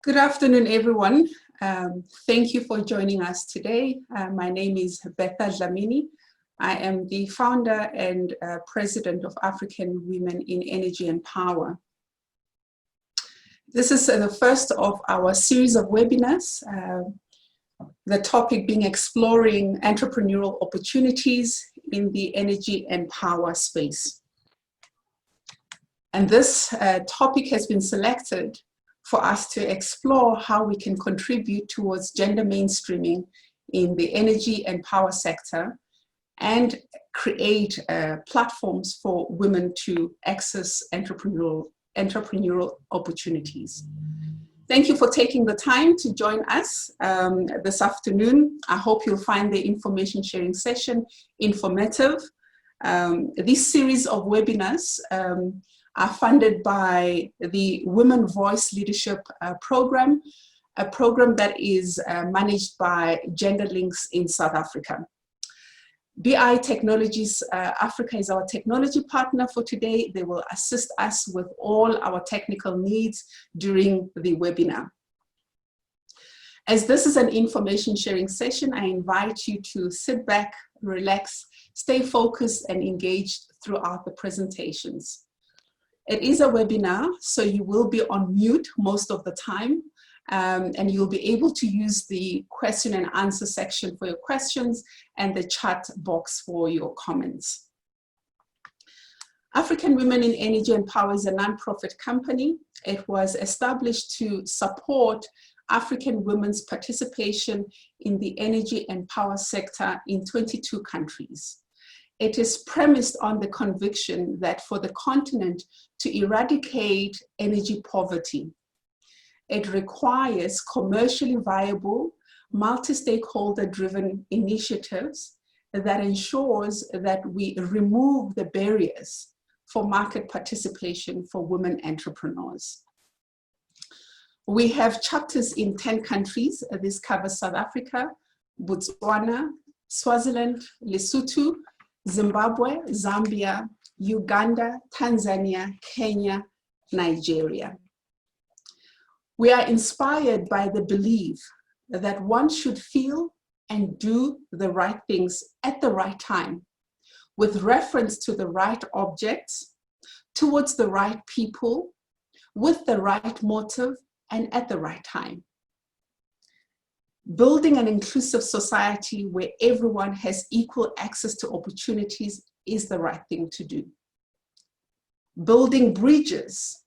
Good afternoon, everyone. Thank you for joining us today. My name is Betha Dlamini. I am the founder and president of African Women in Energy and Power. This is the first of our series of webinars, the topic being exploring entrepreneurial opportunities in the energy and power space. And this topic has been selected for us to explore how we can contribute towards gender mainstreaming in the energy and power sector and create platforms for women to access entrepreneurial opportunities. Thank you for taking the time to join us this afternoon. I hope you'll find the information sharing session informative. This series of webinars are funded by the Women Voice Leadership Program, a program that is managed by Gender Links in South Africa. BI Technologies Africa is our technology partner for today. They will assist us with all our technical needs during the webinar. As this is an information sharing session, I invite you to sit back, relax, stay focused and engaged throughout the presentations. It is a webinar, so you will be on mute most of the time, and you'll be able to use the question and answer section for your questions and the chat box for your comments. African Women in Energy and Power is a nonprofit company. It was established to support African women's participation in the energy and power sector in 22 countries. It is premised on the conviction that for the continent to eradicate energy poverty, it requires commercially viable, multi-stakeholder driven initiatives that ensures that we remove the barriers for market participation for women entrepreneurs. We have chapters in 10 countries. This covers South Africa, Botswana, Swaziland, Lesotho, Zimbabwe, Zambia, Uganda, Tanzania, Kenya, Nigeria. We are inspired by the belief that one should feel and do the right things at the right time, with reference to the right objects, towards the right people, with the right motive, and at the right time. Building an inclusive society where everyone has equal access to opportunities is the right thing to do. Building bridges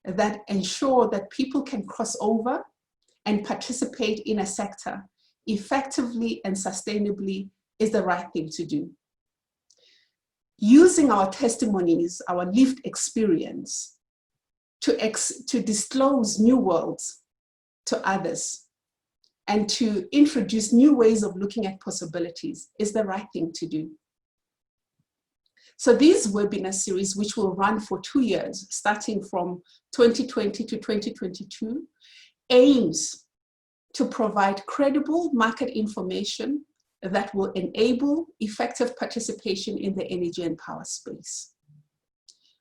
that ensure that people can cross over and participate in a sector effectively and sustainably is the right thing to do. Using our testimonies, our lived experience, to disclose new worlds to others and to introduce new ways of looking at possibilities is the right thing to do. So these webinar series, which will run for 2 years, starting from 2020 to 2022, aims to provide credible market information that will enable effective participation in the energy and power space.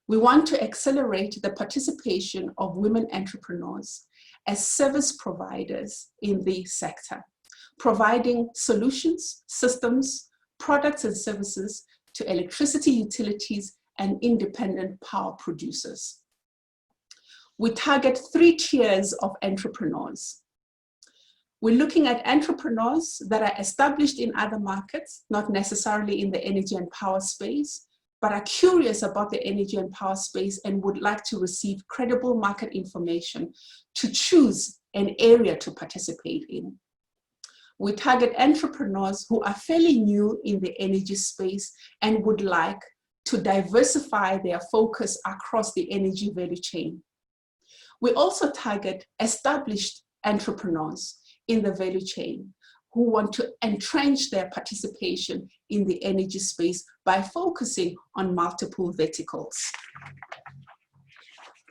We want to accelerate the participation of women entrepreneurs as service providers in the sector, providing solutions, systems, products and services to electricity utilities and independent power producers. We target 3 tiers of entrepreneurs. We're looking at entrepreneurs that are established in other markets, not necessarily in the energy and power space, but are curious about the energy and power space and would like to receive credible market information to choose an area to participate in. We target entrepreneurs who are fairly new in the energy space and would like to diversify their focus across the energy value chain. We also target established entrepreneurs in the value chain who want to entrench their participation in the energy space by focusing on multiple verticals.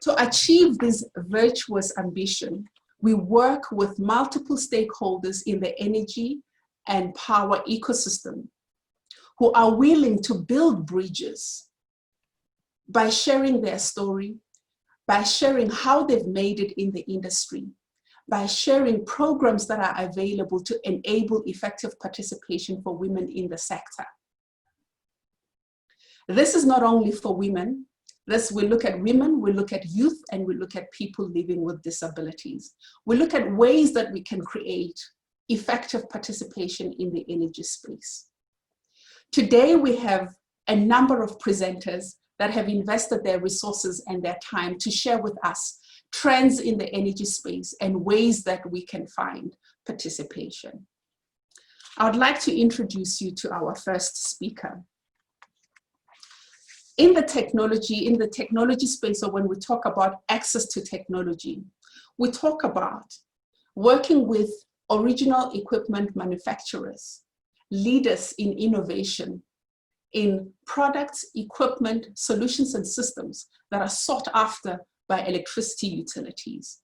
To achieve this virtuous ambition, we work with multiple stakeholders in the energy and power ecosystem who are willing to build bridges by sharing their story, by sharing how they've made it in the industry, by sharing programs that are available to enable effective participation for women in the sector. This is not only for women. We look at women, we look at youth, and we look at people living with disabilities. We look at ways that we can create effective participation in the energy space. Today, we have a number of presenters that have invested their resources and their time to share with us trends in the energy space and ways that we can find participation. I would like to introduce you to our first speaker. In the technology space, or when we talk about access to technology, we talk about working with original equipment manufacturers, leaders in innovation, in products, equipment, solutions, and systems that are sought after by electricity utilities.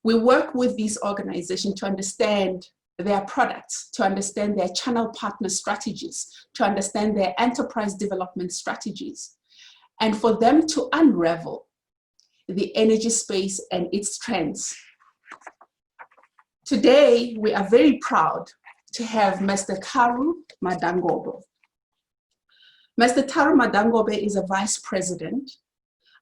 We work with these organizations to understand their products, to understand their channel partner strategies, to understand their enterprise development strategies, and for them to unravel the energy space and its trends. Today, we are very proud to have Mr. Tharu Madangobe. Mr. Tharu Madangobe is a Vice President,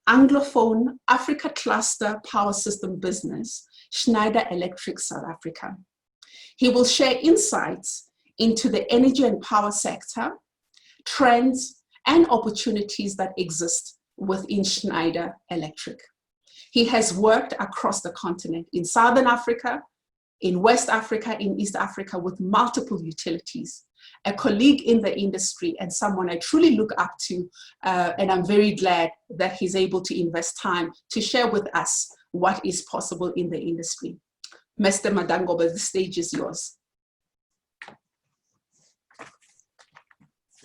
Anglophone Africa Cluster Power System Business, Schneider Electric South Africa. He will share insights into the energy and power sector, trends, and opportunities that exist within Schneider Electric. He has worked across the continent, in Southern Africa, in West Africa, in East Africa, with multiple utilities, a colleague in the industry and someone I truly look up to, and I'm very glad that he's able to invest time to share with us what is possible in the industry. Mr. Madangobe, the stage is yours.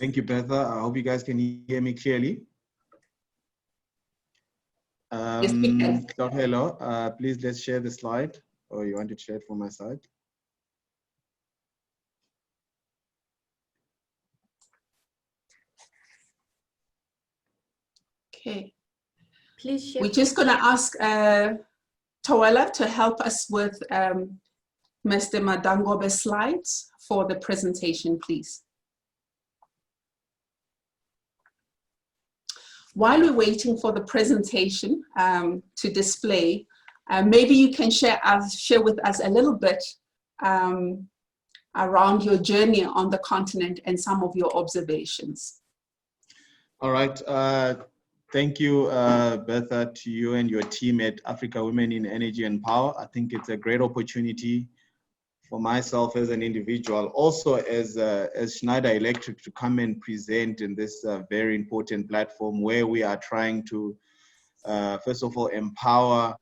Thank you, Bertha. I hope you guys can hear me clearly. Yes, we can. So hello, please let's share the slide, or you want to share it from my side? Okay. Please share. We're just going to ask Tawela to help us with Mr. Madangobe's slides for the presentation, please. While we're waiting for the presentation to display, maybe you can share with us a little bit around your journey on the continent and some of your observations. All right. Thank you, Bertha, to you and your team at Africa Women in Energy and Power. I think it's a great opportunity for myself as an individual, also as Schneider Electric, to come and present in this very important platform where we are trying to, first of all, empower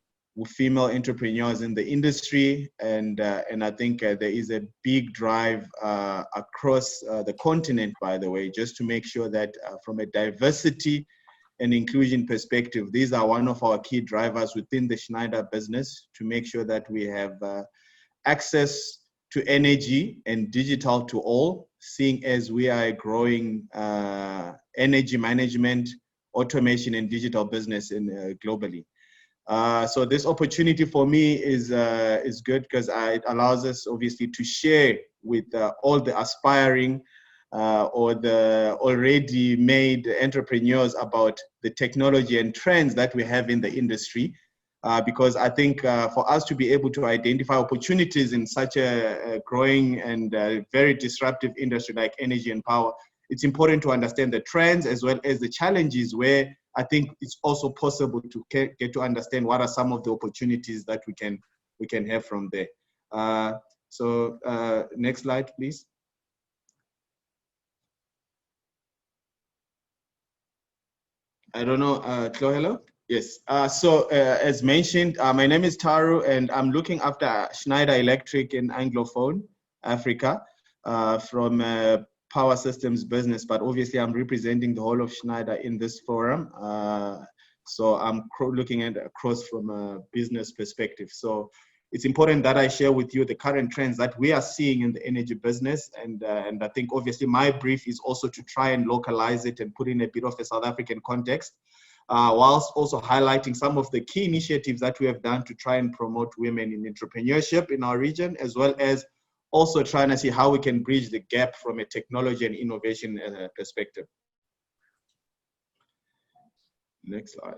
female entrepreneurs in the industry. And I think there is a big drive across the continent, by the way, just to make sure that from a diversity and inclusion perspective, these are one of our key drivers within the Schneider business, to make sure that we have access to energy and digital to all, seeing as we are a growing energy management, automation, and digital business globally. So this opportunity for me is good, because it allows us obviously to share with all the aspiring or the already made entrepreneurs about the technology and trends that we have in the industry. Because I think for us to be able to identify opportunities in such a growing and very disruptive industry like energy and power, it's important to understand the trends as well as the challenges, where I think it's also possible to get to understand what are some of the opportunities that we can have from there. So next slide, please. I don't know, Chloe, hello? Yes, so as mentioned, my name is Tharu, and I'm looking after Schneider Electric in Anglophone Africa from power systems business, but obviously I'm representing the whole of Schneider in this forum. So I'm looking at across from a business perspective. So it's important that I share with you the current trends that we are seeing in the energy business. And I think obviously my brief is also to try and localize it and put in a bit of a South African context. whilst also highlighting some of the key initiatives that we have done to try and promote women in entrepreneurship in our region, as well as also trying to see how we can bridge the gap from a technology and innovation perspective. Next slide.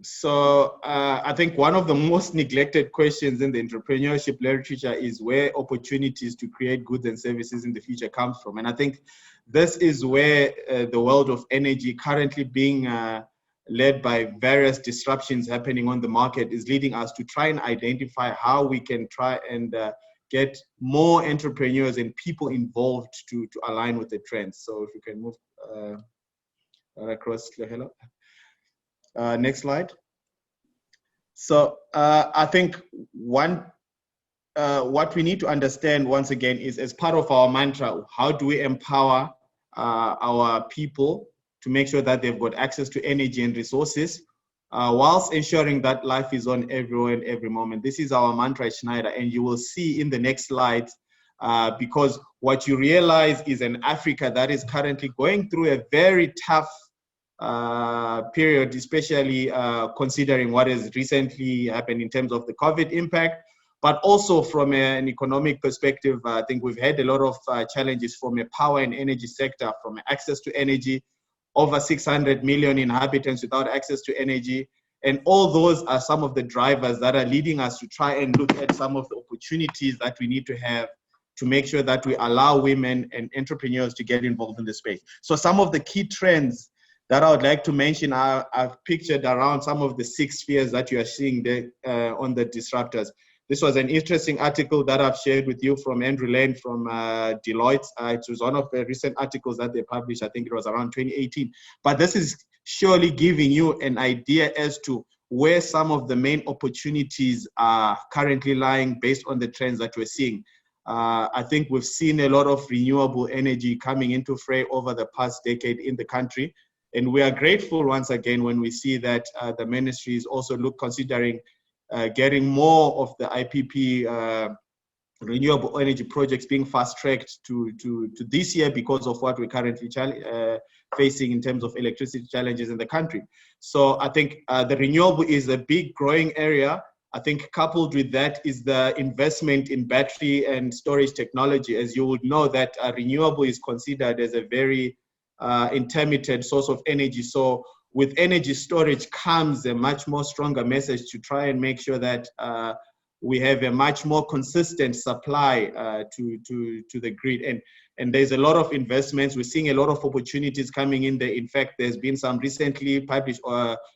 So I think one of the most neglected questions in the entrepreneurship literature is where opportunities to create goods and services in the future comes from. And I think this is where the world of energy, currently being led by various disruptions happening on the market, is leading us to try and identify how we can try and get more entrepreneurs and people involved to align with the trends. So if you can move across, hello. Next slide. So I think what we need to understand once again is, as part of our mantra, how do we empower our people to make sure that they've got access to energy and resources, whilst ensuring that life is on everywhere and every moment. This is our mantra at Schneider, and you will see in the next slides, because what you realize is an Africa that is currently going through a very tough period, especially considering what has recently happened in terms of the COVID impact, but also from an economic perspective. I think we've had a lot of challenges from a power and energy sector, from access to energy, over 600 million inhabitants without access to energy. And all those are some of the drivers that are leading us to try and look at some of the opportunities that we need to have to make sure that we allow women and entrepreneurs to get involved in the space. So some of the key trends that I would like to mention, I've pictured around some of the 6 spheres that you are seeing there on the disruptors. This was an interesting article that I've shared with you from Andrew Lane from Deloitte. It was one of the recent articles that they published. I think it was around 2018. But this is surely giving you an idea as to where some of the main opportunities are currently lying based on the trends that we're seeing. I think we've seen a lot of renewable energy coming into fray over the past decade in the country. And we are grateful once again when we see that the ministry is also considering getting more of the IPP renewable energy projects being fast-tracked to this year because of what we're currently facing in terms of electricity challenges in the country. So I think the renewable is a big growing area. I think coupled with that is the investment in battery and storage technology. As you would know, that renewable is considered as a very intermittent source of energy. So with energy storage comes a much more stronger message to try and make sure that we have a much more consistent supply to the grid. And there's a lot of investments. We're seeing a lot of opportunities coming in there. In fact, there's been some recently published,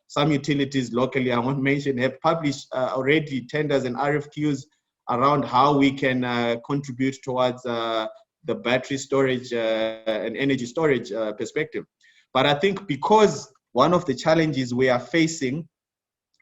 some utilities locally, I won't mention, have published already tenders and RFQs around how we can contribute towards the battery storage and energy storage perspective. But I think because one of the challenges we are facing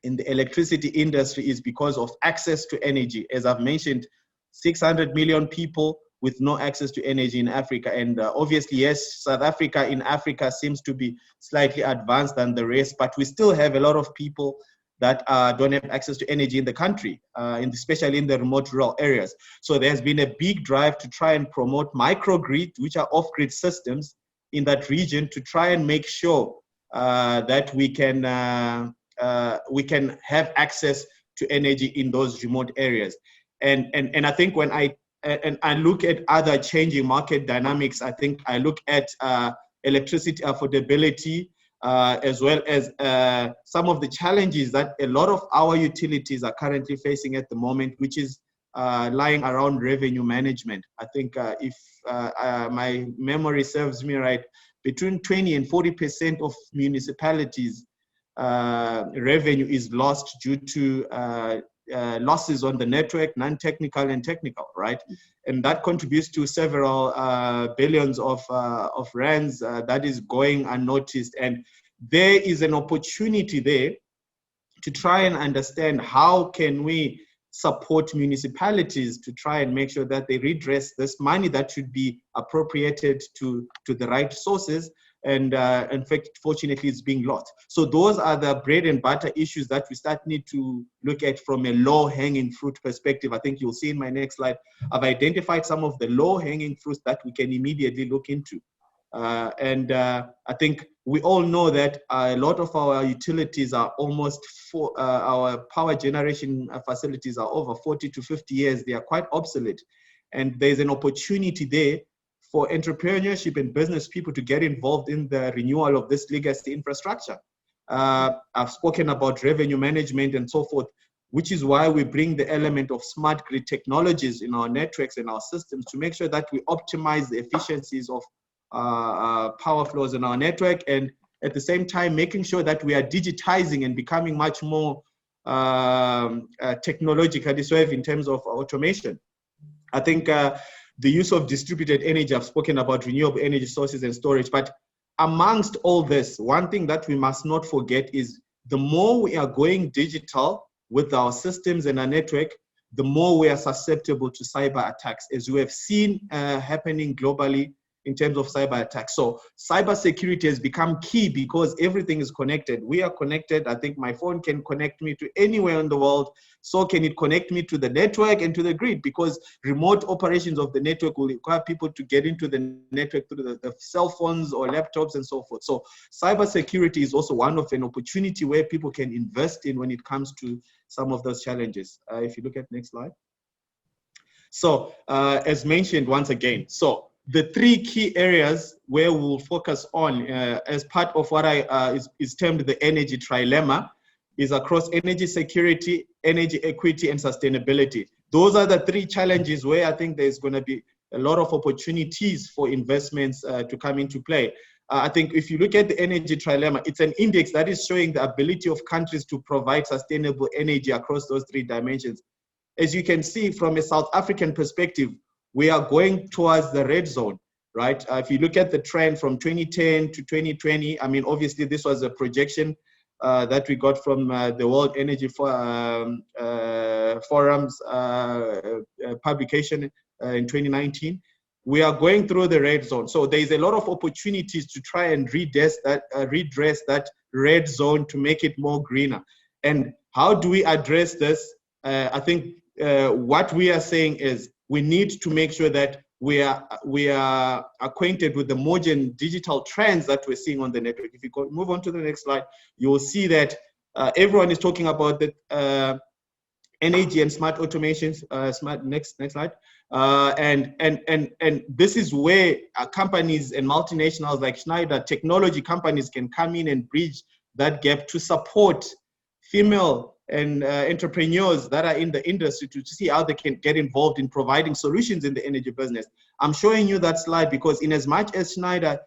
in the electricity industry is because of access to energy. As I've mentioned, 600 million people with no access to energy in Africa. And obviously, yes, South Africa in Africa seems to be slightly advanced than the rest, but we still have a lot of people that don't have access to energy in the country, especially in the remote rural areas. So there's been a big drive to try and promote microgrid, which are off-grid systems in that region, to try and make sure that we can have access to energy in those remote areas. And I think when I look at other changing market dynamics, I think I look at electricity affordability, as well as some of the challenges that a lot of our utilities are currently facing at the moment, which is lying around revenue management. I think if my memory serves me right, between 20 and 40% of municipalities' revenue is lost due to losses on the network, non-technical and technical, right? And that contributes to several billions of rands that is going unnoticed. And there is an opportunity there to try and understand how can we support municipalities to try and make sure that they redress this money that should be appropriated to the right sources. And in fact, fortunately, it's being lost. So those are the bread and butter issues that we need to look at from a low-hanging fruit perspective. I think you'll see in my next slide, I've identified some of the low-hanging fruits that we can immediately look into. I think we all know that a lot of our utilities are almost our power generation facilities are over 40 to 50 years. They are quite obsolete. And there's an opportunity there for entrepreneurship and business people to get involved in the renewal of this legacy infrastructure. I've spoken about revenue management and so forth, which is why we bring the element of smart grid technologies in our networks and our systems to make sure that we optimize the efficiencies of power flows in our network, and at the same time making sure that we are digitizing and becoming much more technologically savvy in terms of automation. I think the use of distributed energy, I've spoken about renewable energy sources and storage, but amongst all this, one thing that we must not forget is the more we are going digital with our systems and our network, the more we are susceptible to cyber attacks, as we have seen happening globally in terms of cyber attacks. So cyber security has become key because everything is connected. We are connected. I think my phone can connect me to anywhere in the world. So can it connect me to the network and to the grid, because remote operations of the network will require people to get into the network through the cell phones or laptops and so forth. So cyber security is also one of an opportunity where people can invest in when it comes to some of those challenges. If you look at next slide. So as mentioned once again, so the three key areas where we'll focus on as part of what is termed the energy trilemma is across energy security, energy equity, and sustainability. Those are the three challenges where I think there's going to be a lot of opportunities for investments to come into play. I think if you look at the energy trilemma, it's an index that is showing the ability of countries to provide sustainable energy across those three dimensions. As you can see from a South African perspective, we are going towards the red zone, right? If you look at the trend from 2010 to 2020, I mean, obviously this was a projection that we got from the World Energy Forum's publication in 2019. We are going through the red zone. So there's a lot of opportunities to try and redress that red zone to make it more greener. And how do we address this? I think what we are saying is we need to make sure that we are acquainted with the modern digital trends that we're seeing on the network. If you move on to the next slide, you will see that everyone is talking about the energy and smart automations. Next slide. And this is where companies and multinationals like Schneider, technology companies, can come in and bridge that gap to support female and entrepreneurs that are in the industry to see how they can get involved in providing solutions in the energy business. I'm showing you that slide because in as much as Schneider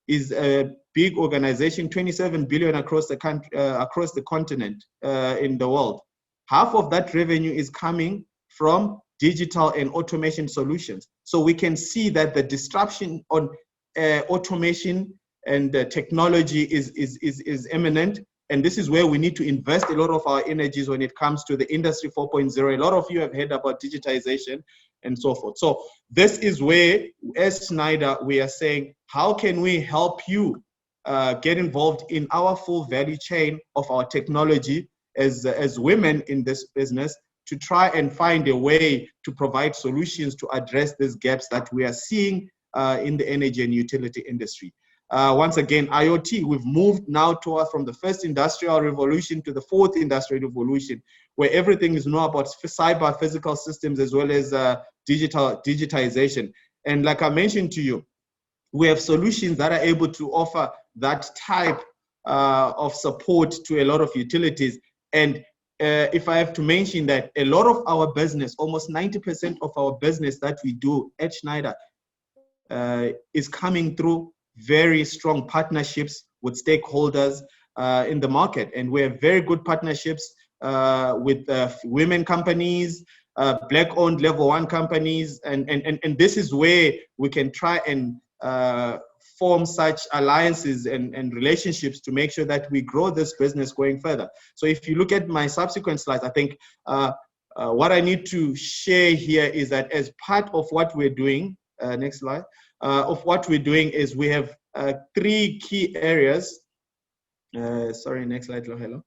is a big organization, 27 billion across the country, across the continent in the world, half of that revenue is coming from digital and automation solutions. So we can see that the disruption on automation and technology is imminent. And this is where we need to invest a lot of our energies when it comes to the Industry 4.0. A lot of you have heard about digitization and so forth. So this is where, as Schneider, we are saying, how can we help you get involved in our full value chain of our technology as women in this business, to try and find a way to provide solutions to address these gaps that we are seeing in the energy and utility industry. Once again, IoT, we've moved now from the first industrial revolution to the fourth industrial revolution, where everything is now about cyber physical systems as well as digitization. And like I mentioned to you, we have solutions that are able to offer that type of support to a lot of utilities. And if I have to mention that a lot of our business, almost 90% of our business that we do at Schneider is coming through very strong partnerships with stakeholders in the market. And we have very good partnerships with women companies, Black-owned level 1 companies. And this is where we can try and form such alliances and relationships to make sure that we grow this business going further. So if you look at my subsequent slides, I think what I need to share here is that as part of what we're doing, next slide, of what we're doing is we have 3 key areas. Sorry, next slide, hello.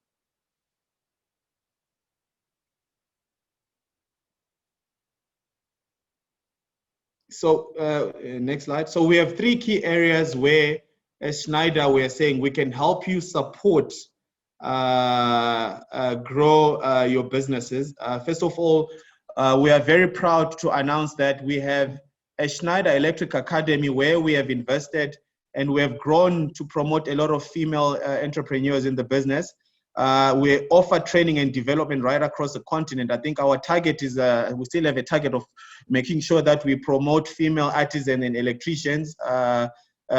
next slide. So we have 3 key areas where, as Schneider, we are saying we can help you support grow your businesses. First of all, we are very proud to announce that we have a Schneider Electric Academy where we have invested and we have grown to promote a lot of female entrepreneurs in the business. We offer training and development right across the continent. I think our target is, we still have a target of making sure that we promote female artisans and electricians.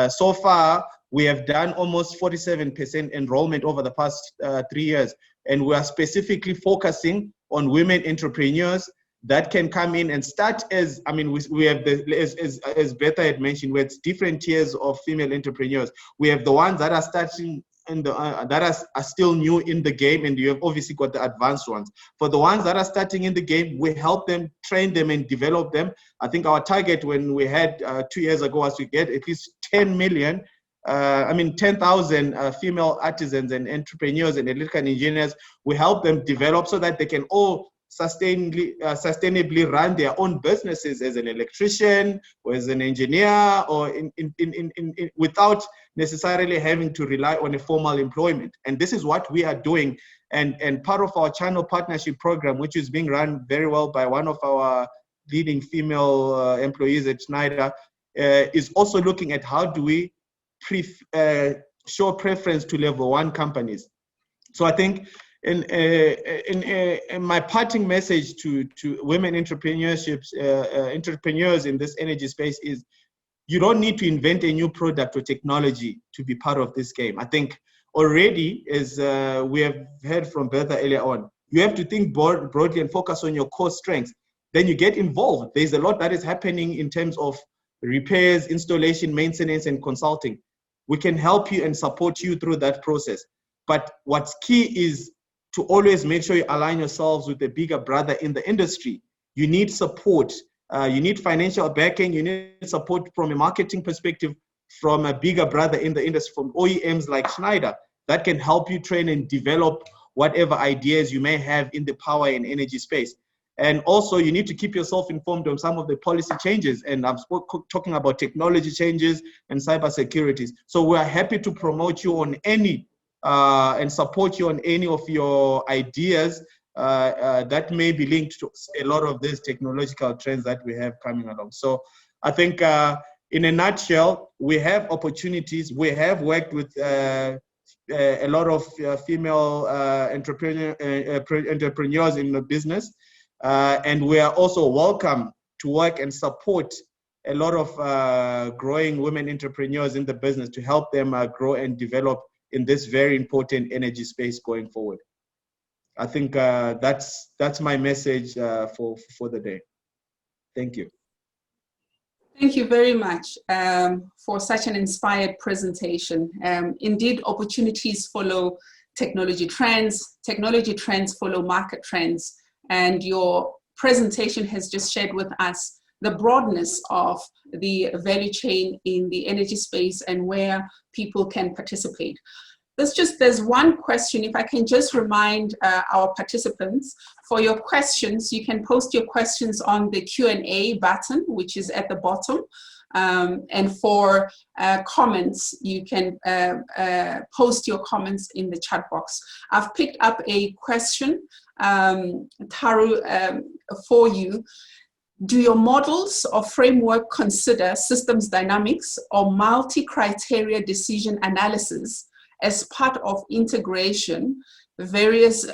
So far, we have done almost 47% enrollment over the past 3 years. And we are specifically focusing on women entrepreneurs that can come in and start as, I mean, we have as Betha had mentioned, we have different tiers of female entrepreneurs. We have the ones that are starting and that are still new in the game, and you have obviously got the advanced ones. For the ones that are starting in the game, we help them, train them, and develop them. I think our target when we had 2 years ago was to get at least 10,000 female artisans and entrepreneurs and electrical engineers. We help them develop so that they can all sustainably run their own businesses as an electrician or as an engineer, or without necessarily having to rely on a formal employment. And this is what we are doing. And part of our channel partnership program, which is being run very well by one of our leading female employees at Schneider, is also looking at how do we show preference to level 1 companies. So I think in my parting message to women entrepreneurs in this energy space is, you don't need to invent a new product or technology to be part of this game. I think already, as we have heard from Bertha earlier on, you have to think broadly and focus on your core strengths. Then you get involved. There's a lot that is happening in terms of repairs, installation, maintenance, and consulting. We can help you and support you through that process. But what's key is to always make sure you align yourselves with the bigger brother in the industry. You need support. You need financial backing. You need support from a marketing perspective from a bigger brother in the industry, from OEMs like Schneider, that can help you train and develop whatever ideas you may have in the power and energy space. And also, you need to keep yourself informed on some of the policy changes. And I'm talking about technology changes and cybersecurity. So we're happy to promote you on any and support you on any of your ideas that may be linked to a lot of these technological trends that we have coming along. So I think in a nutshell, we have opportunities. We have worked with a lot of female entrepreneurs in the business. And we are also welcome to work and support a lot of growing women entrepreneurs in the business to help them grow and develop in this very important energy space going forward. I think that's my message for the day. Thank you. Thank you very much for such an inspired presentation. Indeed, opportunities follow technology trends follow market trends, and your presentation has just shared with us the broadness of the value chain in the energy space and where people can participate. There's one question, if I can just remind our participants, for your questions, you can post your questions on the Q&A button, which is at the bottom. And for comments, you can post your comments in the chat box. I've picked up a question, Taru, for you. Do your models or framework consider systems dynamics or multi-criteria decision analysis as part of integrating various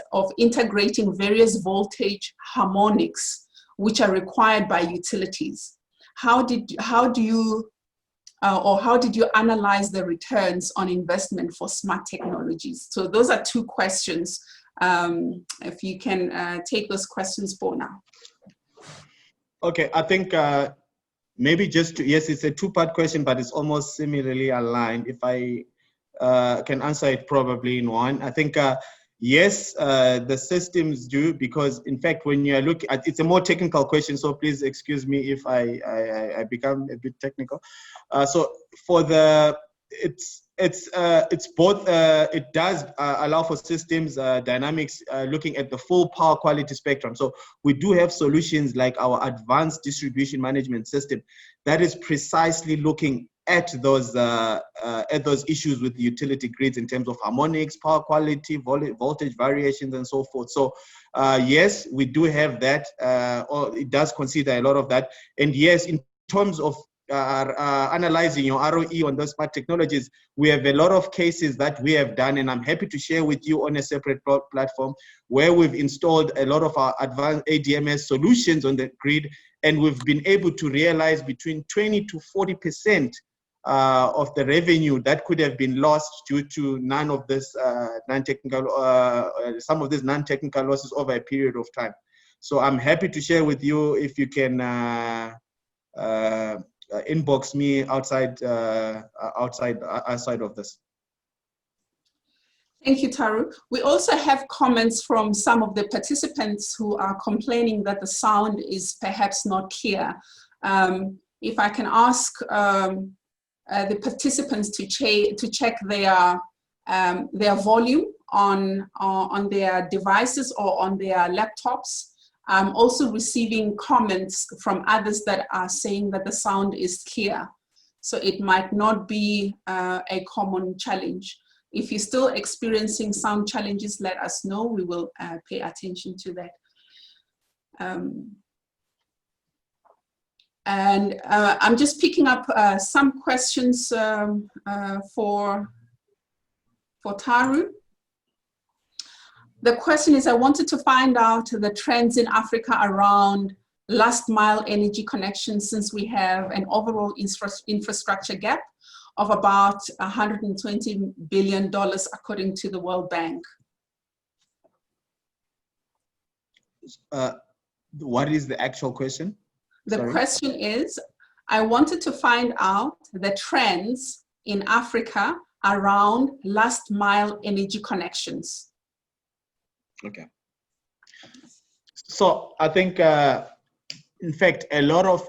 voltage harmonics which are required by utilities? How did you analyze the returns on investment for smart technologies? So those are two questions. If you can take those questions for now. Okay, I think maybe yes, it's a two-part question, but it's almost similarly aligned. If I can answer it probably in one. I think, yes, the systems do, because in fact, when you look at, it's a more technical question, so please excuse me if I become a bit technical. So for the it's both. It does allow for systems dynamics, looking at the full power quality spectrum. So we do have solutions like our advanced distribution management system that is precisely looking at those issues with the utility grids in terms of harmonics, power quality, voltage variations, and so forth. So yes, we do have that, or it does consider a lot of that. And yes, in terms of analyzing your ROE on those smart technologies, we have a lot of cases that we have done, and I'm happy to share with you on a separate platform where we've installed a lot of our advanced ADMS solutions on the grid, and we've been able to realize between 20 to 40% of the revenue that could have been lost due to none of this some of these non-technical losses over a period of time. So I'm happy to share with you if you can inbox me outside of this. Thank you, Taru. We also have comments from some of the participants who are complaining that the sound is perhaps not clear. If I can ask the participants to check their volume on their devices or on their laptops. I'm also receiving comments from others that are saying that the sound is clear. So it might not be a common challenge. If you're still experiencing sound challenges, let us know. We will pay attention to that. And I'm just picking up some questions for Taru. The question is, I wanted to find out the trends in Africa around last mile energy connections, since we have an overall infrastructure gap of about $120 billion according to the World Bank. What is the actual question? The question is, I wanted to find out the trends in Africa around last mile energy connections. Okay. So I think, in fact, a lot of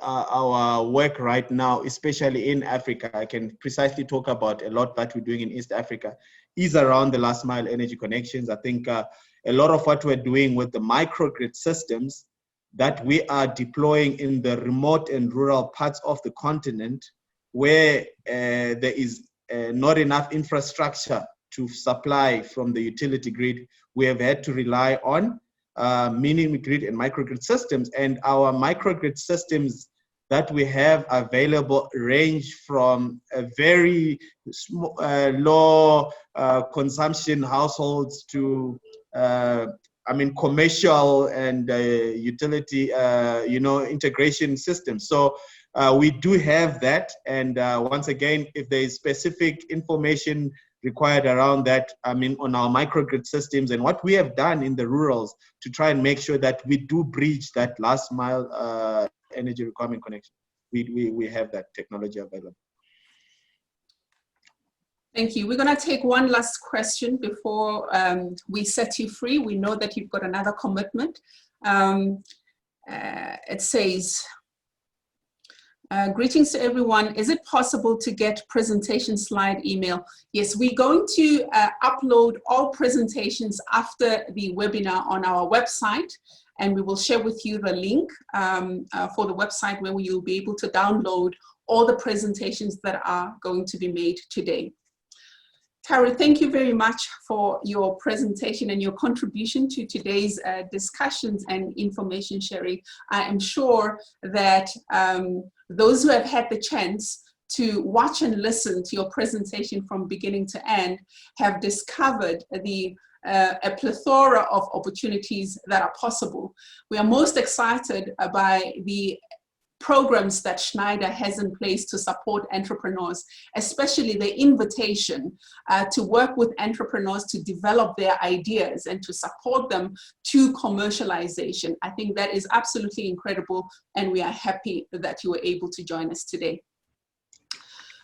our work right now, especially in Africa, I can precisely talk about a lot that we're doing in East Africa, is around the last mile energy connections. I think a lot of what we're doing with the microgrid systems that we are deploying in the remote and rural parts of the continent, where there is not enough infrastructure to supply from the utility grid, we have had to rely on mini grid and microgrid systems. And our microgrid systems that we have available range from a very small, low consumption households to commercial and utility, integration systems. So we do have that. And once again, if there is specific information required around that, on our microgrid systems and what we have done in the rurals to try and make sure that we do bridge that last mile energy requirement connection. We have that technology available. Thank you. We're going to take one last question before we set you free. We know that you've got another commitment. It says, greetings to everyone. Is it possible to get presentation slide email? Yes, we're going to upload all presentations after the webinar on our website, and we will share with you the link for the website where you'll be able to download all the presentations that are going to be made today. Taru, thank you very much for your presentation and your contribution to today's discussions and information sharing. I am sure that those who have had the chance to watch and listen to your presentation from beginning to end have discovered a plethora of opportunities that are possible. We are most excited by the programs that Schneider has in place to support entrepreneurs, especially the invitation to work with entrepreneurs to develop their ideas and to support them to commercialization. I think that is absolutely incredible, and we are happy that you were able to join us today.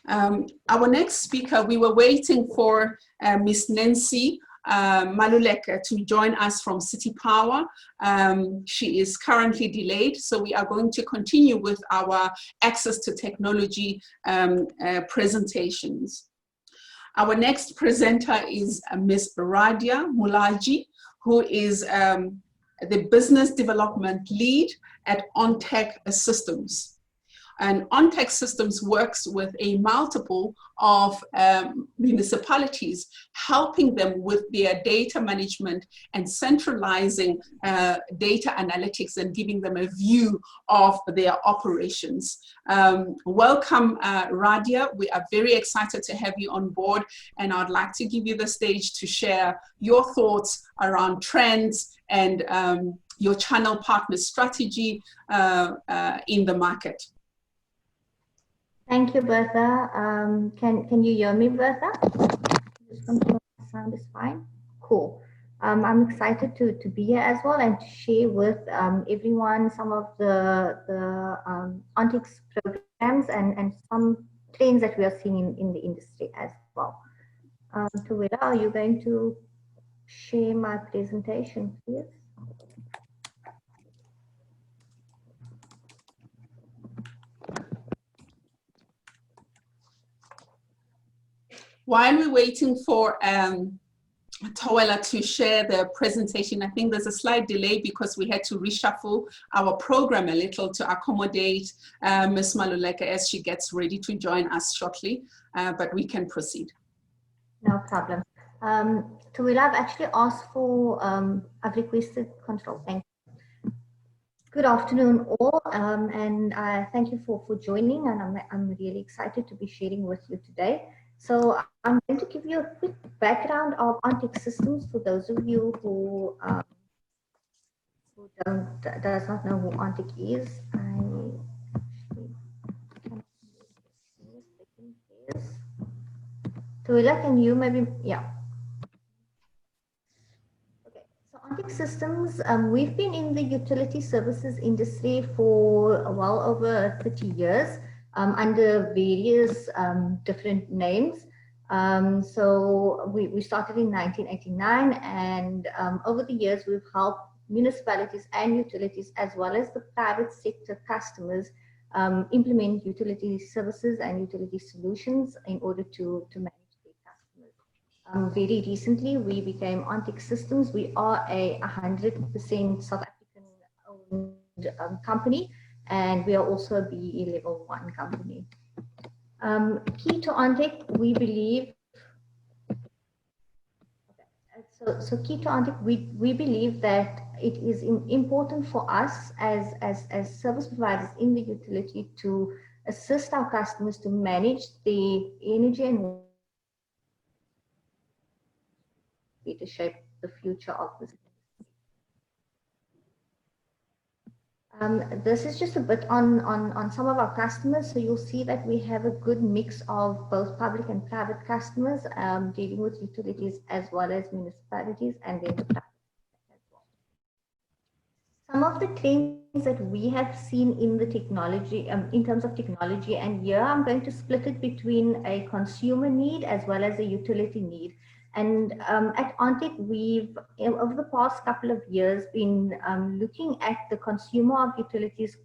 Our next speaker, we were waiting for Miss Nancy Maluleka to join us from City Power. She is currently delayed, so we are going to continue with our access to technology presentations. Our next presenter is Ms. Radia Mulaji, who is the Business Development Lead at OnTech Systems. And OnTech Systems works with a multiple of municipalities, helping them with their data management and centralizing data analytics and giving them a view of their operations. Welcome, Radia. We are very excited to have you on board, and I'd like to give you the stage to share your thoughts around trends and your channel partner strategy in the market. Thank you, Bertha. Can you hear me, Bertha? Just confirm the sound is fine. Cool. I'm excited to be here as well and to share with everyone some of the OnTech programs and some trends that we are seeing in the industry as well. Tuwela, are you going to share my presentation, please? While we're waiting for Tuwela to share the presentation, I think there's a slight delay because we had to reshuffle our program a little to accommodate Ms. Maluleka as she gets ready to join us shortly, but we can proceed. No problem. Tuwela, I've actually asked for, I've requested control. Thank you. Good afternoon all, and thank you for joining, and I'm really excited to be sharing with you today. So I'm going to give you a quick background of OnTech Systems for those of you who does not know who OnTech is. Tuwela, can you maybe, yeah. Okay, so OnTech Systems, we've been in the utility services industry for well over 30 years. Under various different names. So we started in 1989, and over the years we've helped municipalities and utilities as well as the private sector customers implement utility services and utility solutions in order to manage their customers. Very recently we became OnTech Systems. We are a 100% South African owned company, and we are also a BE level 1 company. Key to OnTech, we believe, so key to OnTech, we believe that it is important for us as service providers in the utility to assist our customers to manage the energy and to shape the future of this. This is just a bit on some of our customers. So you'll see that we have a good mix of both public and private customers dealing with utilities as well as municipalities and then the private as well. Some of the trends that we have seen in the technology, in terms of technology, and here I'm going to split it between a consumer need as well as a utility need. And at OnTech, we've, over the past couple of years, been looking at the consumer of utilities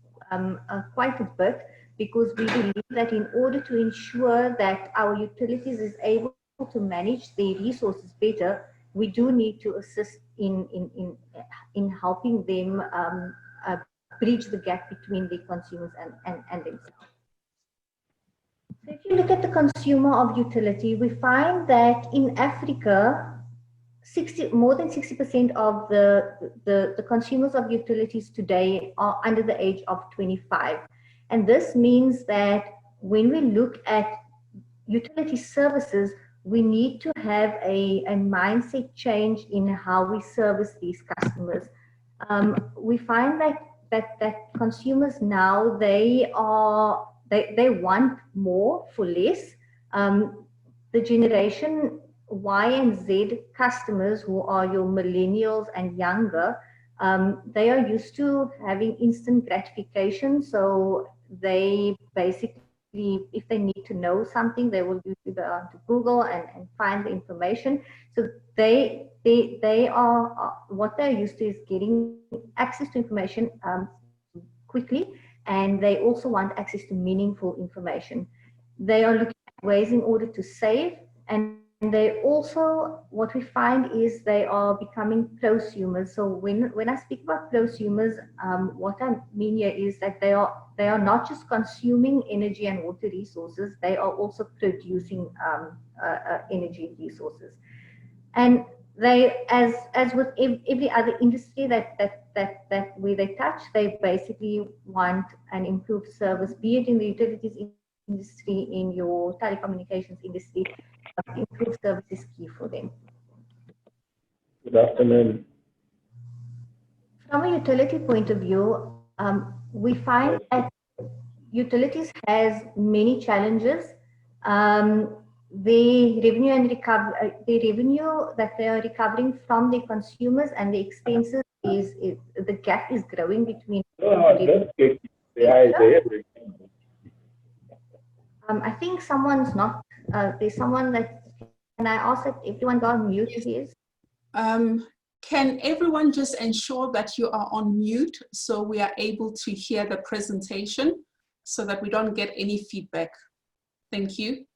quite a bit, because we believe that in order to ensure that our utilities is able to manage their resources better, we do need to assist in helping them bridge the gap between the consumers and themselves. So if you look at the consumer of utility, we find that in Africa, more than 60% of the consumers of utilities today are under the age of 25. And this means that when we look at utility services, we need to have a mindset change in how we service these customers. We find that consumers now, they want more for less. The generation Y and Z customers, who are your millennials and younger, they are used to having instant gratification. So they basically if they need to know something, they will usually go onto Google and find the information. So they are what they're used to is getting access to information quickly, and they also want access to meaningful information. They are looking at ways in order to save, and they also, what we find is they are becoming prosumers. So when I speak about prosumers, what I mean here is that they are not just consuming energy and water resources, they are also producing energy resources. And they, as with every other industry that where they touch, they basically want an improved service, be it in the utilities industry, in your telecommunications industry. Improved service is key for them. Good afternoon. From a utility point of view, we find that utilities has many challenges. The revenue and the revenue that they are recovering from the consumers and the expenses is the gap is growing between. I think someone's not. There's someone that. Can I ask that everyone go on mute, please? Can everyone just ensure that you are on mute so we are able to hear the presentation so that we don't get any feedback? Thank you.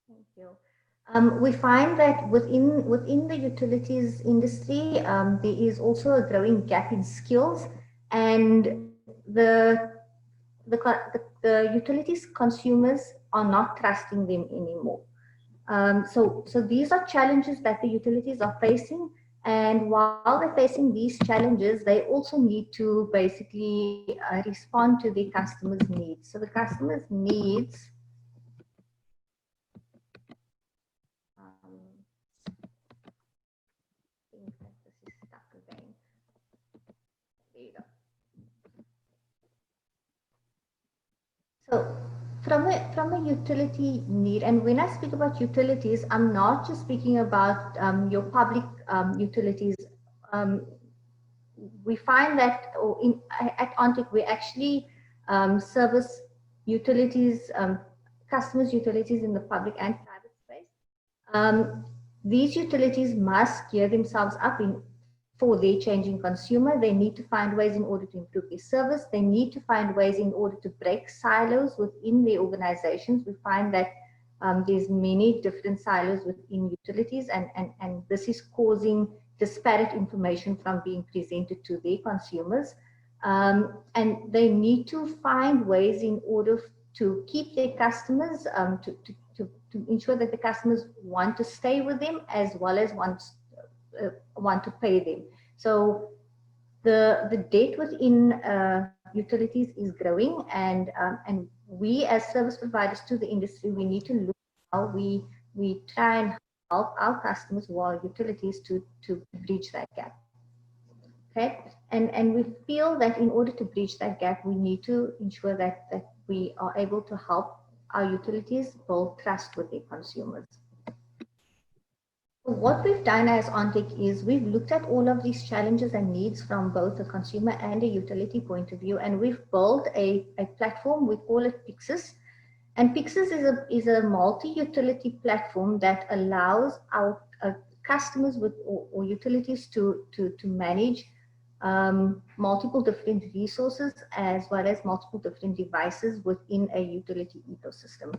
Thank you. We find that within the utilities industry, there is also a growing gap in skills, and the utilities consumers are not trusting them anymore. So these are challenges that the utilities are facing, and while they're facing these challenges, they also need to basically respond to the customers' needs. So the customers' needs. I think that this is stuck again. There you go. So from a utility need, and when I speak about utilities, I'm not just speaking about your public utilities. We find that at Ontech, we actually service utilities, customers' utilities in the public and private space. These utilities must gear themselves up for their changing consumer. They need to find ways in order to improve their service. They need to find ways in order to break silos within their organizations. We find that there's many different silos within utilities, and this is causing disparate information from being presented to their consumers. And they need to find ways in order to keep their customers, to ensure that the customers want to stay with them as well as want to pay them. So the debt within utilities is growing, and we as service providers to the industry, we need to look at how we try and help our customers who are utilities to bridge that gap. Okay, and we feel that in order to bridge that gap, we need to ensure that we are able to help our utilities build trust with their consumers. What we've done as Ontech is we've looked at all of these challenges and needs from both a consumer and a utility point of view, and we've built a platform. We call it PYXIS, and PYXIS is a multi-utility platform that allows our customers or utilities to manage multiple different resources as well as multiple different devices within a utility ecosystem.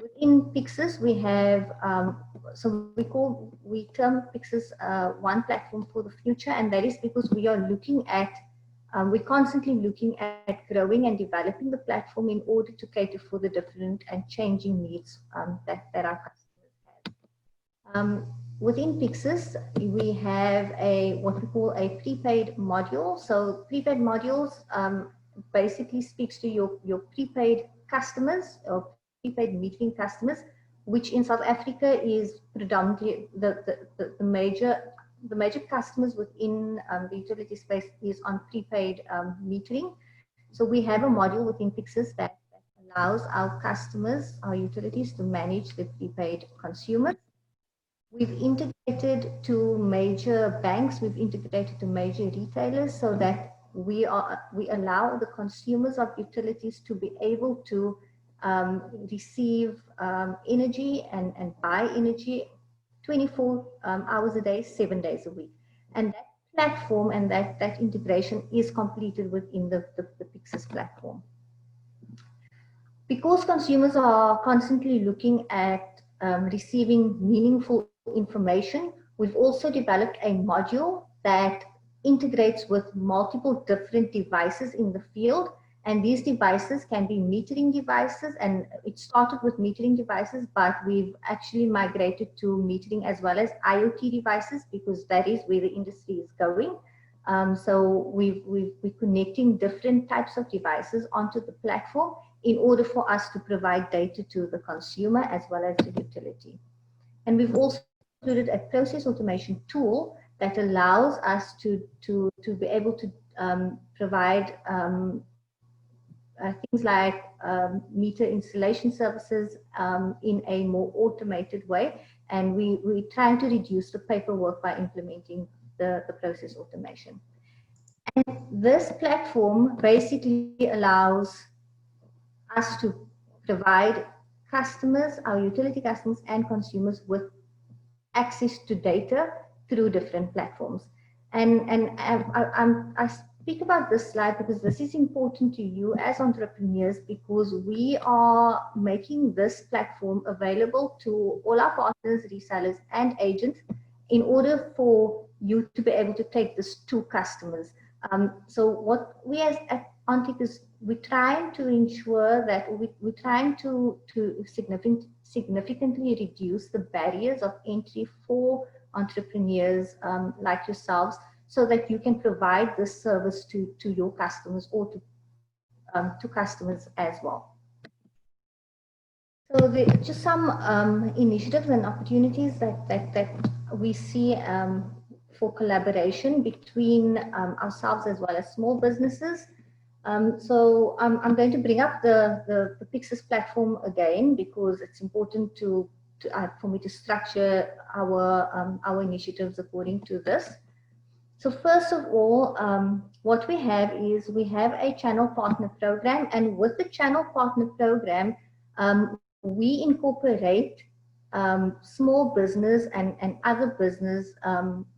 Within PYXIS, we have, so we term PYXIS one platform for the future, and that is because we are looking at, we're constantly looking at growing and developing the platform in order to cater for the different and changing needs that our customers have. Within PYXIS, we have what we call a prepaid module. So prepaid modules basically speaks to your prepaid customers or prepaid metering customers, which in South Africa is predominantly the major customers within the utility space is on prepaid metering. So we have a module within PYXIS that allows our customers, our utilities, to manage the prepaid consumers. We've integrated to major banks, we've integrated to major retailers so that we allow the consumers of utilities to be able to receive energy and buy energy 24 hours a day, 7 days a week. And that platform and that integration is completed within the PYXIS platform. Because consumers are constantly looking at receiving meaningful information, we've also developed a module that integrates with multiple different devices in the field. And these devices can be metering devices, and it started with metering devices, but we've actually migrated to metering as well as IoT devices, because that is where the industry is going. So we're connecting different types of devices onto the platform in order for us to provide data to the consumer as well as the utility. And we've also included a process automation tool that allows us to be able to provide things like meter installation services in a more automated way. And we're trying to reduce the paperwork by implementing the process automation. And this platform basically allows us to provide customers, our utility customers and consumers, with access to data through different platforms. And I speak about this slide because this is important to you as entrepreneurs, because we are making this platform available to all our partners, resellers and agents in order for you to be able to take this to customers. So what we as at Ontic is, we're trying to ensure that we're trying to significantly reduce the barriers of entry for entrepreneurs like yourselves, so that you can provide this service to your customers or to customers as well. So just some initiatives and opportunities that we see for collaboration between ourselves as well as small businesses. So I'm going to bring up the PYXIS platform again, because it's important for me to structure our initiatives according to this. So first of all, what we have is we have a channel partner program, and with the channel partner program, we incorporate small business and other business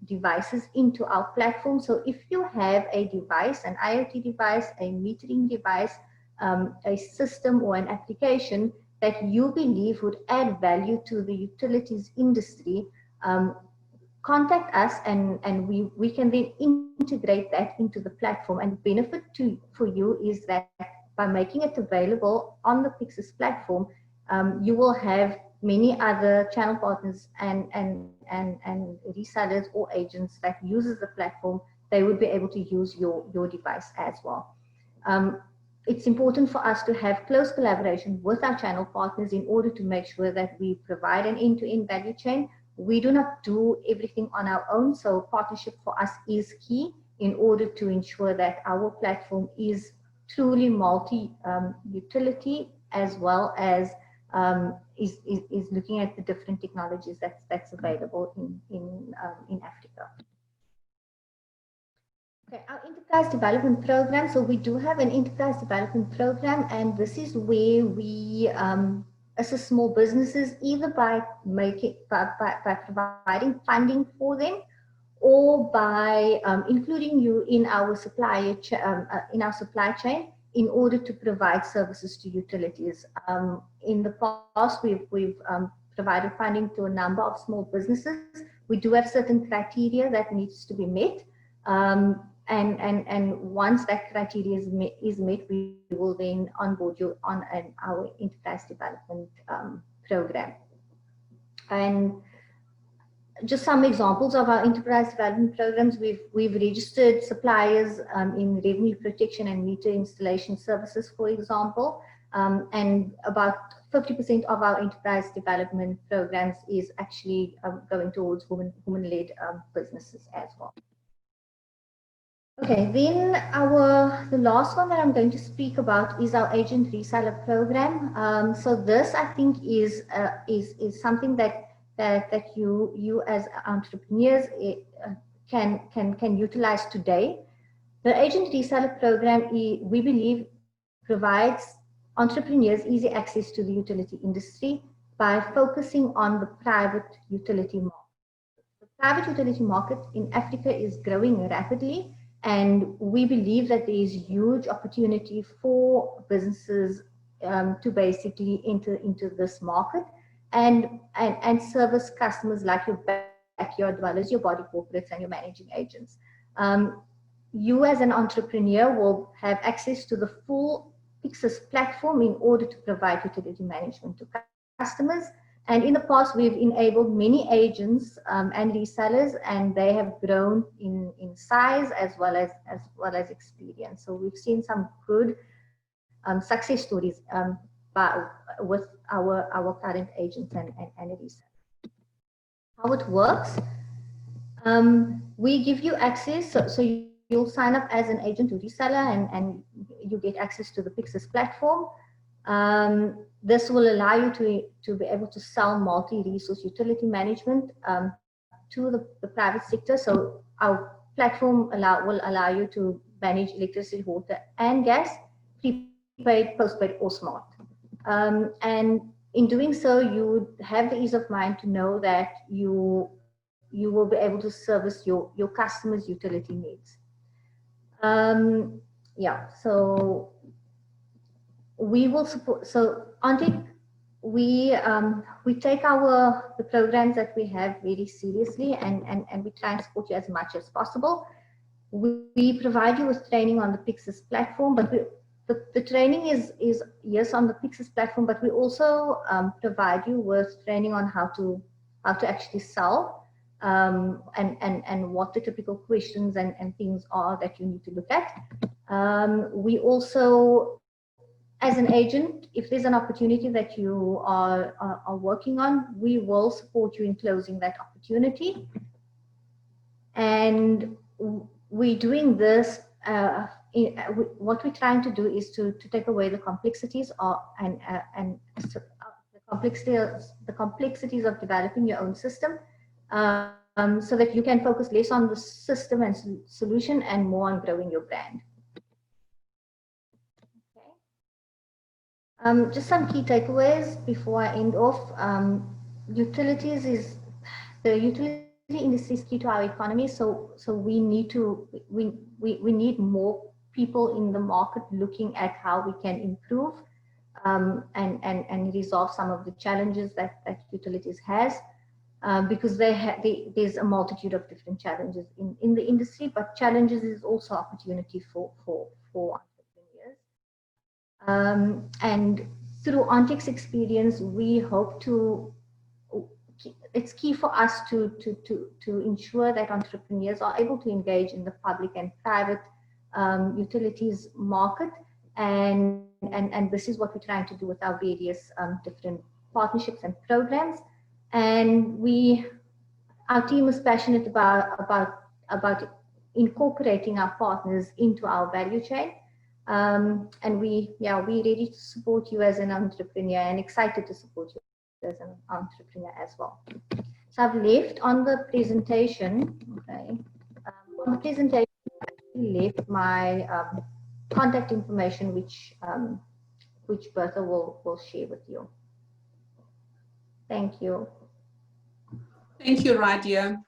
devices into our platform. So if you have a device, an IoT device, a metering device, a system or an application that you believe would add value to the utilities industry, contact us, and we can then integrate that into the platform. And the benefit for you is that by making it available on the PYXIS platform, you will have many other channel partners and resellers or agents that uses the platform. They would be able to use your device as well. It's important for us to have close collaboration with our channel partners in order to make sure that we provide an end-to-end value chain. We do not do everything on our own, so partnership for us is key in order to ensure that our platform is truly multi-utility, as well as is looking at the different technologies that's available in Africa. Okay, our enterprise development program. So we do have an enterprise development program, and this is where we assist small businesses either by providing funding for them, or by including you in our supply chain in order to provide services to utilities. In the past, we've provided funding to a number of small businesses. We do have certain criteria that needs to be met. And once that criteria is met, we will then onboard you on our enterprise development program. And just some examples of our enterprise development programs: we've registered suppliers in revenue protection and meter installation services, for example, and about 50% of our enterprise development programs is actually going towards women-led businesses as well. Okay, then the last one that I'm going to speak about is our agent reseller program. So this, I think, is something that you as entrepreneurs can utilize today. The agent reseller program, we believe, provides entrepreneurs easy access to the utility industry by focusing on the private utility market. The private utility market in Africa is growing rapidly, and we believe that there is huge opportunity for businesses to basically enter into this market and service customers like your backyard dwellers, your body corporates, and your managing agents. You as an entrepreneur will have access to the full PYXIS platform in order to provide utility management to customers. And in the past, we've enabled many agents and resellers, and they have grown in size as well as experience. So we've seen some good success stories with our current agents and resellers. How it works? We give you access, so you'll sign up as an agent or reseller, and you get access to the PYXIS platform. This will allow you to be able to sell multi-resource utility management to the private sector. So our platform will allow you to manage electricity, water, and gas, prepaid, postpaid, or smart. And in doing so, you have the ease of mind to know that you will be able to service your customers' utility needs. Yeah, so we will support. So Antic, we take the programs that we have very seriously, and we try and support you as much as possible. We provide you with training on the PYXIS platform, but the training is yes on the PYXIS platform, but we also provide you with training on how to actually sell. And what the typical questions and things are that you need to look at. We also, as an agent, if there's an opportunity that you are working on, we will support you in closing that opportunity. And we're doing this, what we're trying to do is to take away the complexities and the complexities of developing your own system. So that you can focus less on the system and solution and more on growing your brand. Okay. Just some key takeaways before I end off. The utility industry is key to our economy, so we need more people in the market looking at how we can improve and resolve some of the challenges that utilities has. Because there's a multitude of different challenges in the industry, but challenges is also opportunity for entrepreneurs. And through Antic's experience, we hope it's key for us to ensure that entrepreneurs are able to engage in the public and private utilities market, and this is what we're trying to do with our various different partnerships and programs. And our team is passionate about incorporating our partners into our value chain. And we're ready to support you as an entrepreneur and excited to support you as an entrepreneur as well. So I've left on the presentation, okay. On the presentation, I actually left my contact information, which Bertha will share with you. Thank you. Thank you, Radia.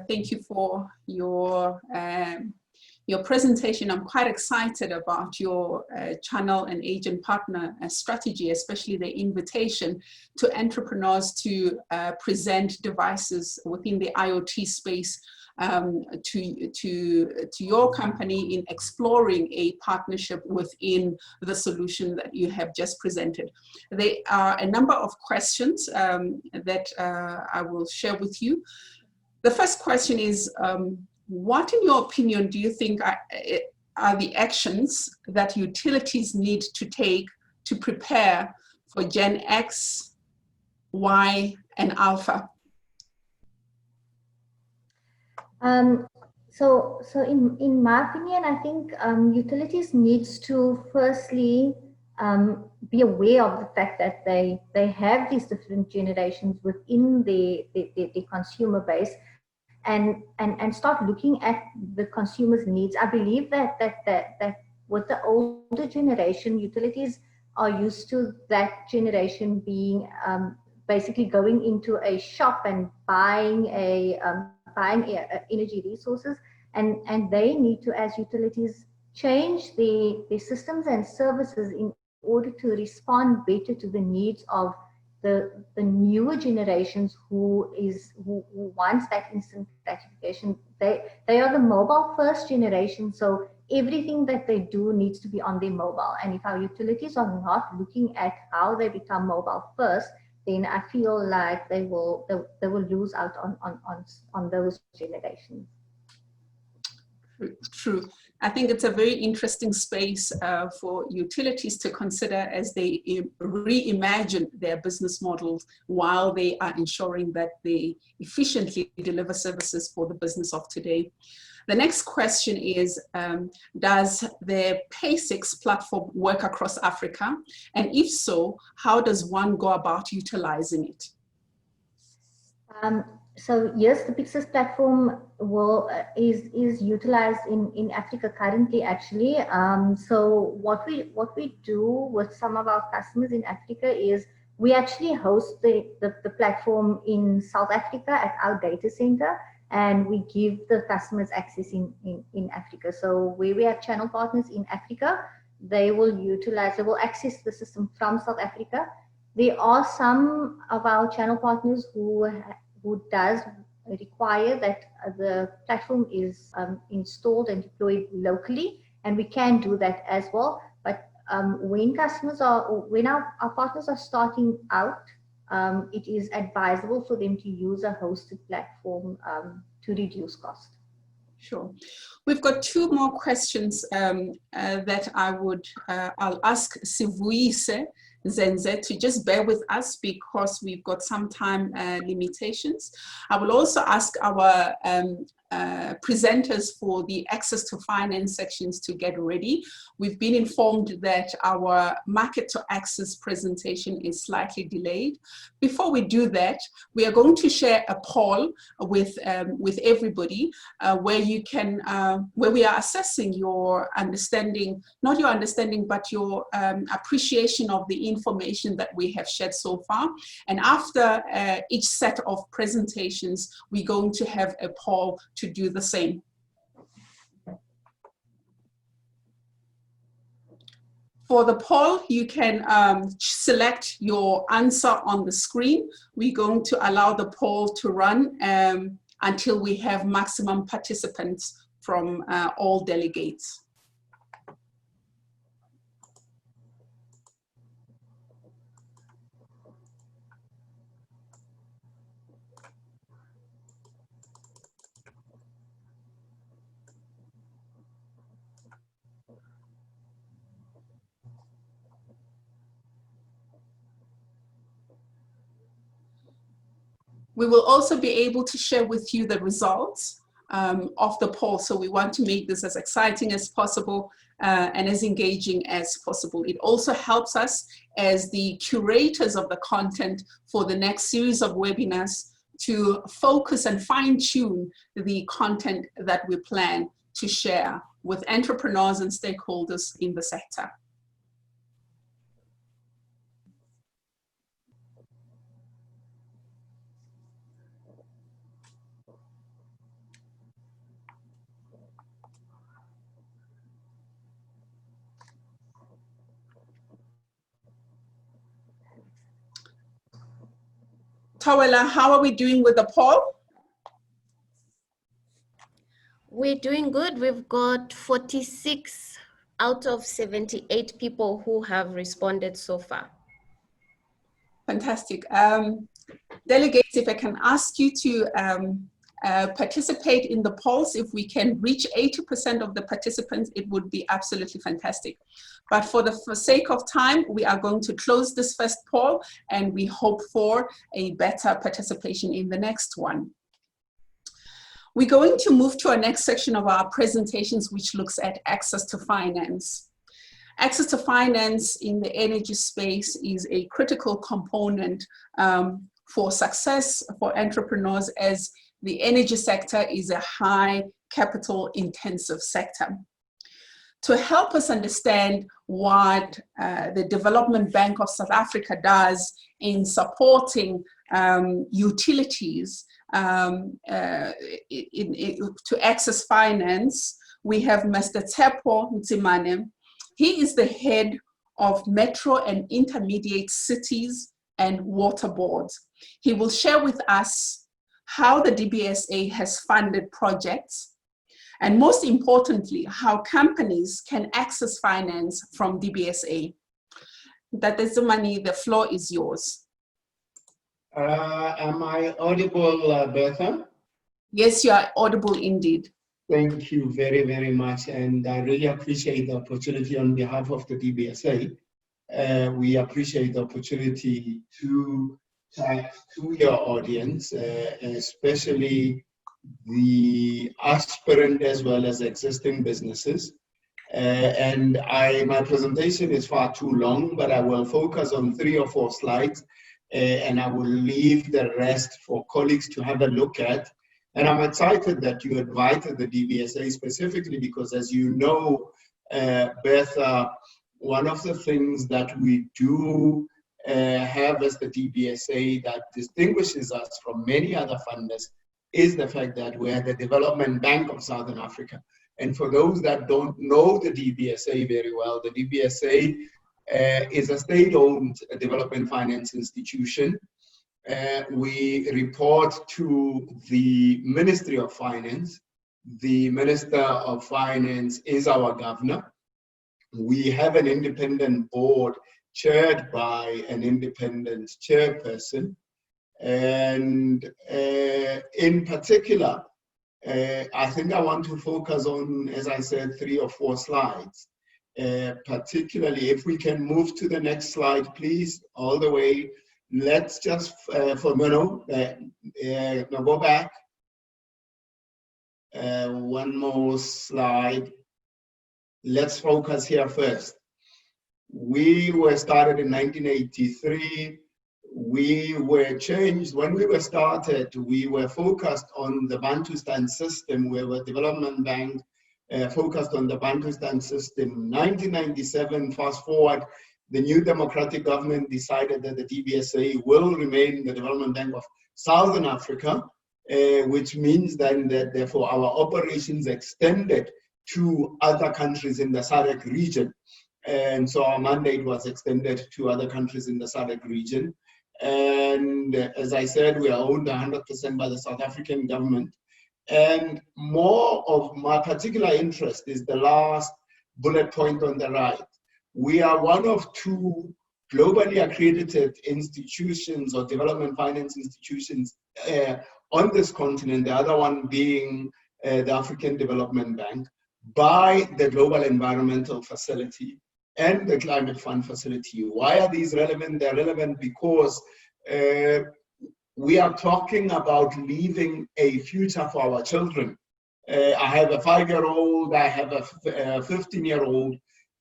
Thank you for your presentation. I'm quite excited about your channel and agent partner strategy, especially the invitation to entrepreneurs to present devices within the IoT space to your company in exploring a partnership within the solution that you have just presented. There are a number of questions that I will share with you. The first question is, what in your opinion do you think are the actions that utilities need to take to prepare for Gen X, Y, and Alpha? So in my opinion, I think utilities needs to firstly be aware of the fact that they have these different generations within the consumer base, and start looking at the consumer's needs. I believe that with the older generation, utilities are used to that generation being basically going into a shop and buying energy resources, and they need to, as utilities, change the systems and services in order to respond better to the needs of the newer generations who wants that instant gratification. They are the mobile first generation, so everything that they do needs to be on their mobile. And if our utilities are not looking at how they become mobile first, then I feel like they will lose out on those generations. True. I think it's a very interesting space for utilities to consider as they reimagine their business models while they are ensuring that they efficiently deliver services for the business of today. The next question is, does the PYXIS platform work across Africa? And if so, how does one go about utilizing it? So yes, the PYXIS platform is utilized in Africa currently, actually. So what we do with some of our customers in Africa is we actually host the platform in South Africa at our data center, and we give the customers access in Africa. So where we have channel partners in Africa, they will access the system from South Africa. There are some of our channel partners who does require that the platform is installed and deployed locally, and we can do that as well. But when our partners are starting out, it is advisable for them to use a hosted platform to reduce cost. Sure. We've got two more questions that I'll ask Sivuise Zenze to just bear with us because we've got some time limitations. I will also ask our presenters for the access to finance sections to get ready. We've been informed that our market to access presentation is slightly delayed. Before we do that, we are going to share a poll with everybody where we are assessing your understanding, not your understanding, but your appreciation of the information that we have shared so far. And after each set of presentations, we're going to have a poll to do the same. For the poll, you can select your answer on the screen. We're going to allow the poll to run until we have maximum participants from all delegates. We will also be able to share with you the results of the poll. So we want to make this as exciting as possible and as engaging as possible. It also helps us as the curators of the content for the next series of webinars to focus and fine-tune the content that we plan to share with entrepreneurs and stakeholders in the sector. Tawela, how are we doing with the poll? We're doing good. We've got 46 out of 78 people who have responded so far. Fantastic. Delegates, if I can ask you to participate in the polls. If we can reach 80% of the participants, it would be absolutely fantastic. But for the sake of time, we are going to close this first poll and we hope for a better participation in the next one. We're going to move to our next section of our presentations, which looks at access to finance. Access to finance in the energy space is a critical component for success for entrepreneurs, as the energy sector is a high capital intensive sector. to help us understand what the Development Bank of South Africa does in supporting utilities to access finance. We have Mr. Tsepo Mtsimane. He is the head of Metro and Intermediate Cities and Water Boards. He will share with us how the DBSA has funded projects, and most importantly, how companies can access finance from DBSA. Dr. Mtsimane, the floor is yours. Am I audible, Bertha? Yes, you are audible indeed. Thank you very, very much. And I really appreciate the opportunity on behalf of the DBSA. We appreciate the opportunity to chat to your audience, especially the aspirant as well as existing businesses. My presentation is far too long, but I will focus on 3 or 4 slides, and I will leave the rest for colleagues to have a look at. And I'm excited that you invited the DBSA specifically because, as you know, Bertha, one of the things that we do have as the DBSA that distinguishes us from many other funders is the fact that we're the Development Bank of Southern Africa. And for those that don't know the DBSA very well, the DBSA is a state-owned development finance institution. We report to the Ministry of Finance. The Minister of Finance is our governor. We have an independent board chaired by an independent chairperson. And in particular, I think I want to focus on, as I said, 3 or 4 slides. Particularly, if we can move to the next slide, please, all the way. Let's just, for no, go back. One more slide. Let's focus here first. We were started in 1983. We were changed. When we were started, we were focused on the Bantustan system. We were a development bank focused on the Bantustan system. 1997, fast forward, the new democratic government decided that the DBSA will remain the Development Bank of Southern Africa, which means then that therefore our operations extended to other countries in the SADC region. And so our mandate was extended to other countries in the SADC region. And as I said, we are owned 100% by the South African government. And more of my particular interest is the last bullet point on the right. We are one of 2 globally accredited institutions or development finance institutions on this continent, the other one being the African Development Bank, by the Global Environmental Facility and the Climate Fund Facility. Why are these relevant? They're relevant because we are talking about leaving a future for our children. I have a 5-year-old, I have a 15-year-old.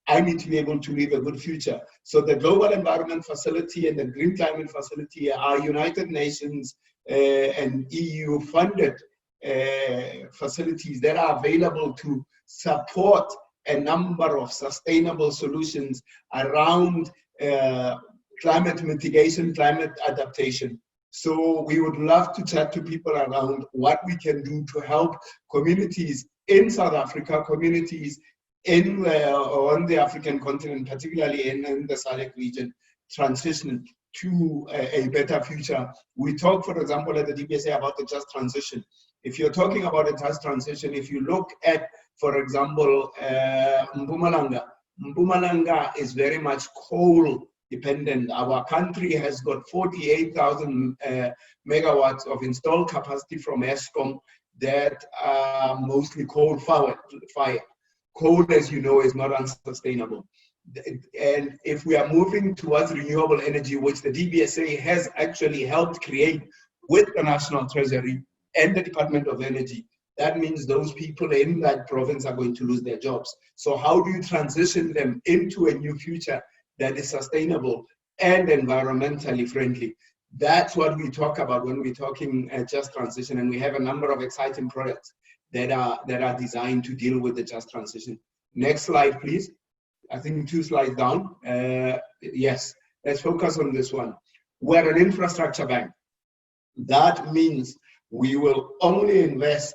I need to be able to leave a good future. So the Global Environment Facility and the Green Climate Facility are United Nations and EU funded facilities that are available to support a number of sustainable solutions around climate mitigation, climate adaptation. So we would love to chat to people around what we can do to help communities in South Africa, communities on the African continent, particularly in the SADC region, transition to a better future. We talk, for example, at the DBSA about the just transition. If you're talking about a just transition, if you look at, for example, Mpumalanga is very much coal dependent. Our country has got 48,000 megawatts of installed capacity from Eskom that are mostly coal-fired. Coal, as you know, is not unsustainable. And if we are moving towards renewable energy, which the DBSA has actually helped create with the National Treasury and the Department of Energy, that means those people in that province are going to lose their jobs. So how do you transition them into a new future that is sustainable and environmentally friendly? That's what we talk about when we're talking just transition, and we have a number of exciting products that are designed to deal with the just transition. Next slide, please. I think 2 slides down. Yes, let's focus on this one. We're an infrastructure bank. That means we will only invest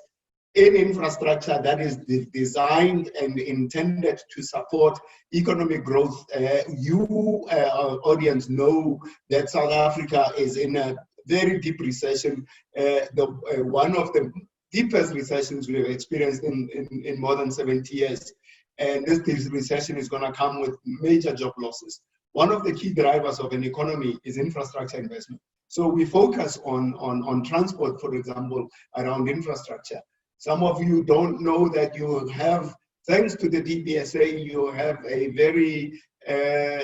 in infrastructure that is designed and intended to support economic growth. Our audience know that South Africa is in a very deep recession, one of the deepest recessions we've experienced in more than 70 years. And this recession is going to come with major job losses. One of the key drivers of an economy is infrastructure investment. So we focus on transport, for example, around infrastructure. Some of you don't know that you have, thanks to the DBSA, you have a very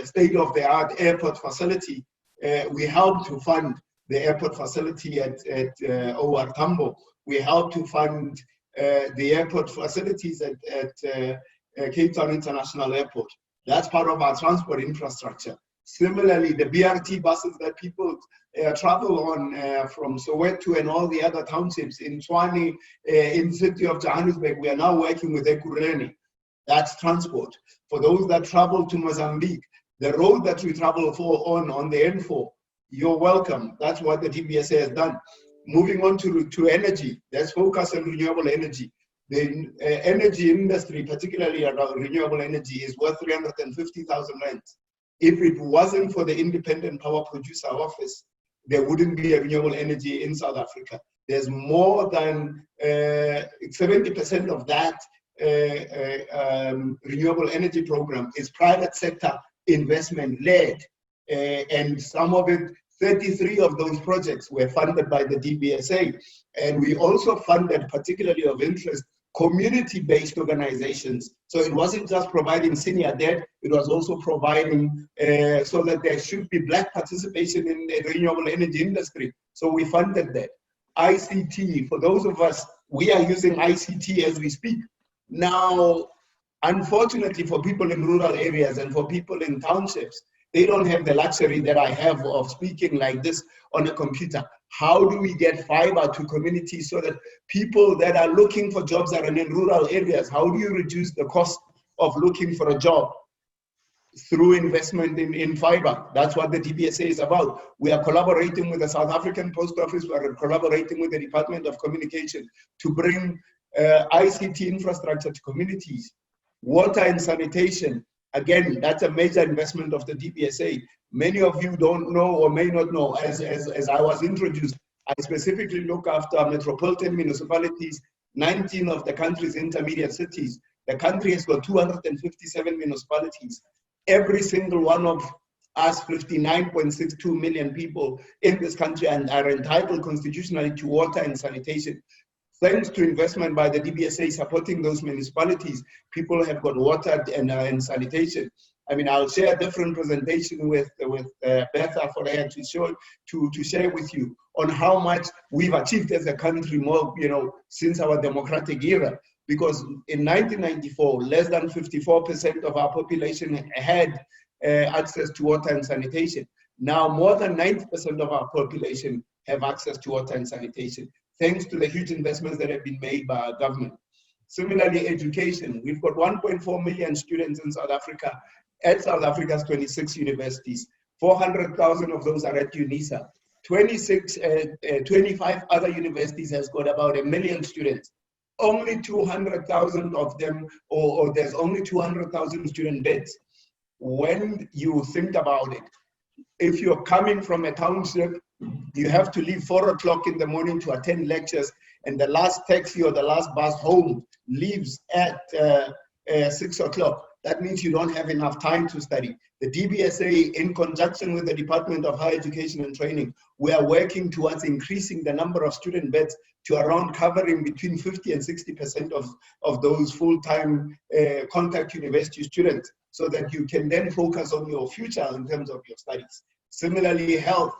state-of-the-art airport facility. We help to fund the airport facility at OR Tambo. We help to fund the airport facilities at Cape Town International Airport. That's part of our transport infrastructure. Similarly, the BRT buses that people travel on from Soweto and all the other townships in Tshwane, in the city of Johannesburg, we are now working with Ekurhuleni. That's transport. For those that travel to Mozambique, the road that we travel on the N4, you're welcome. That's what the DBSA has done. Moving on to energy, let's focus on renewable energy. The energy industry, particularly around renewable energy, is worth 350,000 rand. If it wasn't for the Independent Power Producer Office, there wouldn't be a renewable energy in South Africa. There's more than 70% of that renewable energy program is private sector investment led. And some of it, 33 of those projects were funded by the DBSA. And we also funded, particularly of interest, community-based organizations. So it wasn't just providing senior debt, it was also providing so that there should be Black participation in the renewable energy industry. So we funded that. ICT, for those of us, we are using ICT as we speak. Now, unfortunately for people in rural areas and for people in townships, they don't have the luxury that I have of speaking like this on a computer. How do we get fiber to communities so that people that are looking for jobs are in rural areas? How do you reduce the cost of looking for a job? Through investment in fiber. That's what the DBSA is about. We are collaborating with the South African Post Office. We are collaborating with the Department of Communication to bring ICT infrastructure to communities. Water and sanitation. Again, that's a major investment of the DBSA. Many of you don't know or may not know, as I was introduced, I specifically look after metropolitan municipalities, 19 of the country's intermediate cities. The country has got 257 municipalities. Every single one of us, 59.62 million people in this country, and are entitled constitutionally to water and sanitation. Thanks to investment by the DBSA supporting those municipalities, people have got water and sanitation. I mean, I'll share a different presentation with Bertha for her to share with you on how much we've achieved as a country more, since our democratic era. Because in 1994, less than 54% of our population had access to water and sanitation. Now, more than 90% of our population have access to water and sanitation, thanks to the huge investments that have been made by our government. Similarly, education. We've got 1.4 million students in South Africa at South Africa's 26 universities. 400,000 of those are at UNISA. 25 other universities has got about 1 million students. Only 200,000 of them, or there's only 200,000 student beds. When you think about it, if you're coming from a township, you have to leave 4 o'clock in the morning to attend lectures, and the last taxi or the last bus home leaves at 6 o'clock. That means you don't have enough time to study. The DBSA, in conjunction with the Department of Higher Education and Training, we are working towards increasing the number of student beds to around covering between 50 and 60% of those full-time contact university students, so that you can then focus on your future in terms of your studies. Similarly, health.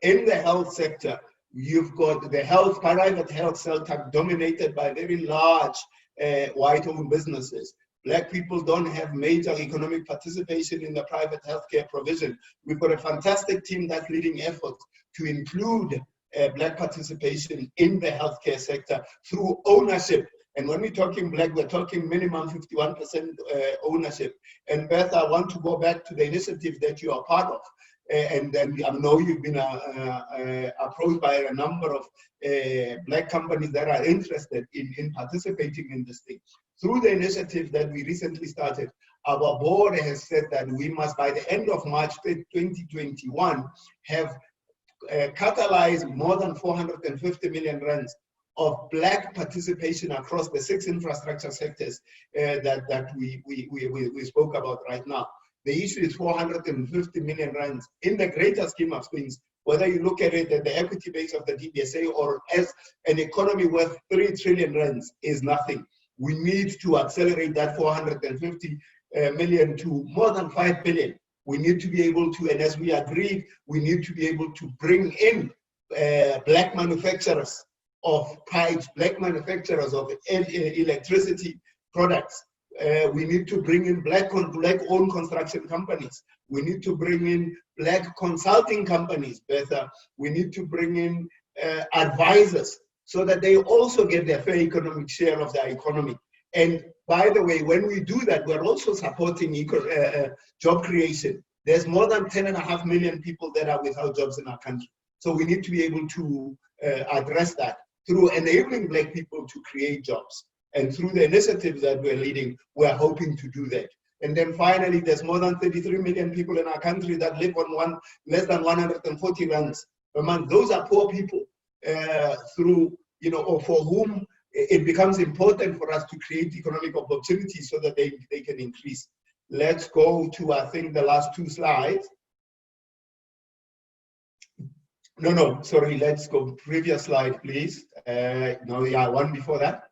In the health sector, you've got the private health sector dominated by very large white-owned businesses. Black people don't have major economic participation in the private healthcare provision. We've got a fantastic team that's leading efforts to include Black participation in the healthcare sector through ownership And when we're talking black, we're talking minimum 51% ownership. And Beth, I want to go back to the initiative that you are part of. And I know you've been approached by a number of black companies that are interested in participating in this thing. Through the initiative that we recently started, our board has said that we must, by the end of March 2021, have catalyzed more than 450 million rands of black participation across the 6 infrastructure sectors that we spoke about right now. The issue is 450 million rands in the greater scheme of things, whether you look at it at the equity base of the DBSA or as an economy worth 3 trillion rands is nothing. We need to accelerate that 450 million to more than 5 billion. We need to be able to, and as we agreed, we need to be able to bring in black manufacturers of pipes, black manufacturers of electricity products. We need to bring in black-owned construction companies. We need to bring in black consulting companies better. We need to bring in advisors so that they also get their fair economic share of the economy. And by the way, when we do that, we're also supporting job creation. There's more than 10.5 million people that are without jobs in our country. So we need to be able to address that through enabling black people to create jobs. And through the initiatives that we're leading, we're hoping to do that. And then finally, there's more than 33 million people in our country that live on less than 140 rands per month. Those are poor people or for whom it becomes important for us to create economic opportunities so that they can increase. Let's go to, I think, the last 2 slides. No, sorry, let's go previous slide, please. One before that.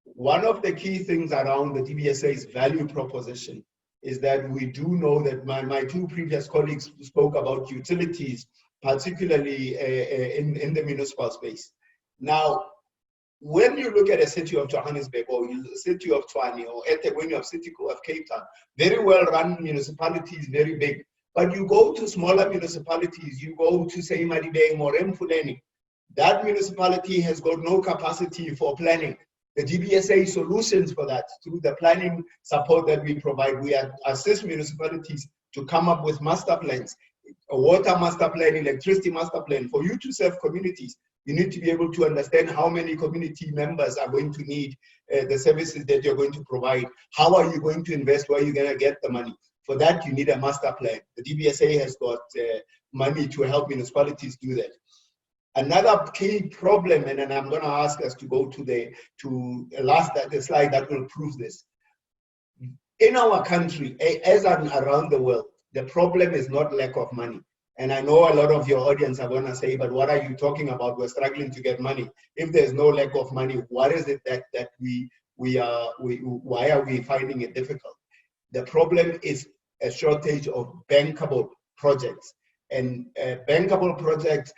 One of the key things around the DBSA's value proposition is that we do know that my 2 previous colleagues spoke about utilities, particularly in the municipal space. Now, when you look at a city of Johannesburg or the city of Tshwane or when you have city of Cape Town, very well run municipalities, very big. But you go to smaller municipalities, you go to say Madibeng or Mfuleni, that municipality has got no capacity for planning. The DBSA solutions for that through the planning support that we provide, we assist municipalities to come up with master plans, a water master plan, electricity master plan. For you to serve communities, you need to be able to understand how many community members are going to need the services that you're going to provide. How are you going to invest? Where are you going to get the money? For that, you need a master plan. The DBSA has got money to help municipalities do that. Another key problem, and then I'm going to ask us to go to the slide that will prove this. In our country, as around the world, the problem is not lack of money. And I know a lot of your audience are going to say, but what are you talking about? We're struggling to get money. If there's no lack of money, what is it that why are we finding it difficult? The problem is a shortage of bankable projects. And bankable projects,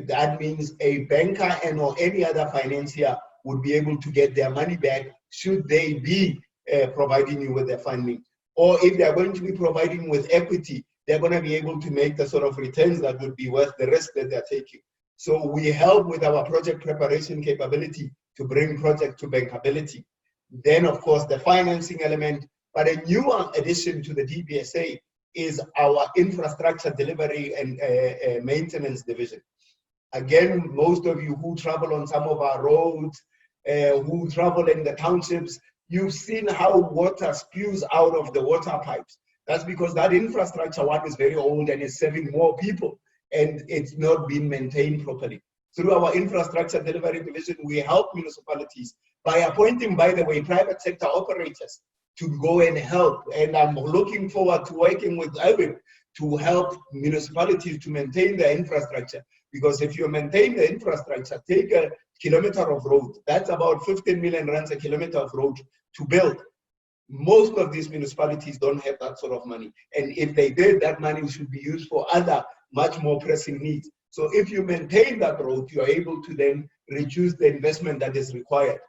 that means a banker and or any other financier would be able to get their money back should they be providing you with their funding. Or if they're going to be providing with equity, they're going to be able to make the sort of returns that would be worth the risk that they're taking. So we help with our project preparation capability to bring project to bankability. Then, of course, the financing element. But a new addition to the DBSA is our infrastructure delivery and maintenance division. Again, most of you who travel on some of our roads, who travel in the townships, you've seen how water spews out of the water pipes. That's because that infrastructure one is very old and is serving more people, and it's not being maintained properly. Through our infrastructure delivery division, we help municipalities by appointing, by the way, private sector operators to go and help. And I'm looking forward to working with AWEaP to help municipalities to maintain their infrastructure. Because if you maintain the infrastructure, take a kilometer of road, that's about 15 million rands a kilometer of road to build. Most of these municipalities don't have that sort of money. And if they did, that money should be used for other much more pressing needs. So if you maintain that road, you are able to then reduce the investment that is required.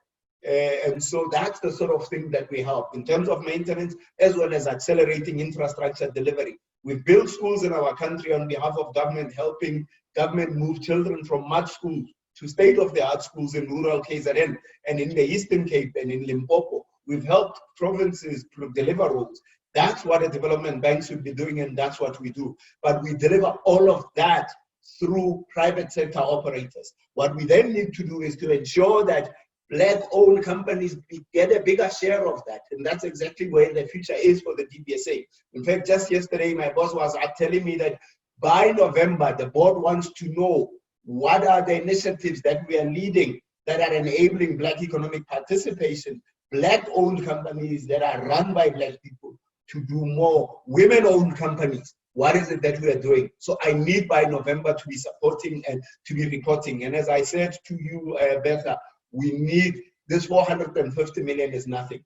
And so that's the sort of thing that we help in terms of maintenance, as well as accelerating infrastructure delivery. We've built schools in our country on behalf of government, helping government move children from mud schools to state-of-the-art schools in rural KZN and in the Eastern Cape and in Limpopo. We've helped provinces deliver roads. That's what a development bank should be doing, and that's what we do. But we deliver all of that through private sector operators. What we then need to do is to ensure that Black-owned companies get a bigger share of that. And that's exactly where the future is for the DBSA. In fact, just yesterday, my boss was telling me that by November, the board wants to know what are the initiatives that we are leading that are enabling Black economic participation, Black-owned companies that are run by Black people to do more, women-owned companies. What is it that we are doing? So I need by November to be supporting and to be reporting. And as I said to you, Betha, we need this 450 million is nothing.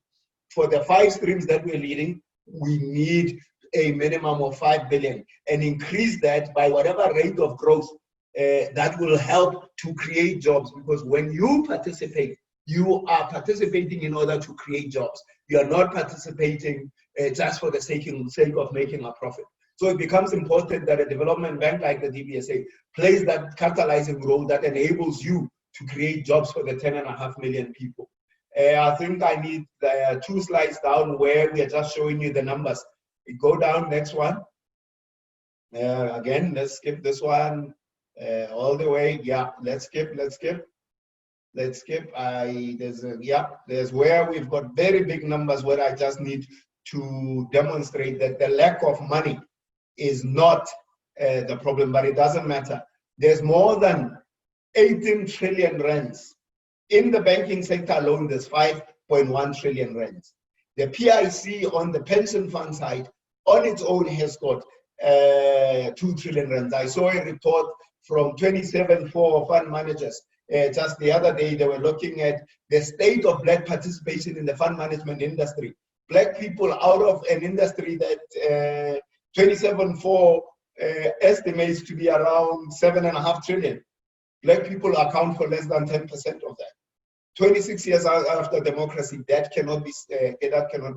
For the 5 streams that we're leading, we need a minimum of 5 billion and increase that by whatever rate of growth that will help to create jobs. Because when you participate, you are participating in order to create jobs. You are not participating just for the sake of making a profit. So it becomes important that a development bank like the DBSA plays that catalyzing role that enables you to create jobs for the 10.5 million people. I think I need 2 slides down where we are just showing you the numbers. We go down, next one. Again, let's skip this one all the way. Yeah, let's skip. There's where we've got very big numbers where I just need to demonstrate that the lack of money is not the problem, but it doesn't matter. There's more than 18 trillion rands. In the banking sector alone, there's 5.1 trillion rands. The PIC on the pension fund side on its own has got 2 trillion rands. I saw a report from 27 fund managers. Just the other day, they were looking at the state of Black participation in the fund management industry. Black people out of an industry that 27 estimates to be around 7.5 trillion. Black people account for less than 10% of that. 26 years after democracy, that cannot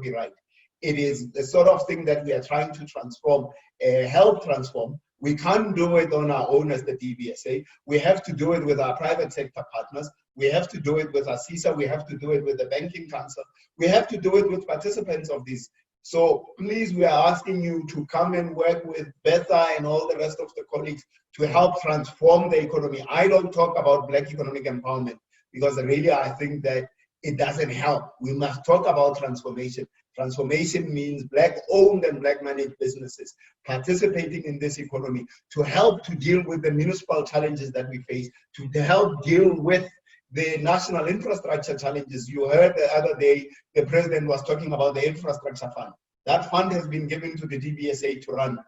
be right. It is the sort of thing that we are trying to transform, help transform. We can't do it on our own as the DBSA. We have to do it with our private sector partners. We have to do it with our CISA. We have to do it with the Banking Council. We have to do it with participants of this. So please, we are asking you to come and work with Betha and all the rest of the colleagues to help transform the economy. I don't talk about Black economic empowerment because really I think that it doesn't help. We must talk about transformation. Transformation means Black-owned and Black-managed businesses participating in this economy to help to deal with the municipal challenges that we face, to help deal with the national infrastructure challenges. You heard the other day, the president was talking about the infrastructure fund. That fund has been given to the DBSA to run.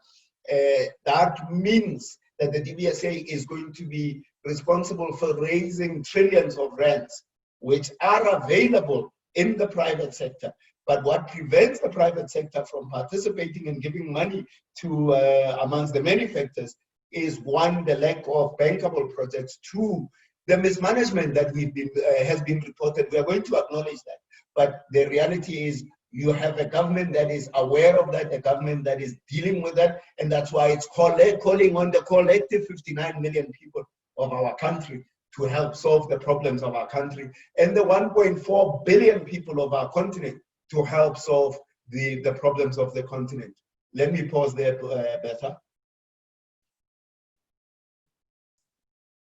That means that the DBSA is going to be responsible for raising trillions of rands, which are available in the private sector. But what prevents the private sector from participating and giving money to, amongst the many factors, is 1, the lack of bankable projects, 2, the mismanagement that has been reported. We are going to acknowledge that. But the reality is you have a government that is aware of that, a government that is dealing with that, and that's why it's calling on the collective 59 million people of our country to help solve the problems of our country, and the 1.4 billion people of our continent to help solve the problems of the continent. Let me pause there, Betha.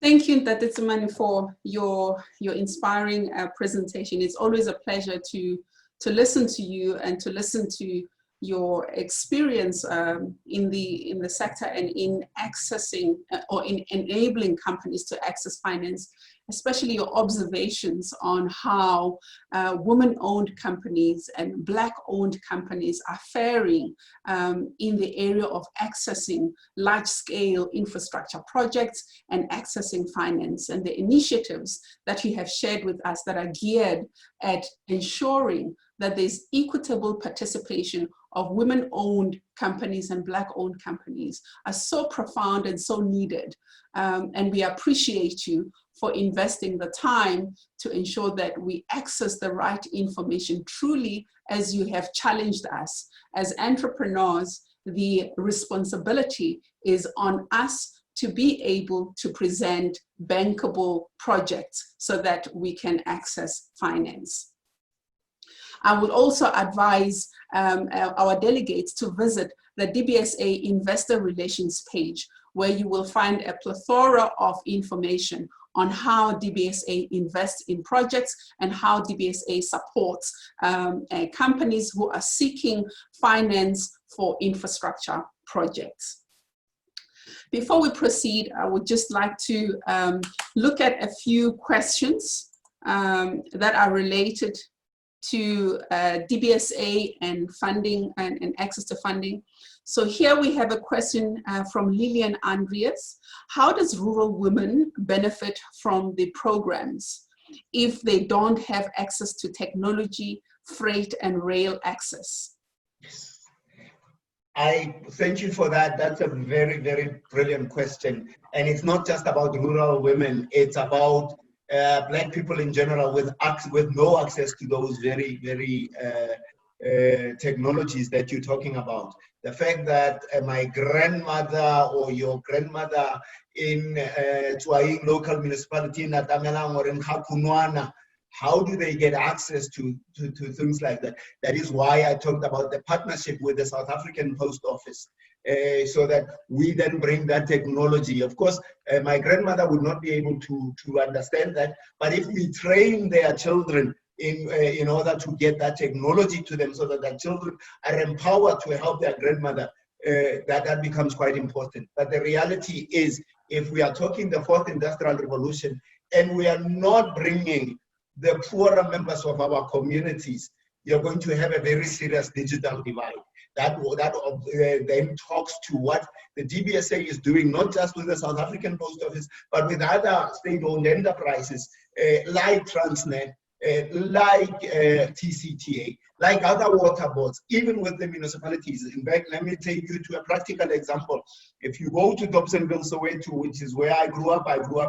Thank you, Ntate for your inspiring presentation. It's always a pleasure to listen to you and to listen to your experience in the sector and in accessing or in enabling companies to access finance, especially your observations on how women-owned companies and Black-owned companies are faring in the area of accessing large-scale infrastructure projects and accessing finance, and the initiatives that you have shared with us that are geared at ensuring that there's equitable participation of women-owned companies and Black-owned companies are so profound and so needed. And we appreciate you for investing the time to ensure that we access the right information truly, as you have challenged us. As entrepreneurs, the responsibility is on us to be able to present bankable projects so that we can access finance. I would also advise our delegates to visit the DBSA Investor Relations page, where you will find a plethora of information on how DBSA invests in projects and how DBSA supports companies who are seeking finance for infrastructure projects. Before we proceed, I would just like to look at a few questions that are related to DBSA and funding and access to funding. So here we have a question from Lillian Andreas. How does rural women benefit from the programs if they don't have access to technology, freight, and rail access? I thank you for that. That's a very, very brilliant question. And it's not just about rural women, it's about Black people in general with no access to those very, very technologies that you're talking about. The fact that my grandmother or your grandmother in Tuaing local municipality in Atamelang or in Hakunwana, how do they get access to things like that? That is why I talked about the partnership with the South African Post Office, so that we then bring that technology. Of course, my grandmother would not be able to understand that, but if we train their children in order to get that technology to them so that their children are empowered to help their grandmother, that becomes quite important. But the reality is, if we are talking the fourth industrial revolution and we are not bringing the poorer members of our communities, you're going to have a very serious digital divide. That then talks to what the DBSA is doing, not just with the South African Post Office, but with other state-owned enterprises like Transnet, like TCTA, like other water boards, even with the municipalities. In fact, let me take you to a practical example. If you go to Dobsonville, Soweto, which is where I grew up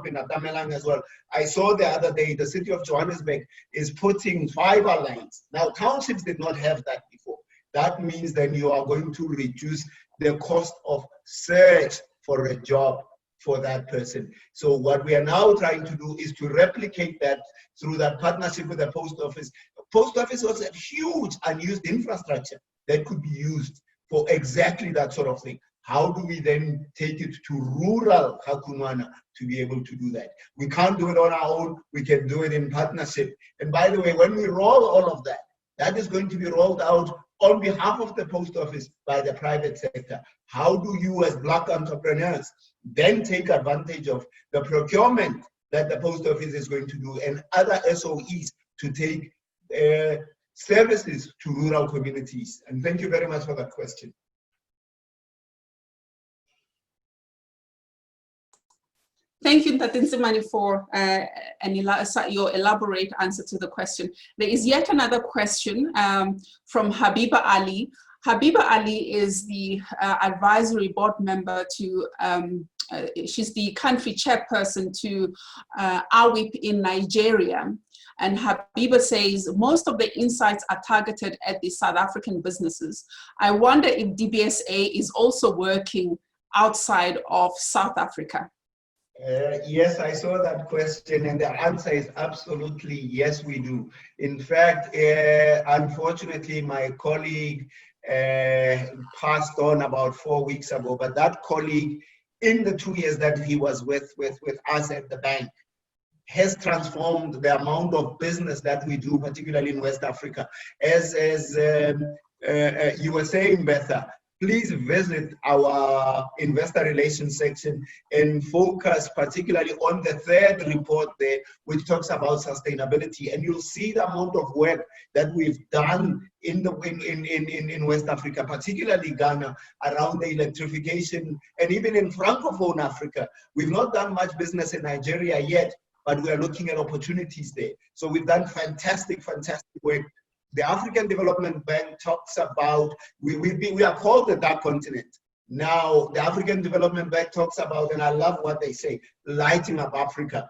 in Atamelang as well. I saw the other day, the city of Johannesburg is putting fiber lines. Now, townships did not have that before. That means then you are going to reduce the cost of search for a job for that person. So what we are now trying to do is to replicate that through that partnership with the post office. The post office was a huge unused infrastructure that could be used for exactly that sort of thing. How do we then take it to rural Hakunwana to be able to do that? We can't do it on our own, we can do it in partnership. And by the way, when we roll all of that, that is going to be rolled out on behalf of the post office by the private sector. How do you as Black entrepreneurs then take advantage of the procurement that the post office is going to do and other SOEs to take services to rural communities? And thank you very much for that question. Thank you, Ntatinsimani, for your elaborate answer to the question. There is yet another question from Habiba Ali. Habiba Ali is the advisory board member to, she's the country chairperson to AWEaP in Nigeria. And Habiba says, most of the insights are targeted at the South African businesses. I wonder if DBSA is also working outside of South Africa. Yes, I saw that question, and the answer is absolutely yes, we do. In fact, unfortunately, my colleague passed on about 4 weeks ago, but that colleague, in the 2 years that he was with us at the bank, has transformed the amount of business that we do, particularly in West Africa. As you were saying, Betha, please visit our investor relations section and focus particularly on the third report there, which talks about sustainability. And you'll see the amount of work that we've done in West Africa, particularly Ghana, around the electrification, and even in Francophone Africa. We've not done much business in Nigeria yet, but we are looking at opportunities there. So we've done fantastic work. The African Development Bank talks about, we are called the Dark Continent. Now, the African Development Bank talks about, and I love what they say, lighting up Africa.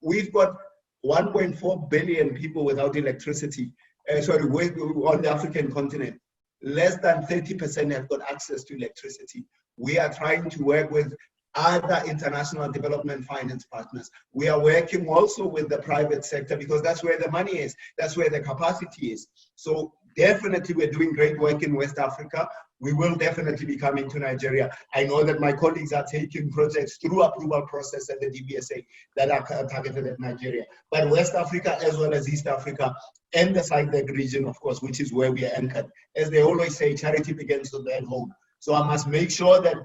We've got 1.4 billion people without electricity, on the African continent. Less than 30% have got access to electricity. We are trying to work with other international development finance partners. We are working also with the private sector because that's where the money is, that's where the capacity is. So definitely we're doing great work in West Africa. We will definitely be coming to Nigeria. I know that my colleagues are taking projects through approval process at the DBSA that are targeted at Nigeria. But West Africa as well as East Africa and the SADC region, of course, which is where we are anchored. As they always say, charity begins at home. So I must make sure that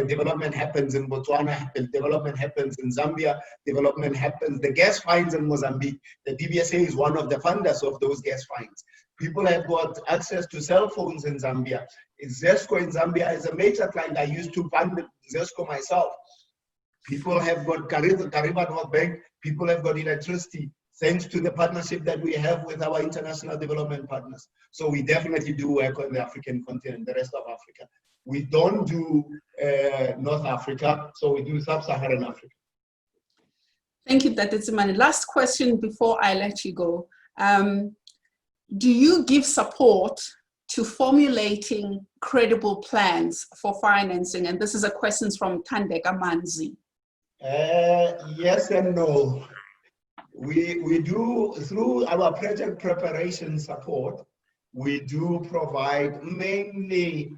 development happens in Botswana, development happens in Zambia, development happens. The gas finds in Mozambique, the DBSA is one of the funders of those gas finds. People have got access to cell phones in Zambia. ZESCO in Zambia is a major client. I used to fund ZESCO myself. People have got Kariba North Bank, people have got electricity, thanks to the partnership that we have with our international development partners. So we definitely do work on the African continent, the rest of Africa. We don't do North Africa, so we do Sub-Saharan Africa. Thank you, Dr. Zimani. Last question before I let you go. Do you give support to formulating credible plans for financing? And this is a question from Tandeka Manzi. Yes and no. We do, through our project preparation support, we do provide mainly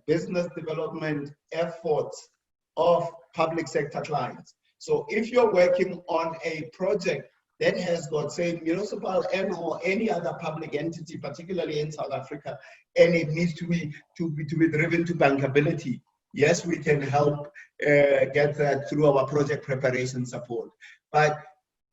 business development efforts of public sector clients. So if you're working on a project that has got, say, municipal and or any other public entity, particularly in South Africa, and it needs to be driven to bankability, yes, we can help get that through our project preparation support. But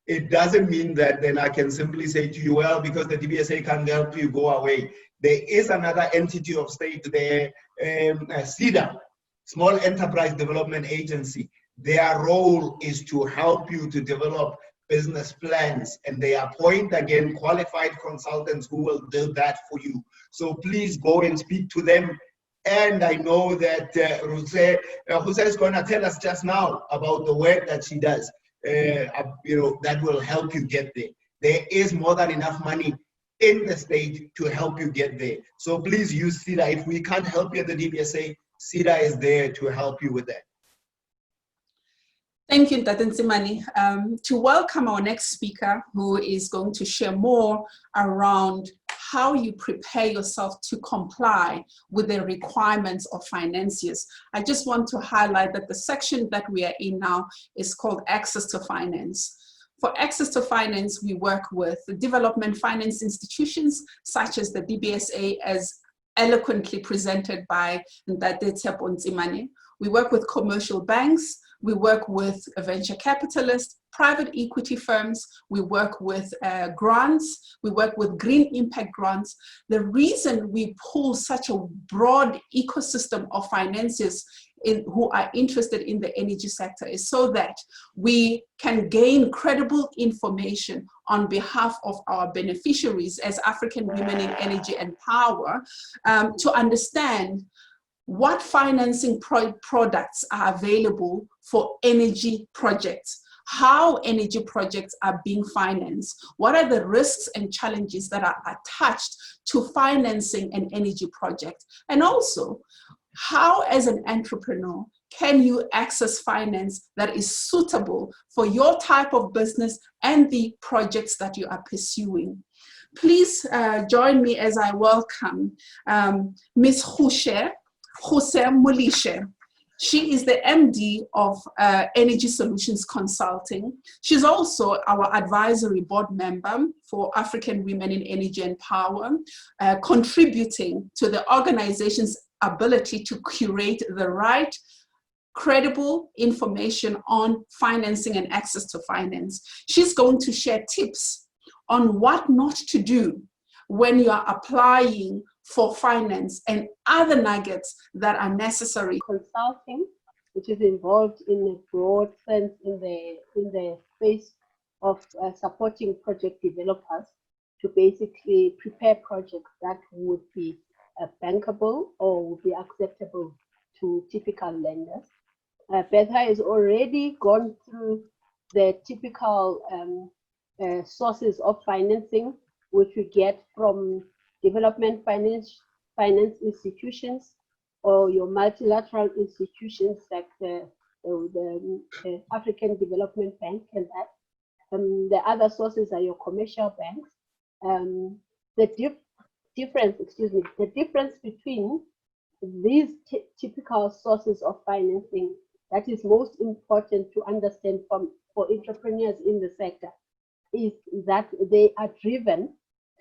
it doesn't mean that then I can simply say to you, well, because the DBSA can't help you, go away. There is another entity of state there, SEDA, Small Enterprise Development Agency. Their role is to help you to develop business plans, and they appoint, again, qualified consultants who will do that for you. So please go and speak to them. And I know that Jose is going to tell us just now about the work that she does, that will help you get there. There is more than enough money in the state to help you get there. So please use SEDA. If we can't help you at the DBSA, SEDA is there to help you with that. Thank you, Dr. Nzimani. To welcome our next speaker, who is going to share more around how you prepare yourself to comply with the requirements of financiers. I just want to highlight that the section that we are in now is called Access to Finance. For access to finance, we work with the development finance institutions, such as the DBSA, as eloquently presented by Dr. Nzimani. We work with commercial banks. We work with venture capitalists, private equity firms. We work with grants. We work with green impact grants. The reason we pull such a broad ecosystem of financiers who are interested in the energy sector is so that we can gain credible information on behalf of our beneficiaries as African women in energy and power to understand what financing products are available for energy projects, how energy projects are being financed, what are the risks and challenges that are attached to financing an energy project, and also how, as an entrepreneur, can you access finance that is suitable for your type of business and the projects that you are pursuing. Please join me as I welcome Ms. Jose Mulishe. She is the MD of Energy Solutions Consulting. She's also our advisory board member for African Women in Energy and Power, contributing to the organization's ability to curate the right, credible information on financing and access to finance. She's going to share tips on what not to do when you are applying for finance and other nuggets that are necessary. Consulting, which is involved in a broad sense in the space of supporting project developers to basically prepare projects that would be bankable or would be acceptable to typical lenders. Betha has already gone through the typical sources of financing, which we get from development finance institutions, or your multilateral institutions like the African Development Bank and that. The other sources are your commercial banks. The difference between these typical sources of financing that is most important to understand for entrepreneurs in the sector is that they are driven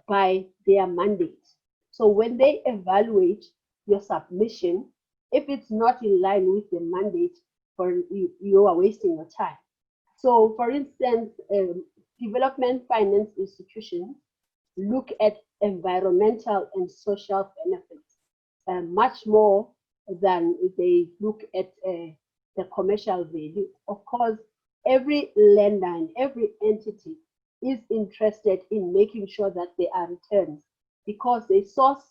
by their mandate. So when they evaluate your submission, if it's not in line with the mandate, you are wasting your time. So for instance, development finance institutions look at environmental and social benefits much more than they look at the commercial value. Of course, every lender and every entity is interested in making sure that there are returns because they source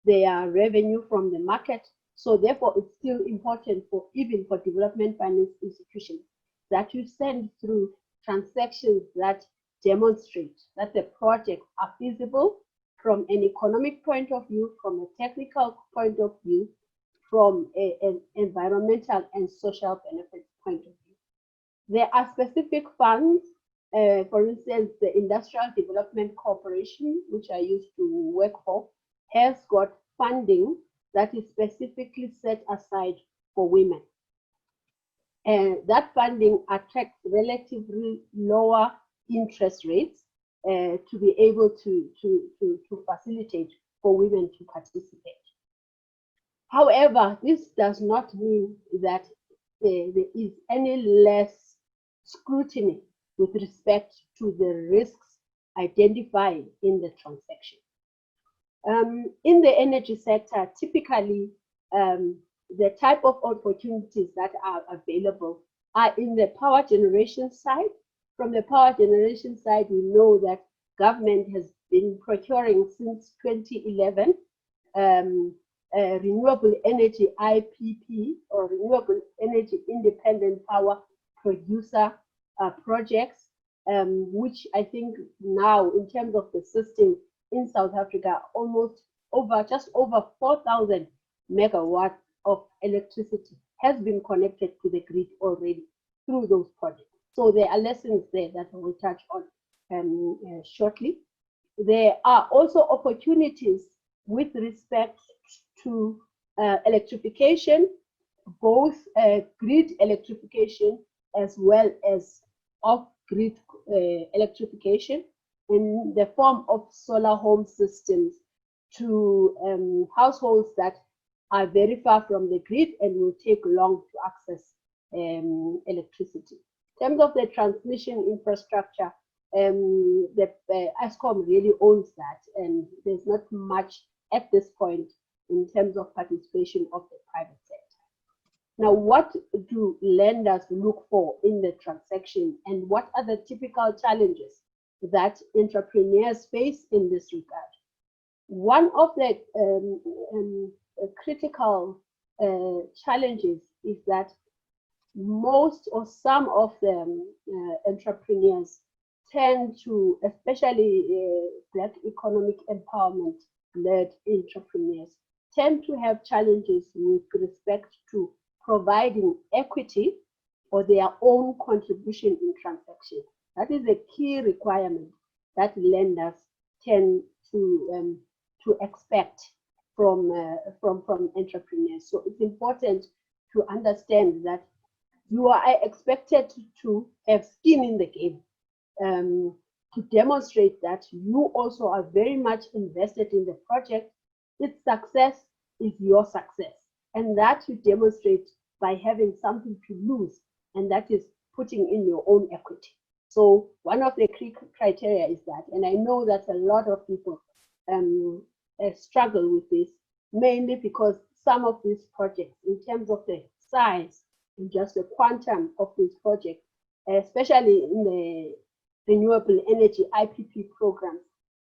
their revenue from the market. So therefore, it's still important for even for development finance institutions that you send through transactions that demonstrate that the projects are feasible from an economic point of view, from a technical point of view, from an environmental and social benefits point of view. There are specific funds, for instance, the Industrial Development Corporation, which I used to work for, has got funding that is specifically set aside for women. And that funding attracts relatively lower interest rates to be able to facilitate for women to participate. However, this does not mean that there is any less scrutiny with respect to the risks identified in the transaction. In the energy sector, typically, the type of opportunities that are available are in the power generation side. From the power generation side, we know that government has been procuring since 2011 renewable energy IPP or renewable energy independent power producer projects, which I think now in terms of the system in South Africa, just over 4,000 megawatts of electricity has been connected to the grid already through those projects. So there are lessons there that I will touch on shortly. There are also opportunities with respect to electrification, both grid electrification as well as off-grid electrification in the form of solar home systems to households that are very far from the grid and will take long to access electricity. In terms of the transmission infrastructure, the Eskom really owns that, and there's not much at this point in terms of participation of the private sector. Now, what do lenders look for in the transaction, and what are the typical challenges that entrepreneurs face in this regard? One of the critical challenges is that most or some of the entrepreneurs tend to, especially Black economic empowerment-led entrepreneurs, tend to have challenges with respect to providing equity or their own contribution in transactions. That is a key requirement that lenders tend to expect from entrepreneurs. So it's important to understand that you are expected to have skin in the game, to demonstrate that you also are very much invested in the project. Its success is your success, and that you demonstrate by having something to lose, and that is putting in your own equity. So one of the key criteria is that, and I know that a lot of people struggle with this, mainly because some of these projects, in terms of the size and just the quantum of these projects, especially in the renewable energy IPP programs,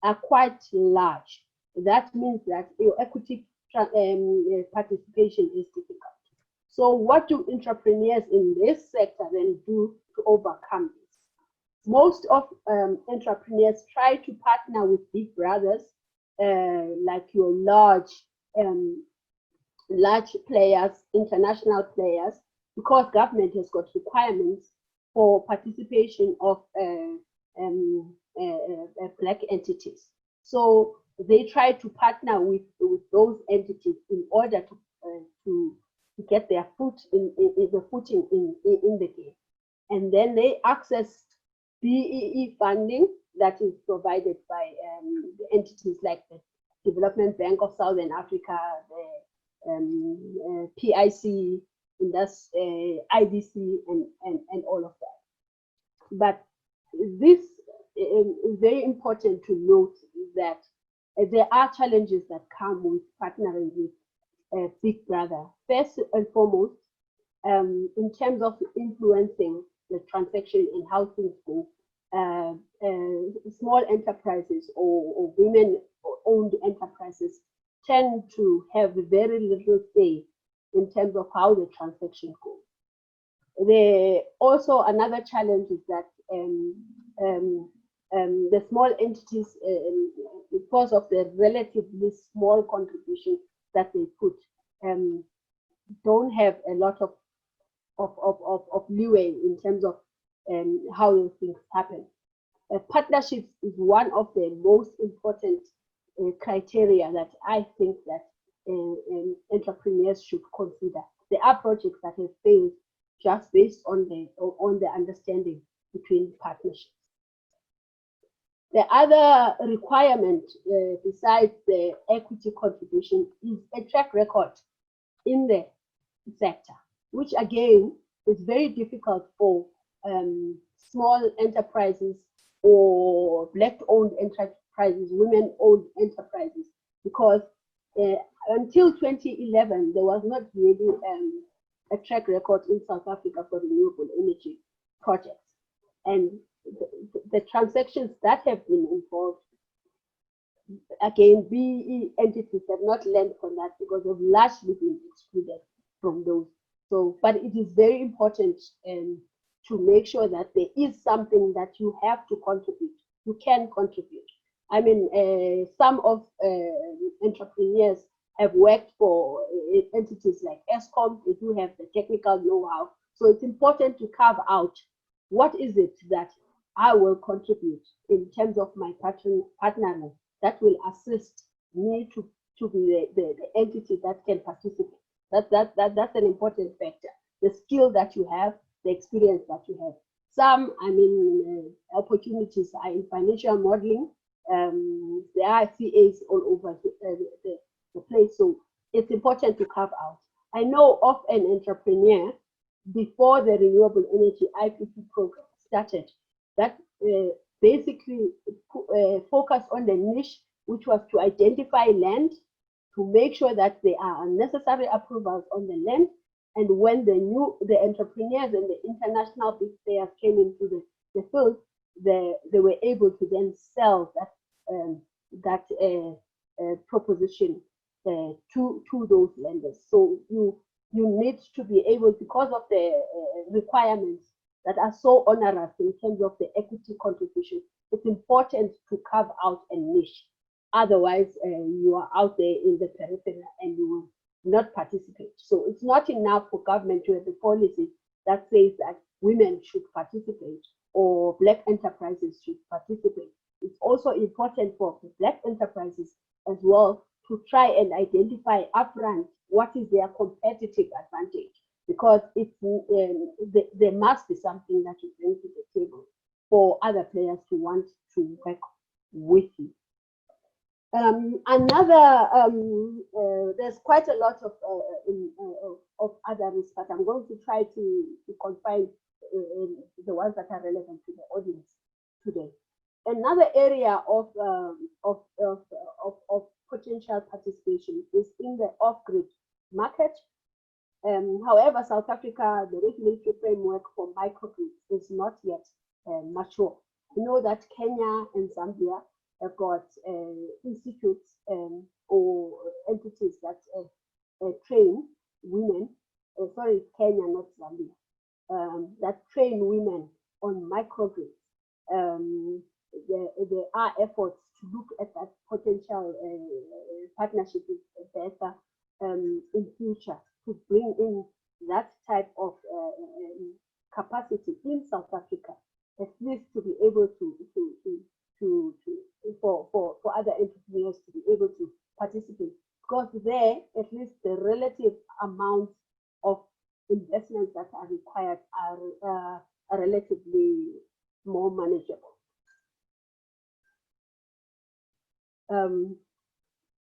are quite large. That means that your equity participation is difficult. So what do entrepreneurs in this sector then do to overcome this? Most of entrepreneurs try to partner with big brothers, like your large large players, international players, because government has got requirements for participation of Black entities. So they try to partner with those entities in order to get their foot in the footing in the game. And then they access BEE funding that is provided by the entities like the Development Bank of Southern Africa, the PIC, IDC, and all of that. But this is very important to note that there are challenges that come with partnering with Big Brother. First and foremost, in terms of influencing the transaction and how things go, small enterprises or women-owned enterprises tend to have very little say in terms of how the transaction goes. Also, another challenge is that the small entities, because of the relatively small contribution that they put, don't have a lot of leeway in terms of how those things happen. Partnerships is one of the most important criteria that I think that entrepreneurs should consider. There are projects that have failed just based on the understanding between partnerships. The other requirement besides the equity contribution is a track record in the sector, which again is very difficult for small enterprises or Black-owned enterprises, women-owned enterprises, because until 2011, there was not really a track record in South Africa for renewable energy projects. And the transactions that have been involved, again, BEE entities have not learned from that because they've largely been excluded from those. So, but it is very important to make sure that there is something that you have to contribute. You can contribute. I mean, some of entrepreneurs have worked for entities like ESCOM. They do have the technical know-how. So it's important to carve out what is it that I will contribute in terms of my partnering that will assist me to be the entity that can participate. That's an important factor. The skill that you have, the experience that you have. Some, I mean, opportunities are in financial modeling. There are CAs all over the place, so it's important to carve out. I know of an entrepreneur before the renewable energy IPP program started that basically focused on the niche, which was to identify land, to make sure that there are necessary approvals on the land. And when the entrepreneurs and the international big players came into the field, they were able to then sell that proposition to those lenders. So you need to be able, because of the requirements that are so onerous in terms of the equity contribution, it's important to carve out a niche. Otherwise, you are out there in the periphery and you will not participate. So it's not enough for government to have a policy that says that women should participate or Black enterprises should participate. It's also important for Black enterprises as well to try and identify upfront what is their competitive advantage, because there must be something that you bring to the table for other players to want to work with you. There's quite a lot of other risks, but I'm going to try to confine the ones that are relevant to the audience today. Another area of potential participation is in the off-grid market. However, South Africa, the regulatory framework for microgrids is not yet mature. We know that Kenya and Zambia have got institutes or entities that train women, sorry, Kenya, not Zambia, that train women on microgrids. There are efforts to look at that potential partnership with BESA in future to bring in that type of capacity in South Africa, at least to be able for other entrepreneurs to be able to participate. Because there, at least the relative amount of investments that are required are relatively more manageable.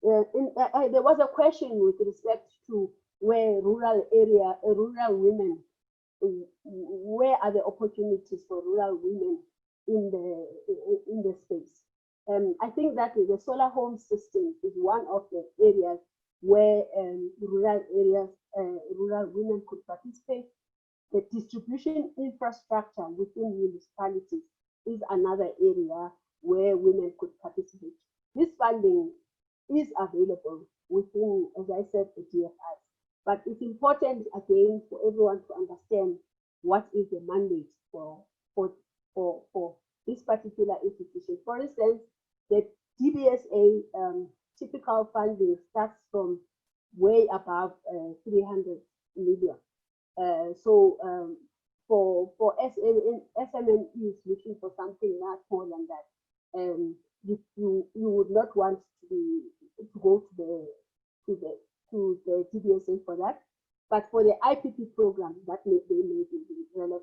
There was a question with respect to where rural women, where are the opportunities for rural women in the space? I think that the solar home system is one of the areas where rural women could participate. The distribution infrastructure within municipalities is another area where women could participate. This funding is available within, as I said, the DFI. But it's important, again, for everyone to understand what is the mandate for this particular institution. For instance, the DBSA typical funding starts from way above 300 million. For SMMEs looking for something much more than that, you would not want to go to the DBSA for that, but for the IPP program, that may be relevant.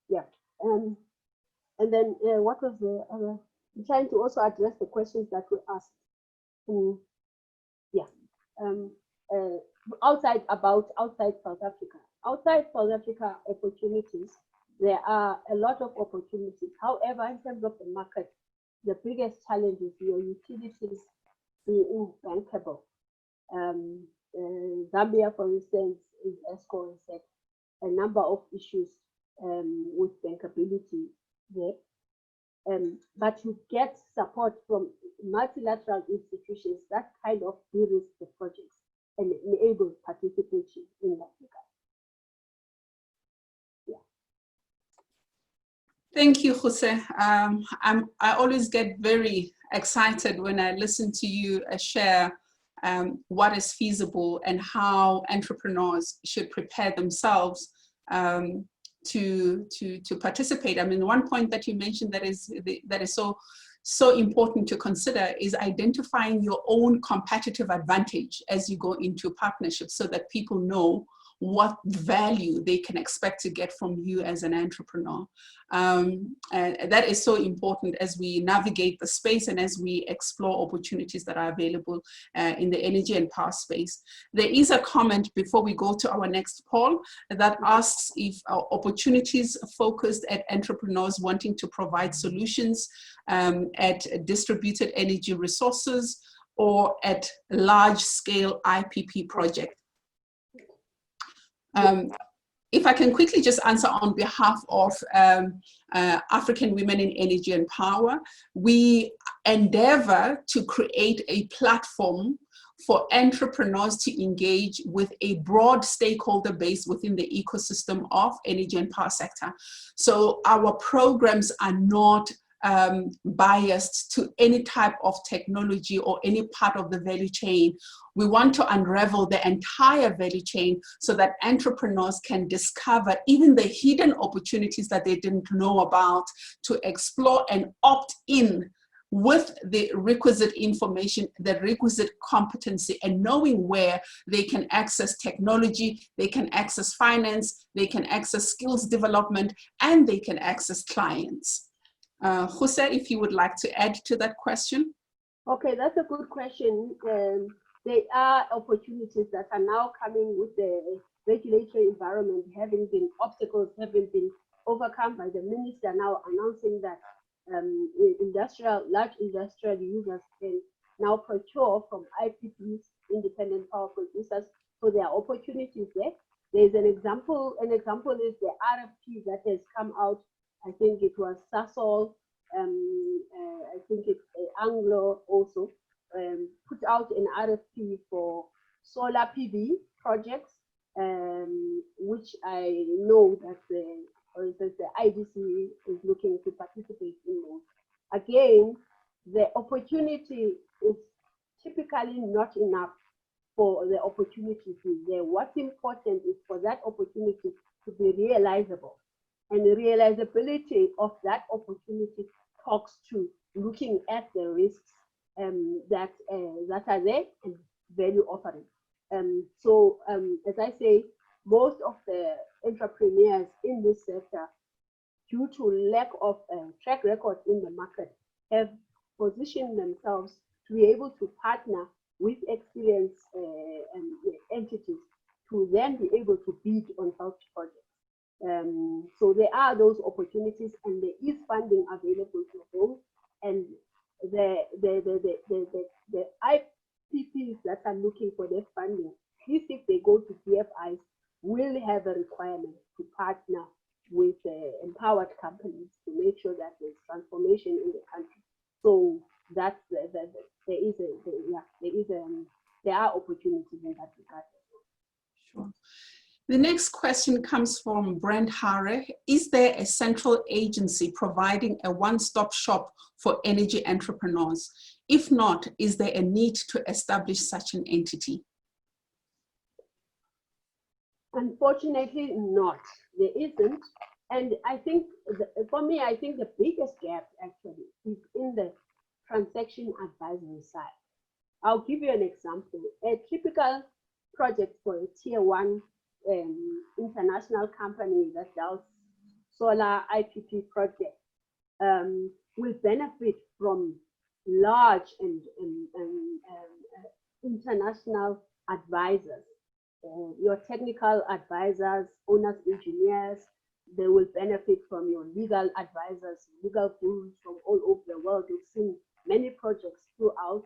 Yeah, and then what was the other? I'm trying to also address the questions that were asked. Outside South Africa. Outside South Africa opportunities, there are a lot of opportunities. However, in terms of the market, the biggest challenge is your utilities being bankable. Zambia, for instance, is ESCO said a number of issues with bankability there. But you get support from multilateral institutions that kind of de-risk the projects and enable participation in that regard. Yeah. Thank you, Jose. I always get very excited when I listen to you share what is feasible and how entrepreneurs should prepare themselves to participate. I mean, one point that you mentioned that is so important to consider is identifying your own competitive advantage as you go into partnerships, so that people know what value they can expect to get from you as an entrepreneur. And that is so important as we navigate the space and as we explore opportunities that are available in the energy and power space. There is a comment before we go to our next poll that asks if opportunities focused at entrepreneurs wanting to provide solutions at distributed energy resources or at large-scale IPP projects. If I can quickly just answer on behalf of African Women in Energy and Power, we endeavor to create a platform for entrepreneurs to engage with a broad stakeholder base within the ecosystem of energy and power sector. So our programs are not biased to any type of technology or any part of the value chain. We want to unravel the entire value chain so that entrepreneurs can discover even the hidden opportunities that they didn't know about, to explore and opt in with the requisite information, the requisite competency, and knowing where they can access technology, they can access finance, they can access skills development, and they can access clients. Jose, if you would like to add to that question. Okay, that's a good question. There are opportunities that are now coming with the regulatory environment, obstacles having been overcome by the minister now announcing that large industrial users can now procure from IPPs, independent power producers. So there are opportunities there. There's an example is the RFP that has come out. I think it was Sasol, I think it's Anglo also, put out an RFP for solar PV projects, which I know that for instance, the IDC is looking to participate in those. Again, the opportunity is typically not enough for the opportunity to be there. What's important is for that opportunity to be realizable. And the realizability of that opportunity talks to looking at the risks that are there and value offering. As I say, most of the entrepreneurs in this sector, due to lack of track record in the market, have positioned themselves to be able to partner with experienced entities to then be able to bid on such projects. So there are those opportunities, and there is funding available to those. And the IPPs that are looking for their funding, at least if they go to DFIs, will have a requirement to partner with empowered companies to make sure that there's transformation in the country. So that's there are opportunities in that regard. Sure. The next question comes from Brent Hare. Is there a central agency providing a one-stop shop for energy entrepreneurs? If not, is there a need to establish such an entity? Unfortunately not, there isn't. And I think, for me, I think the biggest gap actually is in the transaction advisory side. I'll give you an example. A typical project for a tier one international company that does solar IPP project will benefit from large and international advisors. Your technical advisors, owners, engineers, they will benefit from your legal advisors, legal gurus from all over the world. You've seen many projects throughout.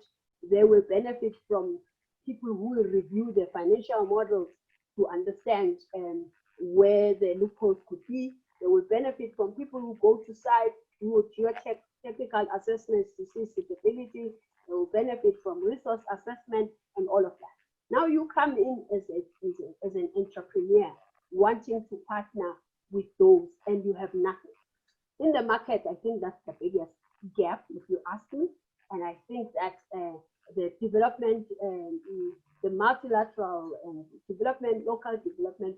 They will benefit from people who will review the financial models to understand where the loopholes could be. They will benefit from people who go to site, do geotechnical assessments to see suitability. They will benefit from resource assessment and all of that. Now you come in as an entrepreneur wanting to partner with those, and you have nothing. In the market, I think that's the biggest gap, if you ask me. And I think that the development, the multilateral development, local development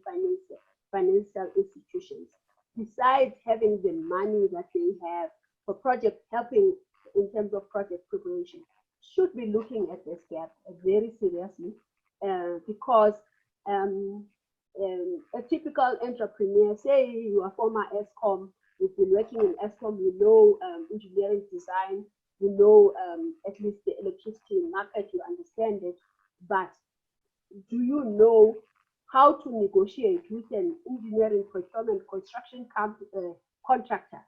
financial institutions, besides having the money that they have for project helping in terms of project preparation, should be looking at this gap very seriously, because a typical entrepreneur, say you are former ESCOM, you've been working in ESCOM, you know engineering design, you know at least the electricity market, you understand it, but do you know how to negotiate with an engineering procurement construction contractor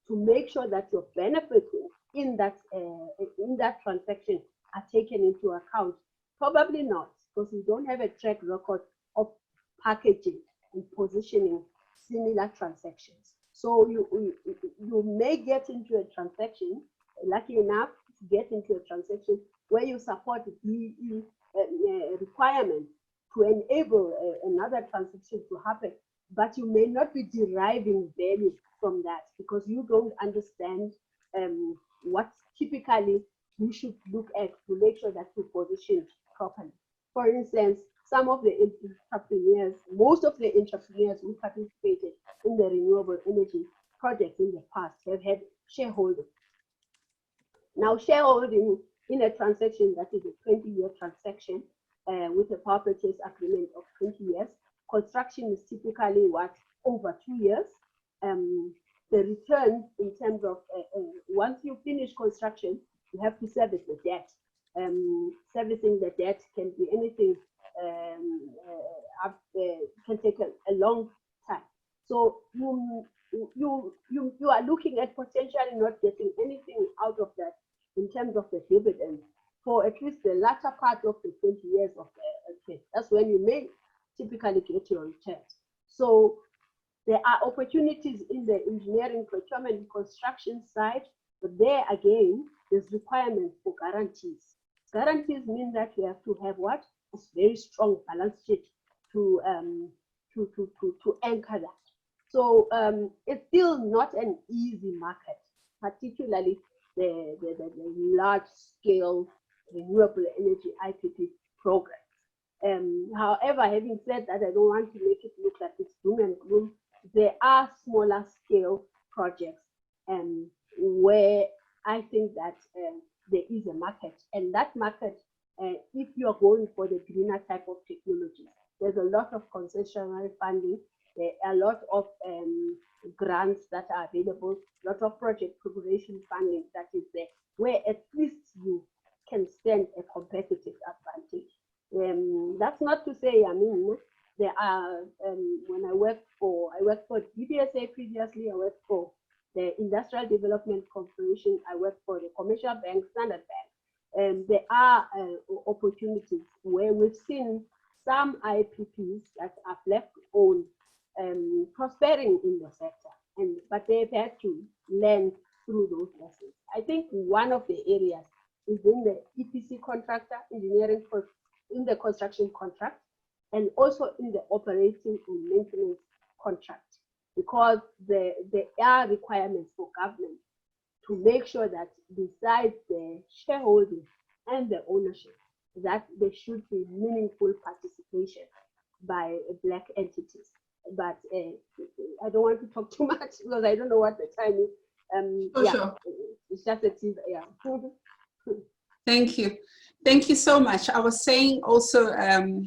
to make sure that your benefits in that transaction are taken into account? Probably not, because you don't have a track record of packaging and positioning similar transactions. So you may get into a transaction, lucky enough to get into a transaction where you support the requirement to enable another transaction to happen, but you may not be deriving value from that because you don't understand what typically you should look at to make sure that you position properly. For instance, some of the entrepreneurs, most of the entrepreneurs who participated in the renewable energy project in the past have had shareholding. Now, shareholding in a transaction that is a 20-year transaction with a power purchase agreement of 20 years, construction is typically what, over 2 years. The return in terms of once you finish construction, you have to service the debt. Servicing the debt can be anything, can take a long time. So you are looking at potentially not getting anything out of that in terms of the dividend for at least the latter part of the 20 years of the case. That's when you may typically get your returns. So there are opportunities in the engineering, procurement, and construction side, but there again, there's requirements for guarantees. Guarantees mean that you have to have what? A very strong balance sheet to anchor that. So it's still not an easy market, particularly the large scale renewable energy IPP program. However, having said that, I don't want to make it look like it's doom and gloom. There are smaller scale projects where I think that there is a market, and that market, if you are going for the greener type of technology, there's a lot of concessional funding, there are a lot of grants that are available, a lot of project preparation funding that is there, where at least you can stand a competitive advantage. That's not to say, I mean, there are, when I worked for DBSA previously, I worked for the Industrial Development Corporation, I worked for the Commercial Bank, Standard Bank. There are opportunities where we've seen some IPPs that are Black-owned prospering in the sector, but they've had to learn through those lessons. I think one of the areas is in the EPC contractor, engineering, in the construction contract, and also in the operating and maintenance contract, because there are requirements for government to make sure that besides the shareholding and the ownership, that there should be meaningful participation by Black entities. But I don't want to talk too much because I don't know what the time is. Sure. It's just a teaser, yeah. Thank you. Thank you so much. I was saying also,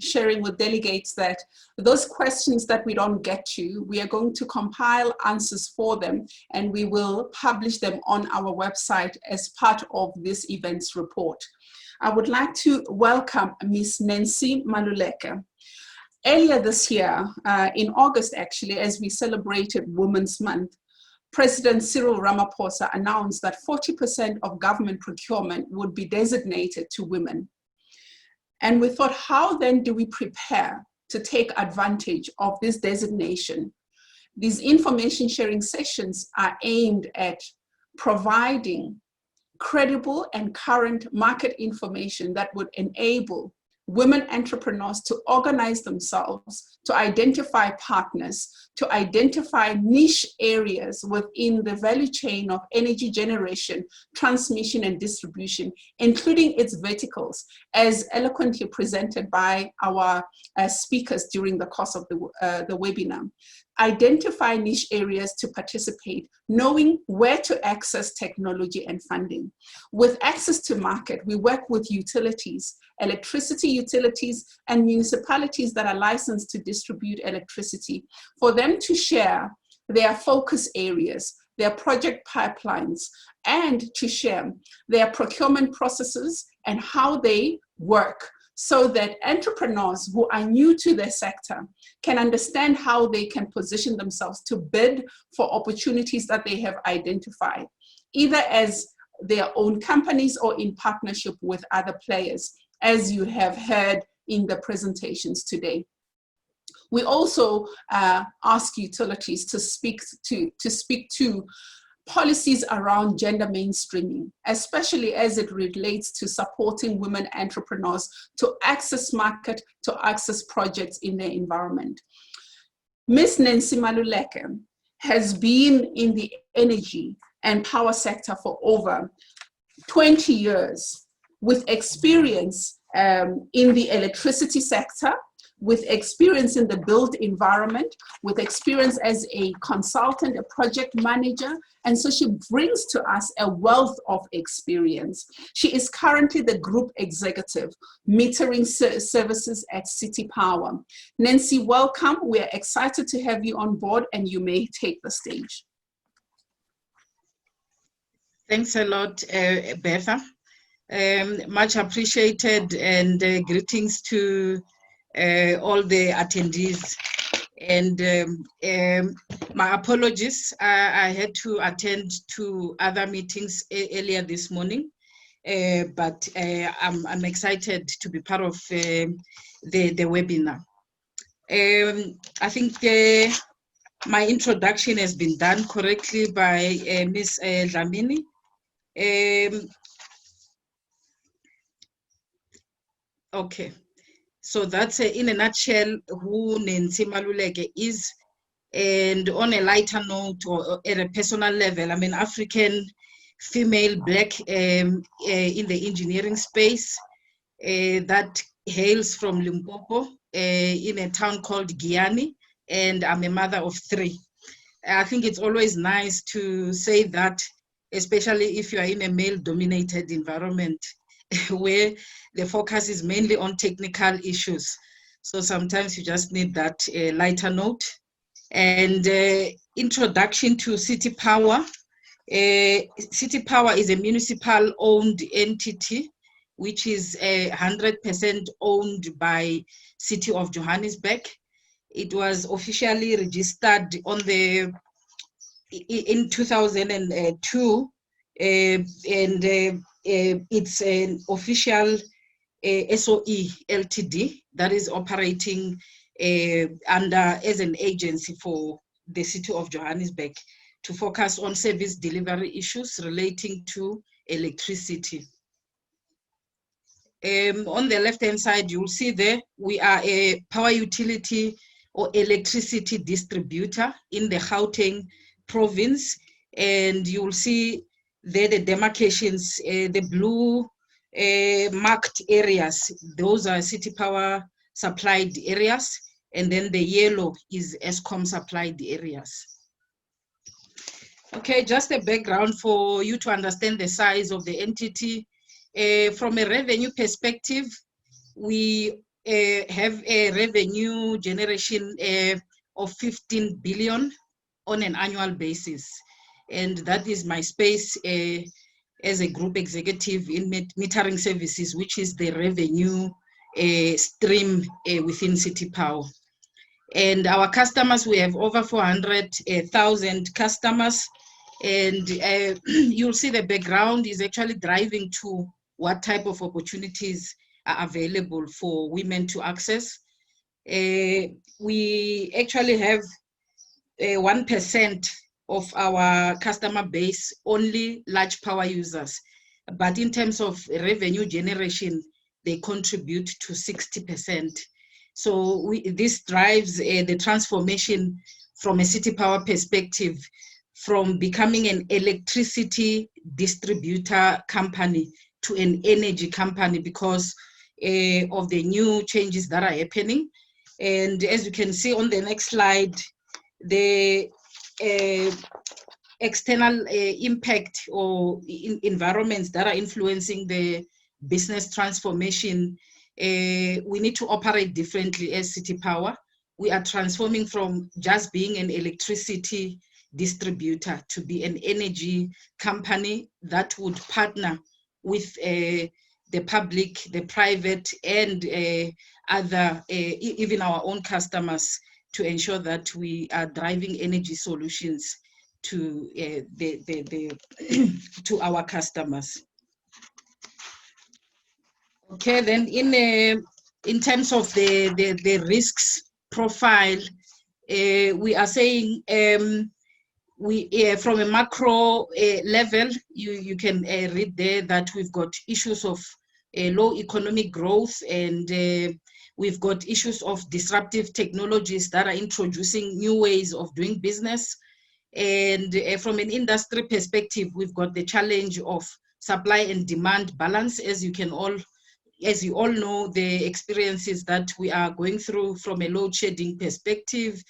sharing with delegates that those questions that we don't get to, we are going to compile answers for them, and we will publish them on our website as part of this event's report. I would like to welcome Ms. Nancy Maluleke. Earlier this year, in August actually, as we celebrated Women's Month, President Cyril Ramaphosa announced that 40% of government procurement would be designated to women. And we thought, how then do we prepare to take advantage of this designation? These information sharing sessions are aimed at providing credible and current market information that would enable women entrepreneurs to organize themselves, to identify partners, to identify niche areas within the value chain of energy generation, transmission, and distribution, including its verticals, as eloquently presented by our speakers during the course of the webinar. Identify niche areas to participate, knowing where to access technology and funding. With access to market, we work with utilities, electricity utilities, and municipalities that are licensed to distribute electricity, for them to share their focus areas, their project pipelines, and to share their procurement processes and how they work, so that entrepreneurs who are new to their sector can understand how they can position themselves to bid for opportunities that they have identified, either as their own companies or in partnership with other players, as you have heard in the presentations today. We also ask utilities to speak to policies around gender mainstreaming, especially as it relates to supporting women entrepreneurs to access market, to access projects in their environment. Ms. Nancy Maluleke has been in the energy and power sector for over 20 years, with experience in the electricity sector, with experience in the built environment, with experience as a consultant, a project manager, and so she brings to us a wealth of experience. She is currently the group executive, metering services at City Power. Nancy, welcome. We're excited to have you on board, and you may take the stage. Thanks a lot, Betha. Much appreciated, and greetings to all the attendees, and my apologies. I had to attend to other meetings earlier this morning, but I'm excited to be part of the webinar. I think my introduction has been done correctly by Ms. Dlamini. Okay. So that's in a nutshell who Nancy Maluleke is. And on a lighter note, or at a personal level, I'm an African female black in the engineering space that hails from Limpopo in a town called Giani, and I'm a mother of 3. I think it's always nice to say that, especially if you are in a male-dominated environment where the focus is mainly on technical issues. So sometimes you just need that lighter note. And introduction to City Power. City Power is a municipal-owned entity, which is 100% owned by City of Johannesburg. It was officially registered on the in 2002, and it's an official SOE Ltd that is operating under as an agency for the City of Johannesburg to focus on service delivery issues relating to electricity. On the left-hand side, you'll see there, we are a power utility or electricity distributor in the Gauteng province. And you'll see there the demarcations, the blue marked areas, those are City Power supplied areas. And then the yellow is Eskom supplied areas. Okay, just a background for you to understand the size of the entity. From a revenue perspective, we have a revenue generation of 15 billion on an annual basis. And that is my space as a group executive in metering services, which is the revenue stream within City Power. And our customers, we have over 400,000 customers. And you'll see the background is actually driving to what type of opportunities are available for women to access. We actually have 1% of our customer base, only large power users. But in terms of revenue generation, they contribute to 60%. So this drives the transformation from a City Power perspective, from becoming an electricity distributor company to an energy company because of the new changes that are happening. And as you can see on the next slide, the external impact or environments that are influencing the business transformation, we need to operate differently as City Power. We are transforming from just being an electricity distributor to be an energy company that would partner with the public, the private, and other, even our own customers, to ensure that we are driving energy solutions to to our customers. Okay, then in terms of the risks profile, we are saying from a macro level, you can read there that we've got issues of low economic growth, and we've got issues of disruptive technologies that are introducing new ways of doing business. And from an industry perspective, we've got the challenge of supply and demand balance. As you all know, the experiences that we are going through from a load shedding perspective,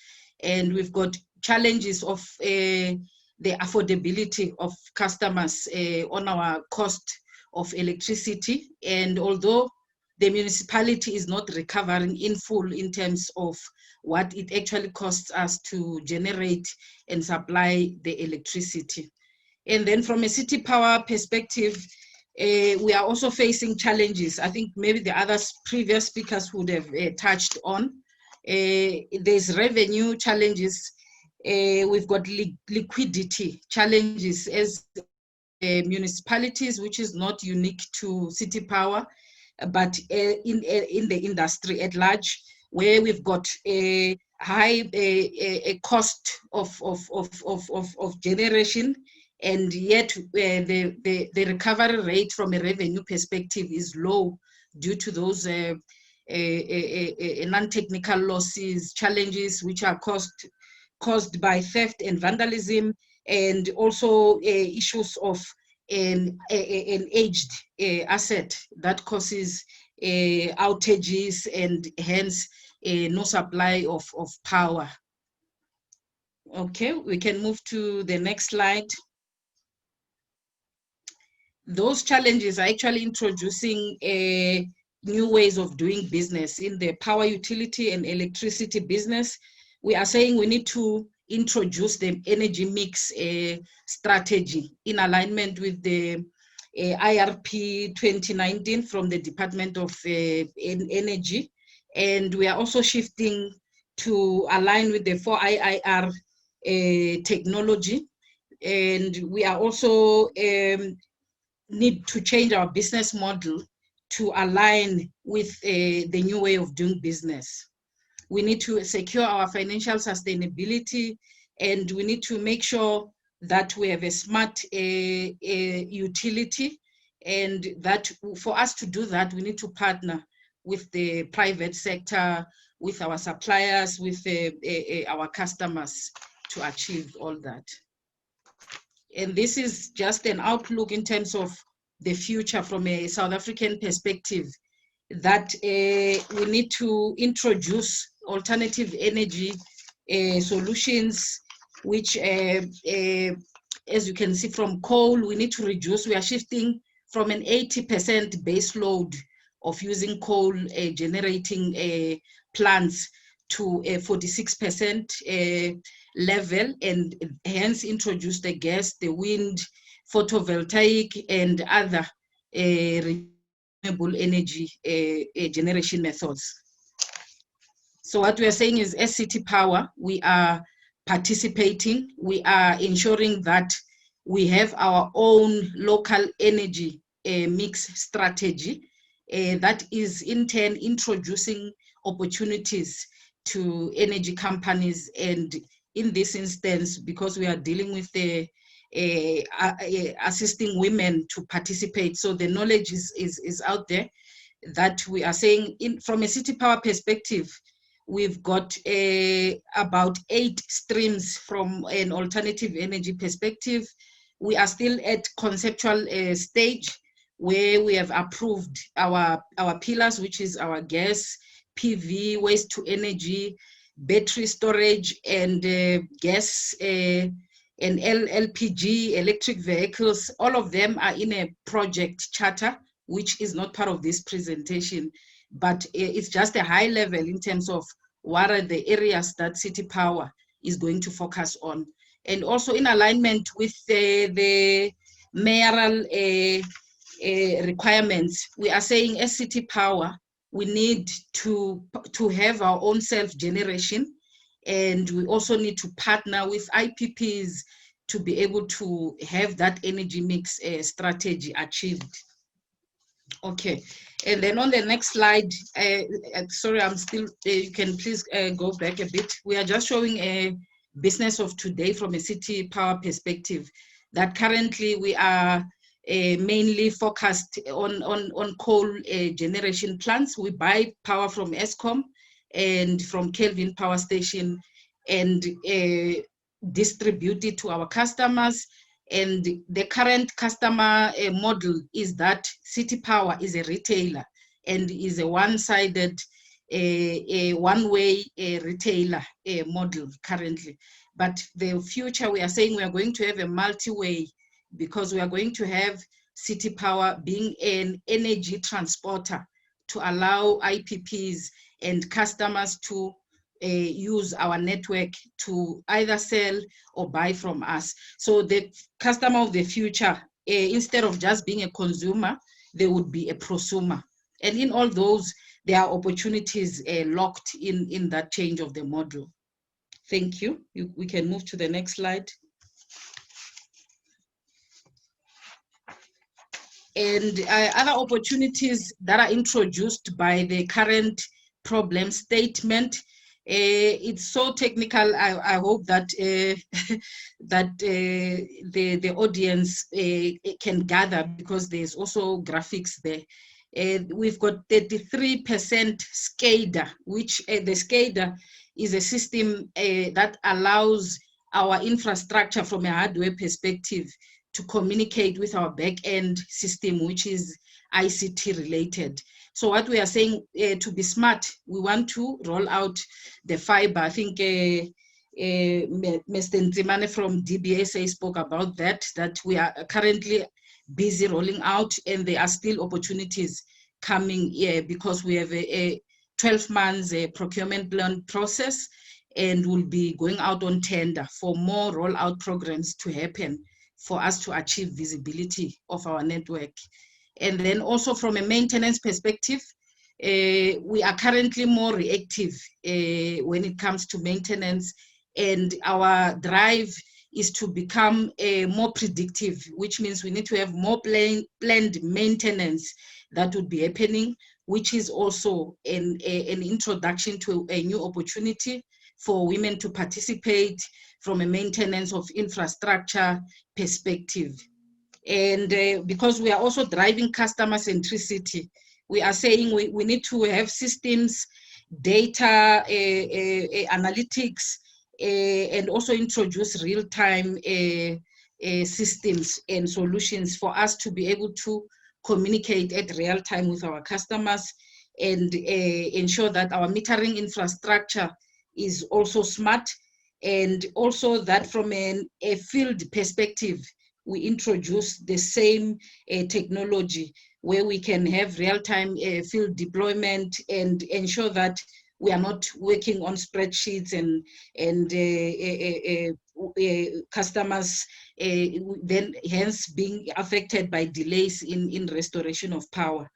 and we've got challenges of the affordability of customers on our cost of electricity. And although the municipality is not recovering in full in terms of what it actually costs us to generate and supply the electricity. And then from a City Power perspective, we are also facing challenges. I think maybe the other previous speakers would have touched on. There's revenue challenges. We've got liquidity challenges as municipalities, which is not unique to City Power, but in the industry at large, where we've got a high cost of generation, and yet the recovery rate from a revenue perspective is low due to those non-technical losses, challenges which are caused by theft and vandalism, and also issues of an aged asset that causes outages and hence no supply of power. Okay, we can move to the next slide. Those challenges are actually introducing new ways of doing business in the power utility and electricity business. We are saying we need to introduce the energy mix strategy in alignment with the IRP 2019 from the Department of Energy. And we are also shifting to align with the 4IIR technology. And we are also need to change our business model to align with the new way of doing business. We need to secure our financial sustainability, and we need to make sure that we have a smart utility, and that for us to do that, we need to partner with the private sector, with our suppliers, with our customers to achieve all that. And this is just an outlook in terms of the future from a South African perspective, that we need to introduce alternative energy solutions, which, as you can see from coal, we need to reduce. We are shifting from an 80% base load of using coal generating plants to a 46% level, and hence introduce the gas, the wind, photovoltaic, and other renewable energy generation methods. So what we are saying is, as City Power, we are participating. We are ensuring that we have our own local energy mix strategy that is in turn introducing opportunities to energy companies. And in this instance, because we are dealing with the assisting women to participate, so the knowledge is out there, that we are saying from a City Power perspective, we've got about 8 streams from an alternative energy perspective. We are still at conceptual stage, where we have approved our pillars, which is our gas, PV, waste to energy, battery storage, and gas and LPG, electric vehicles. All of them are in a project charter, which is not part of this presentation, but it's just a high level in terms of what are the areas that City Power is going to focus on. And also in alignment with the mayoral requirements, we are saying as City Power, we need to have our own self-generation, and we also need to partner with IPPs to be able to have that energy mix strategy achieved. Okay, and then on the next slide, sorry, I'm still, you can please go back a bit. We are just showing a business of today from a City Power perspective, that currently we are mainly focused on coal generation plants. We buy power from Eskom and from Kelvin Power Station and distribute it to our customers. And the current customer model is that City Power is a retailer and is a one-sided, one-way retailer model currently. But the future, we are saying we are going to have a multi-way, because we are going to have City Power being an energy transporter to allow IPPs and customers to use our network to either sell or buy from us. So the customer of the future, instead of just being a consumer, they would be a prosumer. And in all those, there are opportunities locked in that change of the model. Thank you. We can move to the next slide. And other opportunities that are introduced by the current problem statement, it's so technical. I hope that that the audience can gather, because there's also graphics there. We've got 33% SCADA, which the SCADA is a system that allows our infrastructure from a hardware perspective to communicate with our back-end system, which is ICT related. So what we are saying, to be smart, we want to roll out the fiber. I think Mr. Nzimane from DBSA spoke about that we are currently busy rolling out, and there are still opportunities coming because we have a 12 months procurement plan process, and we'll be going out on tender for more rollout programs to happen for us to achieve visibility of our network. And then also from a maintenance perspective, we are currently more reactive when it comes to maintenance, and our drive is to become more predictive, which means we need to have more planned maintenance that would be happening, which is also an introduction to a new opportunity for women to participate from a maintenance of infrastructure perspective. And because we are also driving customer centricity, we are saying we need to have systems, data, analytics, and also introduce real-time systems and solutions for us to be able to communicate at real time with our customers, and ensure that our metering infrastructure is also smart, and also that from a field perspective, we introduce the same technology where we can have real-time field deployment and ensure that we are not working on spreadsheets and customers then hence being affected by delays in restoration of power.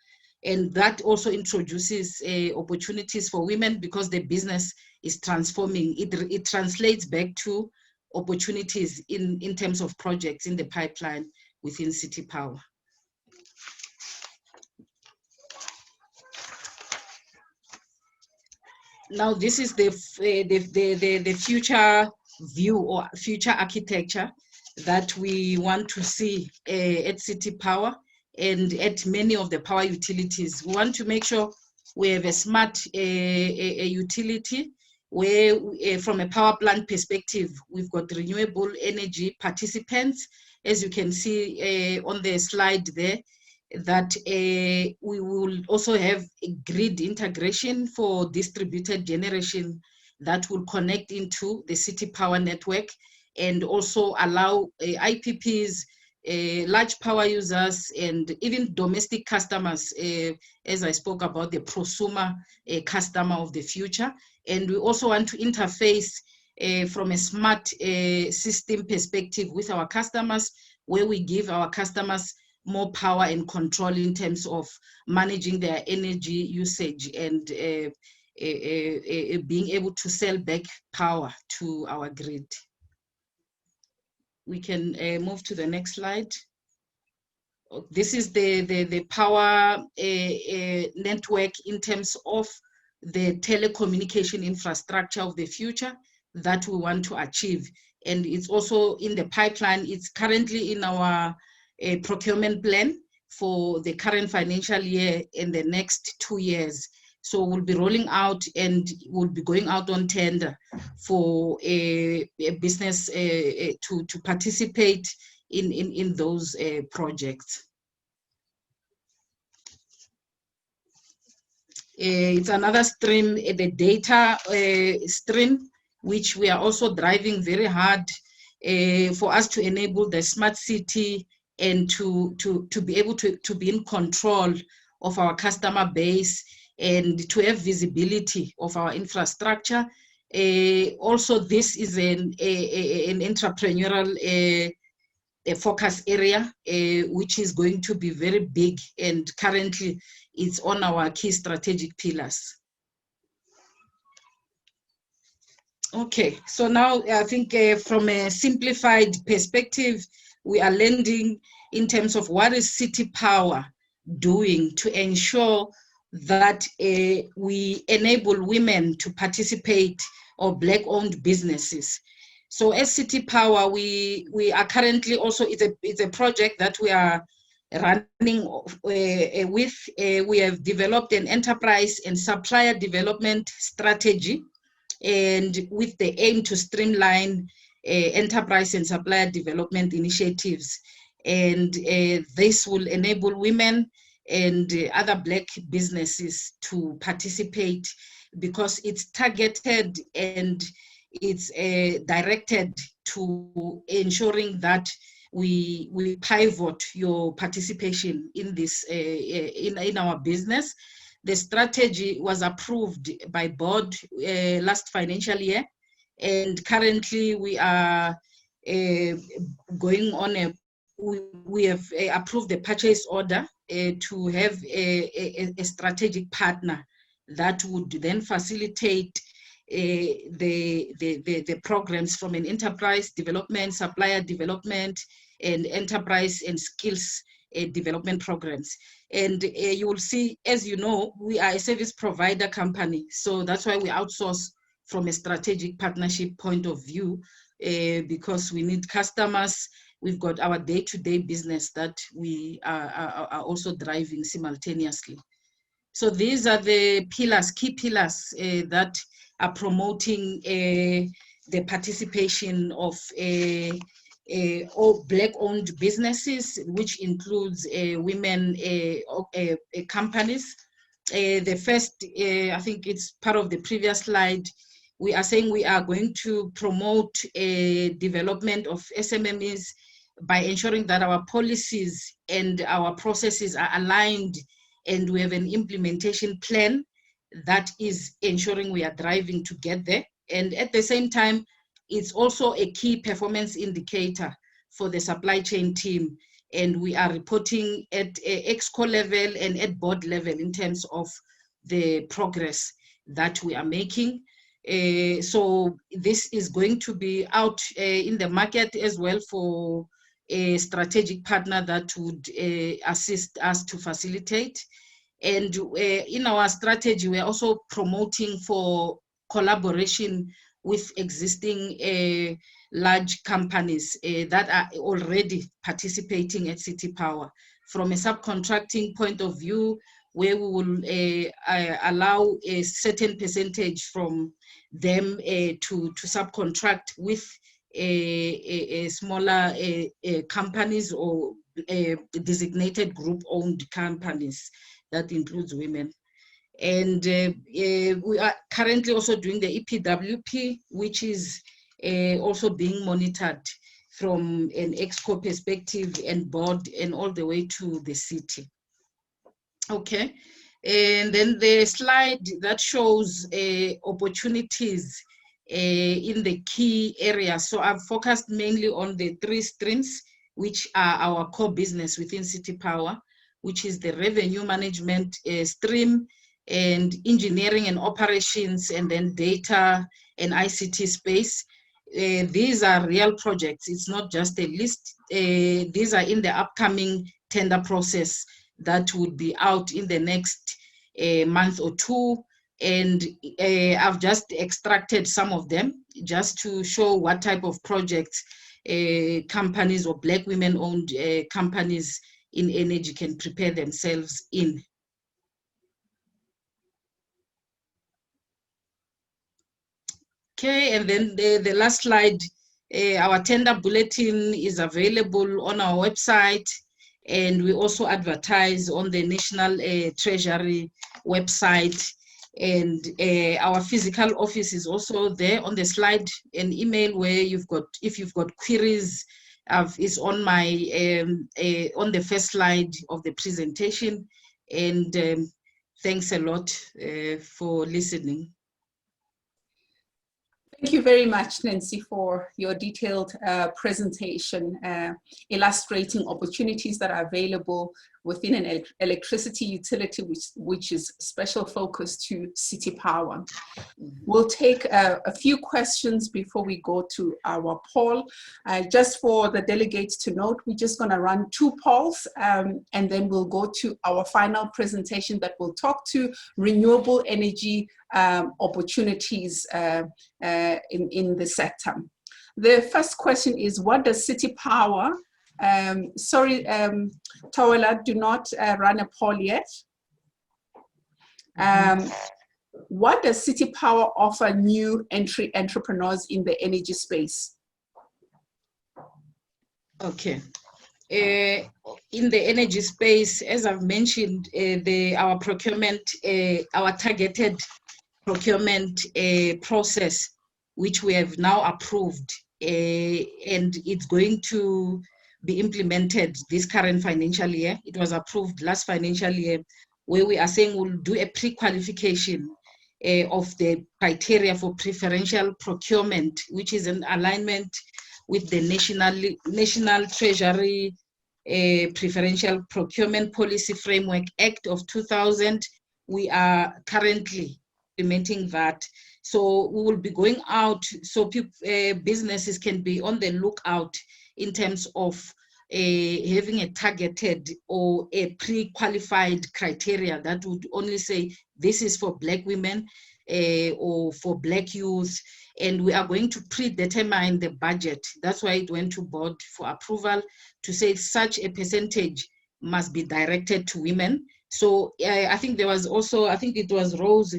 And that also introduces opportunities for women because the business is transforming. It translates back to opportunities in terms of projects in the pipeline within City Power. Now, this is the future view or future architecture that we want to see at City Power and at many of the power utilities. We want to make sure we have a smart utility where, from a power plant perspective, we've got renewable energy participants, as you can see on the slide there, that we will also have a grid integration for distributed generation that will connect into the City Power network and also allow IPPs, large power users, and even domestic customers, as I spoke about, the prosumer customer of the future. And we also want to interface from a smart system perspective with our customers, where we give our customers more power and control in terms of managing their energy usage and being able to sell back power to our grid. We can move to the next slide. This is the power network in terms of the telecommunication infrastructure of the future that we want to achieve. And it's also in the pipeline. It's currently in our procurement plan for the current financial year and the next 2 years. So we'll be rolling out and we'll be going out on tender for a business to participate in those projects. It's another stream, the data stream, which we are also driving very hard for us to enable the smart city and to be able to be in control of our customer base and to have visibility of our infrastructure. Also, this is an entrepreneurial focus area, which is going to be very big, and currently it's on our key strategic pillars. Okay, so now I think from a simplified perspective, we are landing in terms of what is City Power doing to ensure that we enable women to participate, or Black-owned businesses. So as City Power, we are currently also, it's a project that we are running with. We have developed an enterprise and supplier development strategy, and with the aim to streamline enterprise and supplier development initiatives. And this will enable women and other Black businesses to participate, because it's targeted and it's directed to ensuring that we pivot your participation in this in our business. The strategy was approved by board last financial year, and currently we are going on we have approved the purchase order to have a strategic partner that would then facilitate the programs from an enterprise development, supplier development, and enterprise and skills development programs. And you will see, as you know, we are a service provider company, so that's why we outsource from a strategic partnership point of view, because we need customers. We've got our day-to-day business that we are also driving simultaneously. So these are the pillars, key pillars that are promoting the participation of all Black-owned businesses, which includes women companies. The first, I think it's part of the previous slide, we are saying we are going to promote development of SMMEs by ensuring that our policies and our processes are aligned, and we have an implementation plan that is ensuring we are driving to get there. And at the same time, it's also a key performance indicator for the supply chain team. And we are reporting at ExCo level and at board level in terms of the progress that we are making. So this is going to be out in the market as well for a strategic partner that would assist us to facilitate. And in our strategy, we're also promoting for collaboration with existing large companies that are already participating at City Power. From a subcontracting point of view, where we will allow a certain percentage from them to subcontract with smaller companies or designated group-owned companies that includes women. And we are currently also doing the EPWP, which is also being monitored from an ExCo perspective and board and all the way to the city. Okay, and then the slide that shows opportunities in the key areas. So I've focused mainly on the 3 streams, which are our core business within City Power, which is the revenue management stream, and engineering and operations, and then data and ICT space. These are real projects. It's not just a list. These are in the upcoming tender process that would be out in the next month or 2. And I've just extracted some of them just to show what type of projects companies or Black women-owned companies in energy can prepare themselves in. Okay, and then the last slide, our tender bulletin is available on our website, and we also advertise on the National Treasury website, and our physical office is also there on the slide. An email where if you've got queries is on my on the first slide of the presentation. And thanks a lot for listening. Thank you very much, Nancy, for your detailed presentation, illustrating opportunities that are available within an electricity utility, which is special focus to City Power. We'll take a few questions before we go to our poll. Just for the delegates to note, we're just going to run 2 polls, and then we'll go to our final presentation that will talk to renewable energy opportunities in the sector. The first question is, what does City Power, sorry, Tawela, do not run a poll yet. What does City Power offer new entry entrepreneurs in the energy space? Okay. in the energy space, as I've mentioned, our procurement, our targeted procurement process, which we have now approved, and it's going to be implemented this current financial year. It was approved last financial year, where we are saying we'll do a pre-qualification of the criteria for preferential procurement, which is in alignment with the National Treasury Preferential Procurement Policy Framework Act of 2000. We are currently implementing that. So we will be going out so businesses can be on the lookout in terms of having a targeted or a pre-qualified criteria that would only say this is for Black women or for Black youth. And we are going to predetermine the budget. That's why it went to board for approval to say such a percentage must be directed to women. So I think there was also, I think it was Rose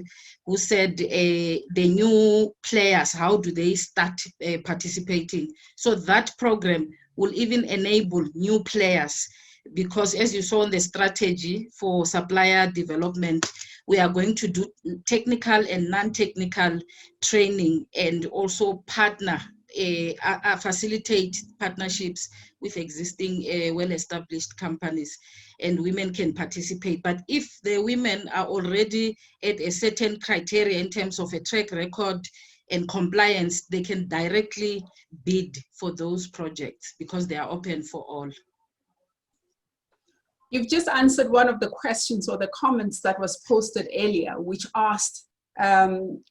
who said the new players, how do they start participating? So that program will even enable new players, because as you saw in the strategy for supplier development, we are going to do technical and non-technical training and also facilitate partnerships with existing well-established companies, and women can participate. But if the women are already at a certain criteria in terms of a track record and compliance, they can directly bid for those projects because they are open for all. You've just answered one of the questions or the comments that was posted earlier, which asked, I'm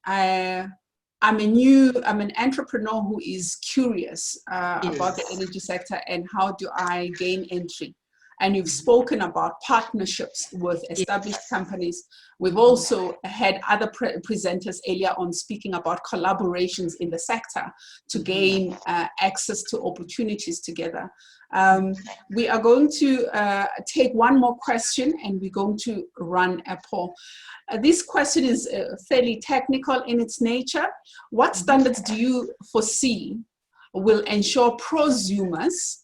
an entrepreneur who is curious about the energy sector, and how do I gain entry? And you've spoken about partnerships with established companies. We've also had other presenters earlier on speaking about collaborations in the sector to gain access to opportunities together. We are going to take one more question, and we're going to run a poll. This question is fairly technical in its nature. What standards do you foresee will ensure prosumers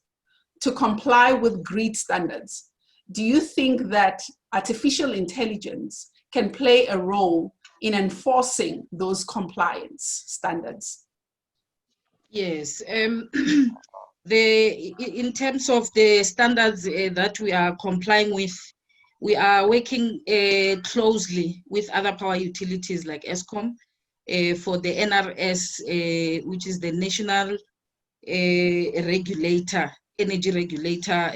to comply with GREET standards? Do you think that artificial intelligence can play a role in enforcing those compliance standards? Yes. In terms of the standards that we are complying with, we are working closely with other power utilities like Eskom for the NRS, which is the National Regulator, Energy Regulator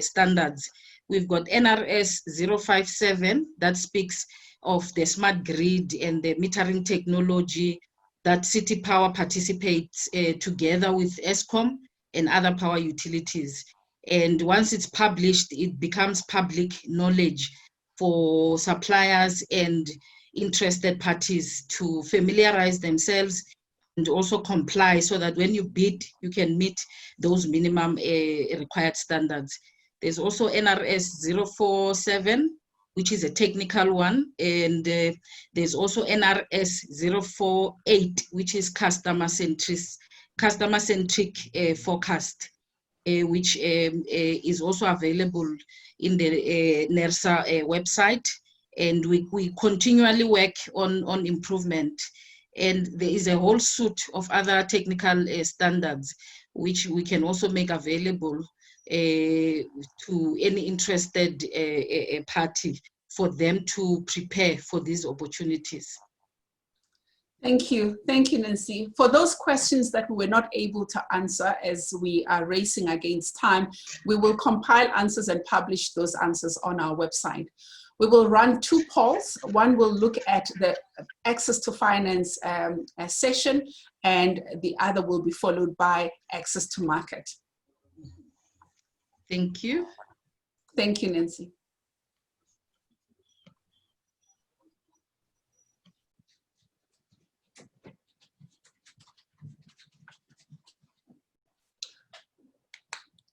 standards. We've got NRS 057 that speaks of the smart grid and the metering technology that City Power participates together with Eskom and other power utilities. And once it's published, it becomes public knowledge for suppliers and interested parties to familiarize themselves and also comply, so that when you bid, you can meet those minimum required standards. There's also NRS 047, which is a technical one, and there's also NRS 048, which is customer-centric forecast, which is also available in the NERSA website. And we continually work on improvement. And there is a whole suite of other technical standards, which we can also make available to any interested party for them to prepare for these opportunities. Thank you, Nancy. For those questions that we were not able to answer as we are racing against time, we will compile answers and publish those answers on our website. We will run two polls. One will look at the access to finance session, and the other will be followed by access to market. Thank you. Thank you, Nancy.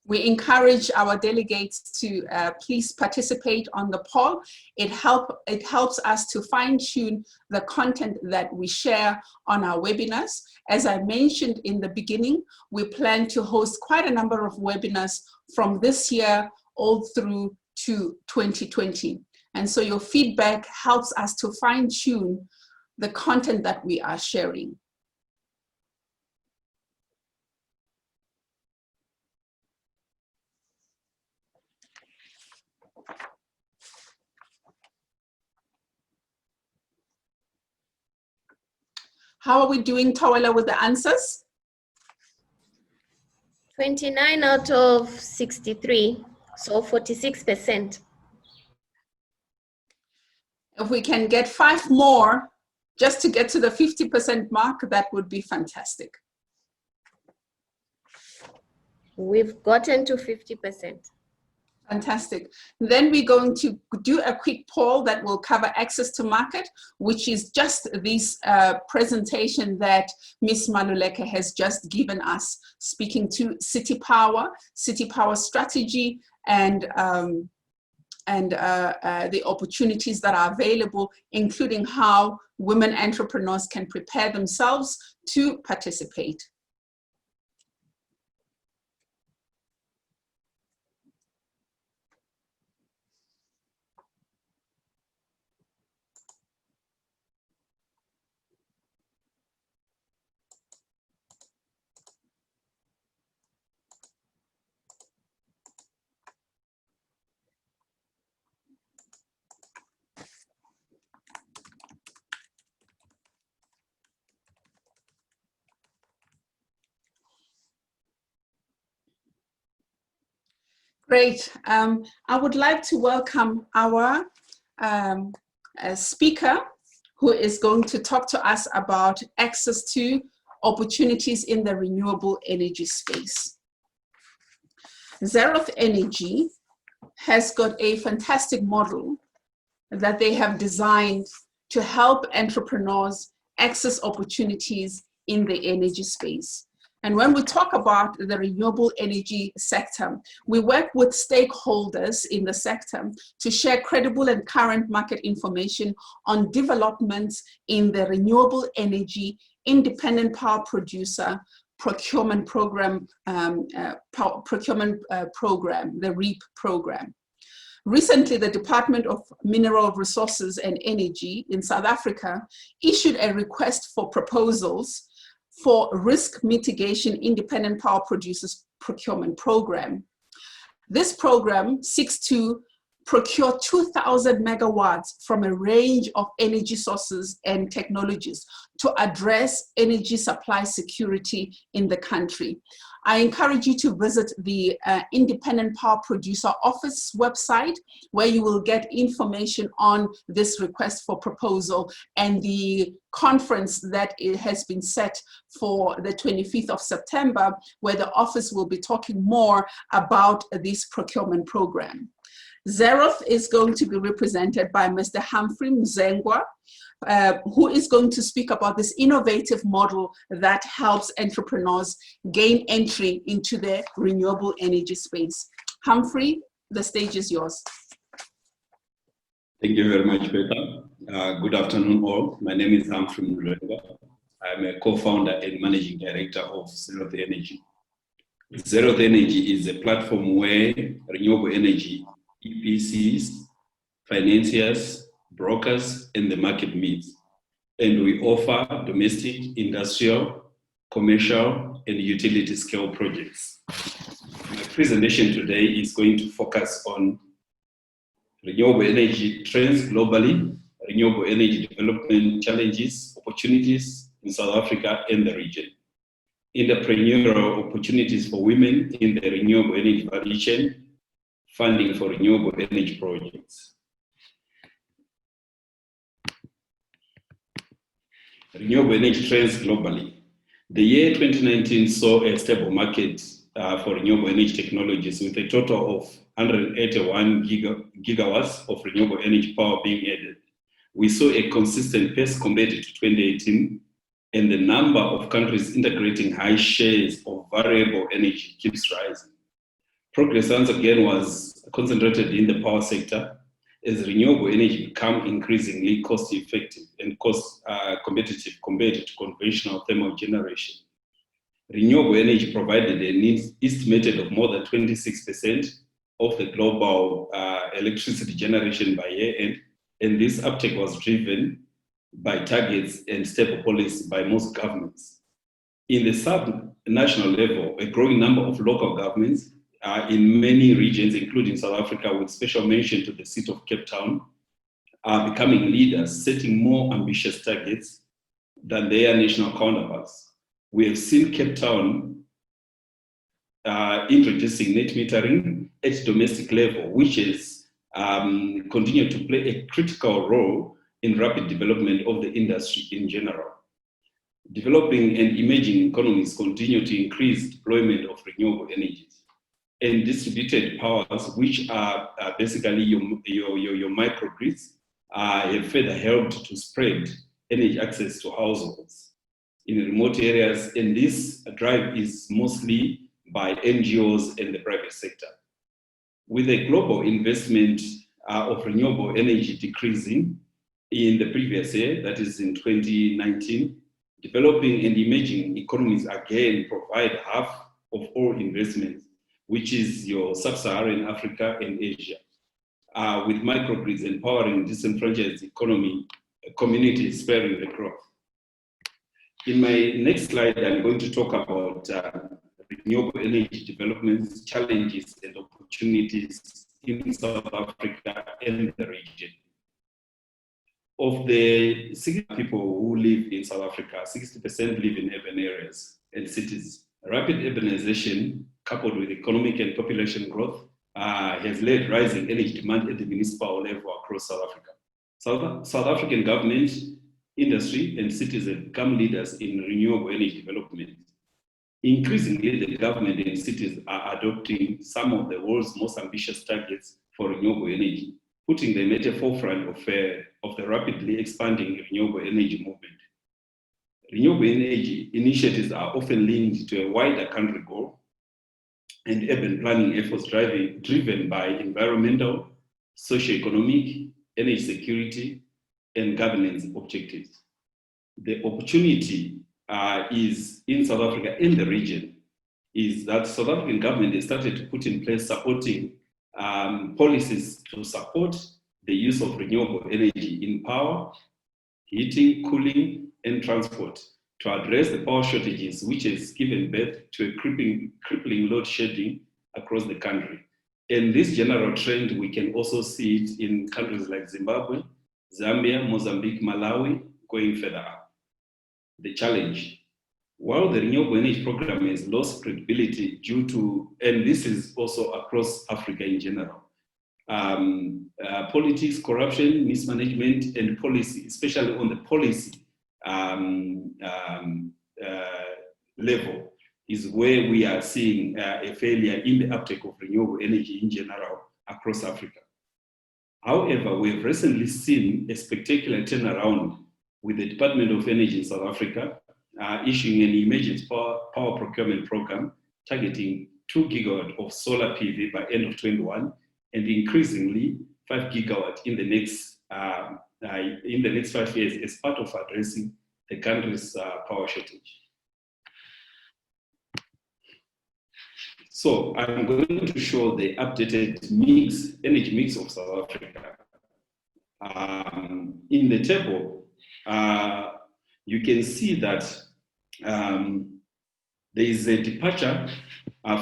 We encourage our delegates to please participate on the poll. It helps us to fine-tune the content that we share on our webinars. As I mentioned in the beginning, we plan to host quite a number of webinars from this year all through to 2020. And so your feedback helps us to fine-tune the content that we are sharing. How are we doing, Tawela, with the answers? 29 out of 63, so 46%. If we can get 5 more just to get to the 50% mark, that would be fantastic. We've gotten to 50%. Fantastic. Then we're going to do a quick poll that will cover access to market, which is just this presentation that Ms. Maluleke has just given us, speaking to City Power strategy, and the opportunities that are available, including how women entrepreneurs can prepare themselves to participate. Great. I would like to welcome our speaker, who is going to talk to us about access to opportunities in the renewable energy space. Zeroth Energy has got a fantastic model that they have designed to help entrepreneurs access opportunities in the energy space. And when we talk about the renewable energy sector, we work with stakeholders in the sector to share credible and current market information on developments in the renewable energy independent power producer procurement program, the AWEaP program. Recently, the Department of Mineral Resources and Energy in South Africa issued a request for proposals for risk mitigation independent power producers procurement program. This program seeks to procure 2,000 megawatts from a range of energy sources and technologies to address energy supply security in the country. I encourage you to visit the Independent Power Producer Office website, where you will get information on this request for proposal and the conference that it has been set for the 25th of September, where the office will be talking more about this procurement program. Zeroth is going to be represented by Mr. Humphrey Mzengwa, who is going to speak about this innovative model that helps entrepreneurs gain entry into the renewable energy space. Humphrey, the stage is yours. Thank you very much, Becca. Good afternoon, all. My name is Humphrey Mzengwa. I'm a co-founder and managing director of Zeroth Energy. Zeroth Energy is a platform where renewable energy EPCs, financiers, brokers, and the market meet. And we offer domestic, industrial, commercial, and utility scale projects. My presentation today is going to focus on renewable energy trends globally, renewable energy development challenges, opportunities in South Africa and the region, entrepreneurial opportunities for women in the renewable energy value chain, funding for renewable energy projects. Renewable energy trends globally. The year 2019 saw a stable market for renewable energy technologies with a total of 181 gigawatts of renewable energy power being added. We saw a consistent pace compared to 2018, and the number of countries integrating high shares of variable energy keeps rising. Progress once again was concentrated in the power sector as renewable energy become increasingly cost-effective and cost competitive compared to conventional thermal generation. Renewable energy provided an estimated of more than 26% of the global electricity generation by year end, and this uptake was driven by targets and stable policy by most governments. In the sub-national level, a growing number of local governments in many regions, including South Africa, with special mention to the city of Cape Town, are becoming leaders, setting more ambitious targets than their national counterparts. We have seen Cape Town introducing net metering at domestic level, which has continued to play a critical role in rapid development of the industry in general. Developing and emerging economies continue to increase deployment of renewable energies. And distributed powers, which are basically your microgrids, have further helped to spread energy access to households in remote areas. And this drive is mostly by NGOs and the private sector. With a global investment of renewable energy decreasing in the previous year, that is in 2019, developing and emerging economies again provide half of all investments, which is your sub-Saharan Africa and Asia, with microgrids empowering disenfranchised communities sparing the growth. In my next slide, I'm going to talk about renewable energy developments, challenges and opportunities in South Africa and the region. Of the 60 people who live in South Africa, 60% live in urban areas and cities. Rapid urbanization, coupled with economic and population growth, has led rising energy demand at the municipal level across South Africa. South African government, industry, and cities have become leaders in renewable energy development. Increasingly, the government and cities are adopting some of the world's most ambitious targets for renewable energy, putting them at the forefront of the rapidly expanding renewable energy movement. Renewable energy initiatives are often linked to a wider country goal and urban planning efforts driven by environmental, socio-economic, energy security, and governance objectives. The opportunity is in South Africa and the region is that South African government has started to put in place supporting policies to support the use of renewable energy in power, heating, cooling, and transport to address the power shortages, which has given birth to a crippling load shedding across the country. And this general trend, we can also see it in countries like Zimbabwe, Zambia, Mozambique, Malawi, going further up. The challenge, while the renewable energy program has lost credibility due to, and this is also across Africa in general, politics, corruption, mismanagement, and policy, especially on the policy level, is where we are seeing a failure in the uptake of renewable energy in general across Africa. However, we've recently seen a spectacular turnaround with the Department of Energy in South Africa issuing an emergency power procurement program targeting 2 gigawatts of solar PV by end of 21, and increasingly 5 gigawatts in the next 5 years as part of addressing the country's power shortage. So I'm going to show the updated energy mix of South Africa. In the table, you can see that there is a departure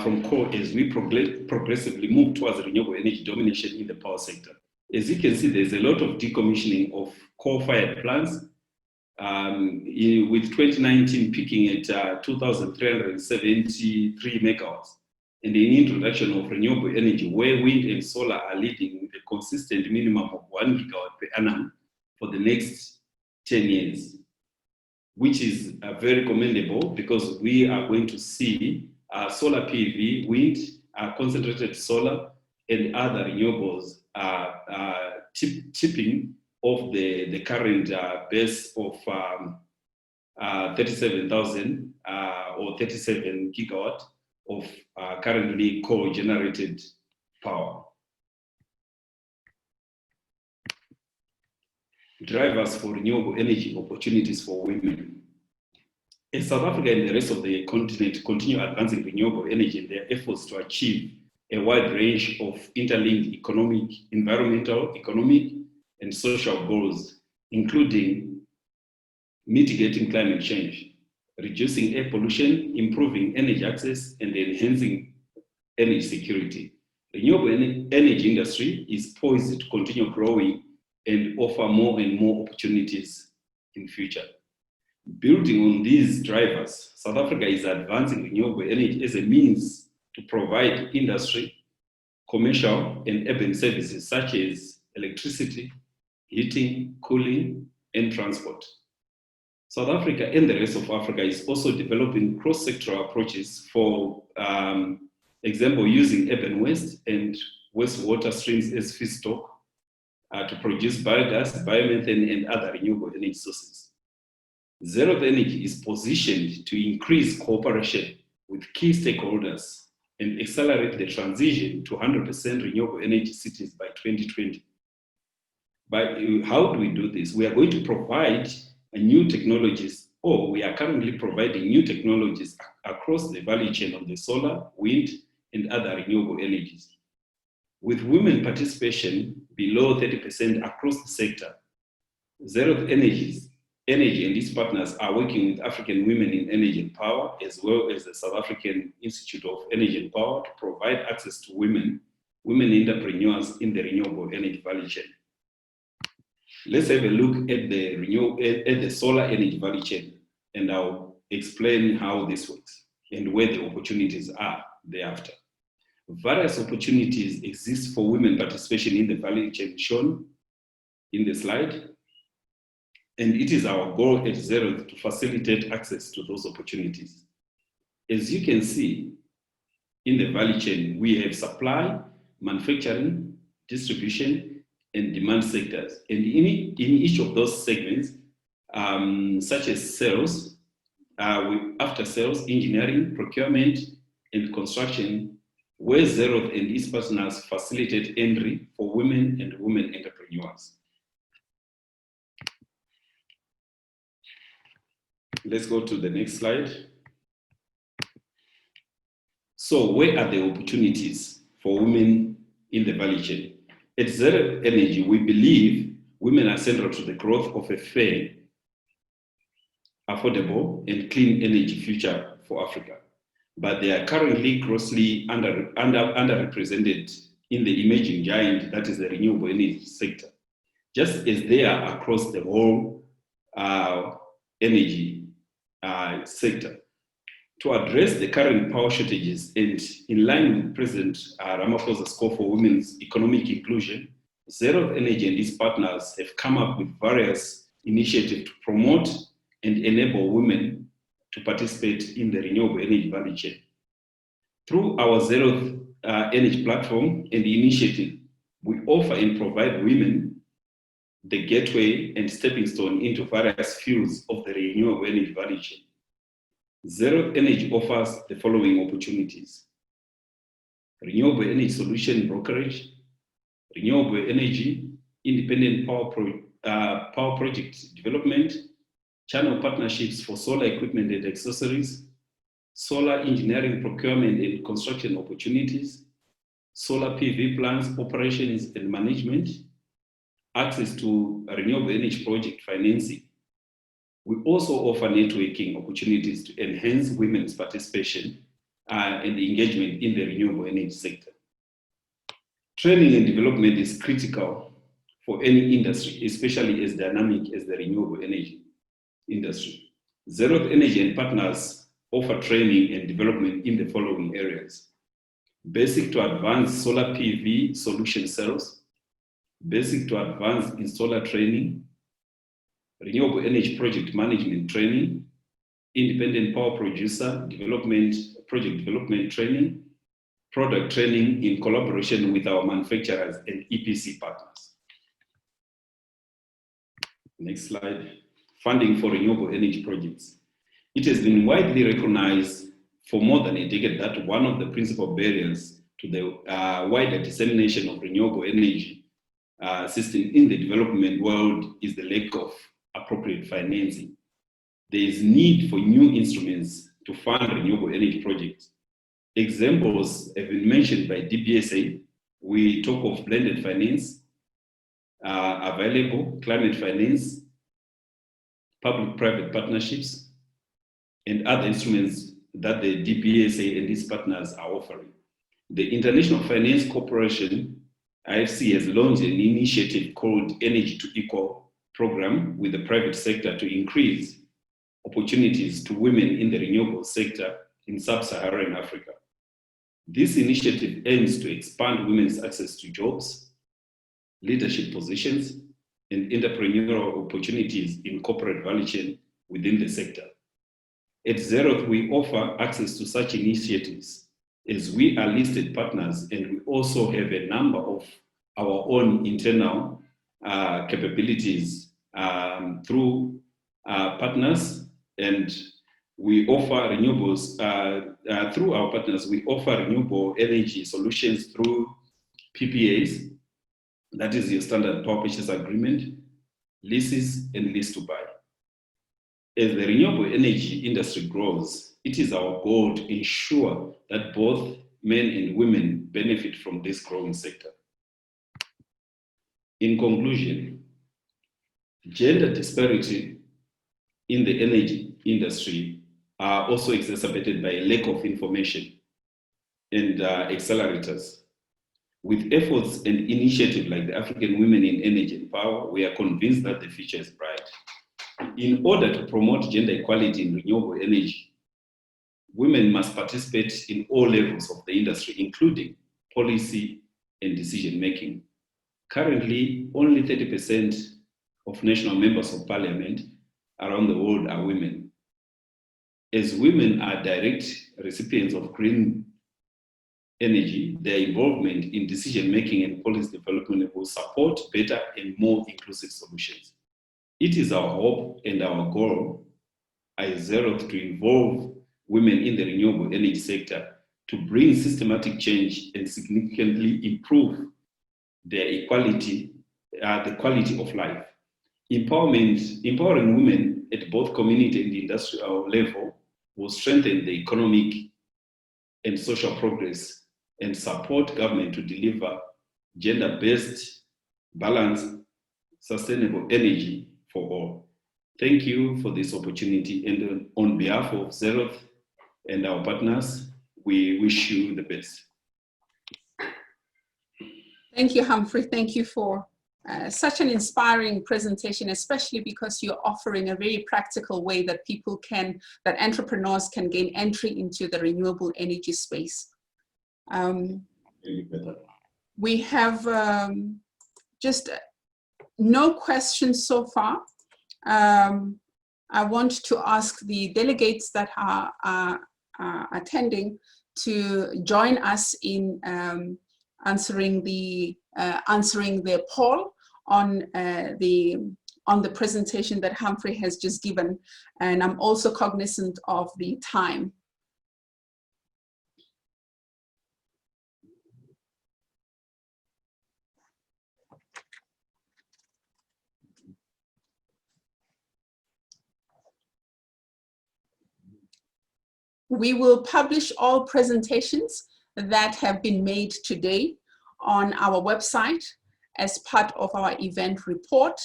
from coal as we progressively move towards renewable energy domination in the power sector. As you can see, there's a lot of decommissioning of coal-fired plants, with 2019 peaking at 2,373 megawatts, and the introduction of renewable energy where wind and solar are leading with a consistent minimum of 1 gigawatt per annum for the next 10 years, which is very commendable because we are going to see solar PV, wind, concentrated solar, and other renewables tipping off the current base of 37,000 or 37 gigawatt of currently coal-generated power. Drivers for renewable energy opportunities for women. As South Africa and the rest of the continent continue advancing renewable energy in their efforts to achieve a wide range of interlinked economic, environmental, economic, and social goals, including mitigating climate change, reducing air pollution, improving energy access, and enhancing energy security. Renewable energy industry is poised to continue growing and offer more and more opportunities in future. Building on these drivers, South Africa is advancing renewable energy as a means to provide industry, commercial, and urban services such as electricity, heating, cooling, and transport. South Africa and the rest of Africa is also developing cross-sectoral approaches, for example, using urban waste and wastewater streams as feedstock to produce biogas, biomethane, and other renewable energy sources. Zero Energy is positioned to increase cooperation with key stakeholders and accelerate the transition to 100% renewable energy cities by 2020. How do we do this? We are going to provide new technologies, or we are currently providing new technologies across the value chain of the solar, wind, and other renewable energies. With women participation below 30% across the sector, Zero Energy and its partners are working with African Women in Energy and Power, as well as the South African Institute of Energy and Power, to provide access to women entrepreneurs in the renewable energy value chain. Let's have a look at the solar energy value chain, and I'll explain how this works and where the opportunities are thereafter. Various opportunities exist for women participation in the value chain shown in the slide, and it is our goal at Zero to facilitate access to those opportunities. As you can see, in the value chain, we have supply, manufacturing, distribution, and demand sectors. And in each of those segments, such as sales, after sales, engineering, procurement, and construction, where Zero and its partners facilitate entry for women and women entrepreneurs. Let's go to the next slide. So where are the opportunities for women in the value chain? At Zero Energy, we believe women are central to the growth of a fair, affordable, and clean energy future for Africa. But they are currently grossly underrepresented in the emerging giant that is the renewable energy sector, just as they are across the whole energy sector. To address the current power shortages and in line with President Ramaphosa's call for women's economic inclusion, Zero Energy and its partners have come up with various initiatives to promote and enable women to participate in the renewable energy value chain. Through our Zero Energy platform and the initiative, we offer and provide women the gateway and stepping stone into various fields of the renewable energy value chain. Zero Energy offers the following opportunities: renewable energy solution brokerage, renewable energy, independent power project development, channel partnerships for solar equipment and accessories, solar engineering procurement and construction opportunities, solar PV plants operations and management, access to renewable energy project financing. We also offer networking opportunities to enhance women's participation and engagement in the renewable energy sector. Training and development is critical for any industry, especially as dynamic as the renewable energy industry. Zero Energy and partners offer training and development in the following areas: basic to advanced solar PV solution cells, basic to advanced installer training, renewable energy project management training, independent power producer development, project development training, product training in collaboration with our manufacturers and EPC partners. Next slide. Funding for renewable energy projects. It has been widely recognized for more than a decade that one of the principal barriers to the wider dissemination of renewable energy system in the development world is the lack of appropriate financing. There is need for new instruments to fund renewable energy projects. Examples have been mentioned by DPSA. We talk of blended finance, available climate finance, public-private partnerships, and other instruments that the DPSA and its partners are offering. The International Finance Corporation, IFC, has launched an initiative called Energy to Equal program with the private sector to increase opportunities to women in the renewable sector in sub-Saharan Africa. This initiative aims to expand women's access to jobs, leadership positions, and entrepreneurial opportunities in corporate value chain within the sector. At Zeroth, we offer access to such initiatives as we are listed partners, and we also have a number of our own internal capabilities through partners, and we offer renewables through our partners. We offer renewable energy solutions through PPAs, that is your standard power purchase agreement, leases, and lease to buy. As the renewable energy industry grows, it is our goal to ensure that both men and women benefit from this growing sector. In conclusion, gender disparity in the energy industry are also exacerbated by a lack of information and accelerators. With efforts and initiatives like the African Women in Energy and Power, we are convinced that the future is bright. In order to promote gender equality in renewable energy, women must participate in all levels of the industry, including policy and decision-making. Currently, only 30% of national members of parliament around the world are women. As women are direct recipients of green energy, their involvement in decision-making and policy development will support better and more inclusive solutions. It is our hope and our goal as Zeroth to involve women in the renewable energy sector to bring systematic change and significantly improve their equality, the quality of life. Empowering women at both community and industrial level will strengthen the economic and social progress and support government to deliver gender-based, balanced, sustainable energy for all. Thank you for this opportunity, and on behalf of Zeroth and our partners, we wish you the best. Thank you, Humphrey. Thank you for such an inspiring presentation, especially because you're offering a very practical way that that entrepreneurs can gain entry into the renewable energy space. We have just no questions so far. I want to ask the delegates that are attending to join us in answering the poll on the presentation that Humphrey has just given, and I'm also cognizant of the time. We will publish all presentations that have been made today on our website as part of our event report.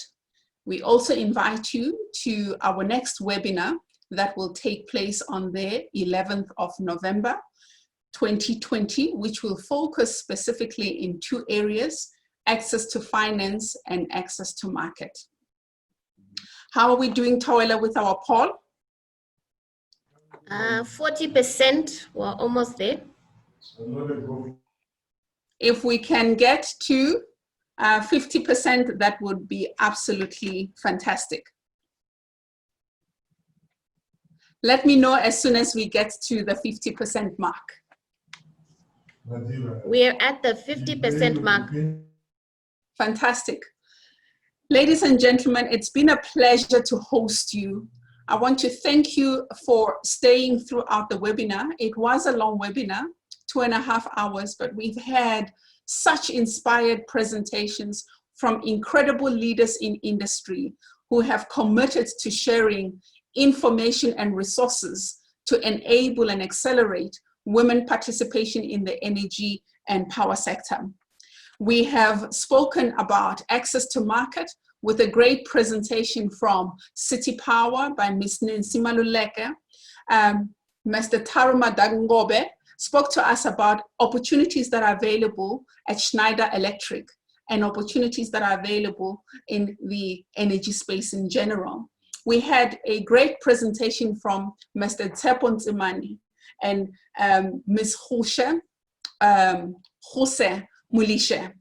We also invite you to our next webinar that will take place on the 11th of November, 2020, which will focus specifically in two areas: access to finance and access to market. How are we doing, Tawela, with our poll? 40%, we're almost there. If we can get to 50%, that would be absolutely fantastic. Let me know as soon as we get to the 50% mark. We're at the 50% mark. Fantastic. Ladies and gentlemen, it's been a pleasure to host you I want to thank you for staying throughout the webinar. It was a long webinar, 2.5 hours, but we've had such inspired presentations from incredible leaders in industry who have committed to sharing information and resources to enable and accelerate women participation in the energy and power sector. We have spoken about access to market with a great presentation from City Power by Ms. Nancy Maluleke. Mr. Taruma Dagungobe spoke to us about opportunities that are available at Schneider Electric and opportunities that are available in the energy space in general. We had a great presentation from Mr. Tsepo Nzimani and Ms. Jose Mulishe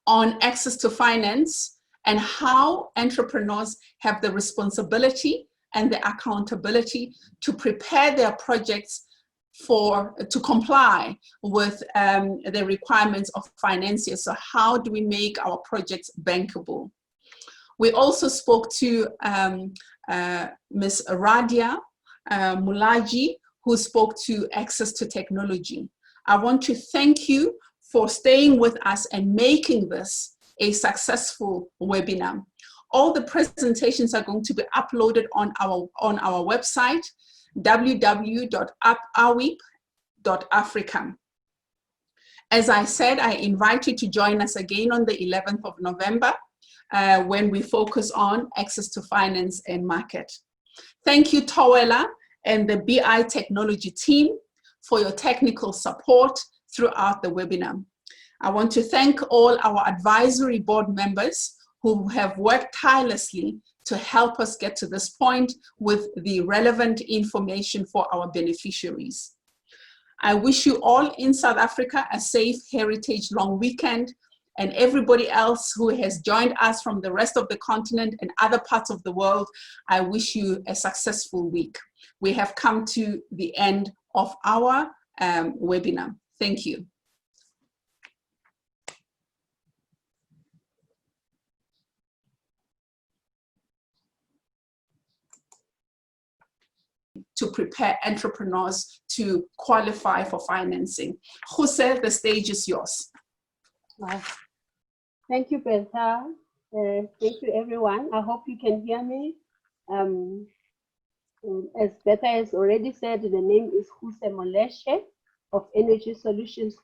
on access to finance and how entrepreneurs have the responsibility and the accountability to prepare their projects to comply with the requirements of financiers. So how do we make our projects bankable? We also spoke to Ms. Radia Mulaji, who spoke to access to technology. I want to thank you for staying with us and making this a successful webinar. All the presentations are going to be uploaded on our website, www.aweep.africa. As I said, I invite you to join us again on the 11th of November when we focus on access to finance and market. Thank you, Tawela and the BI technology team for your technical support throughout the webinar. I want to thank all our advisory board members who have worked tirelessly to help us get to this point with the relevant information for our beneficiaries. I wish you all in South Africa a safe Heritage Long Weekend, and everybody else who has joined us from the rest of the continent and other parts of the world, I wish you a successful week. We have come to the end of our webinar. Thank you. To prepare entrepreneurs to qualify for financing. Jose, the stage is yours. Wow. Thank you, Bertha. Thank you, everyone. I hope you can hear me. As Bertha has already said, the name is Jose Moleshe of Energy Solutions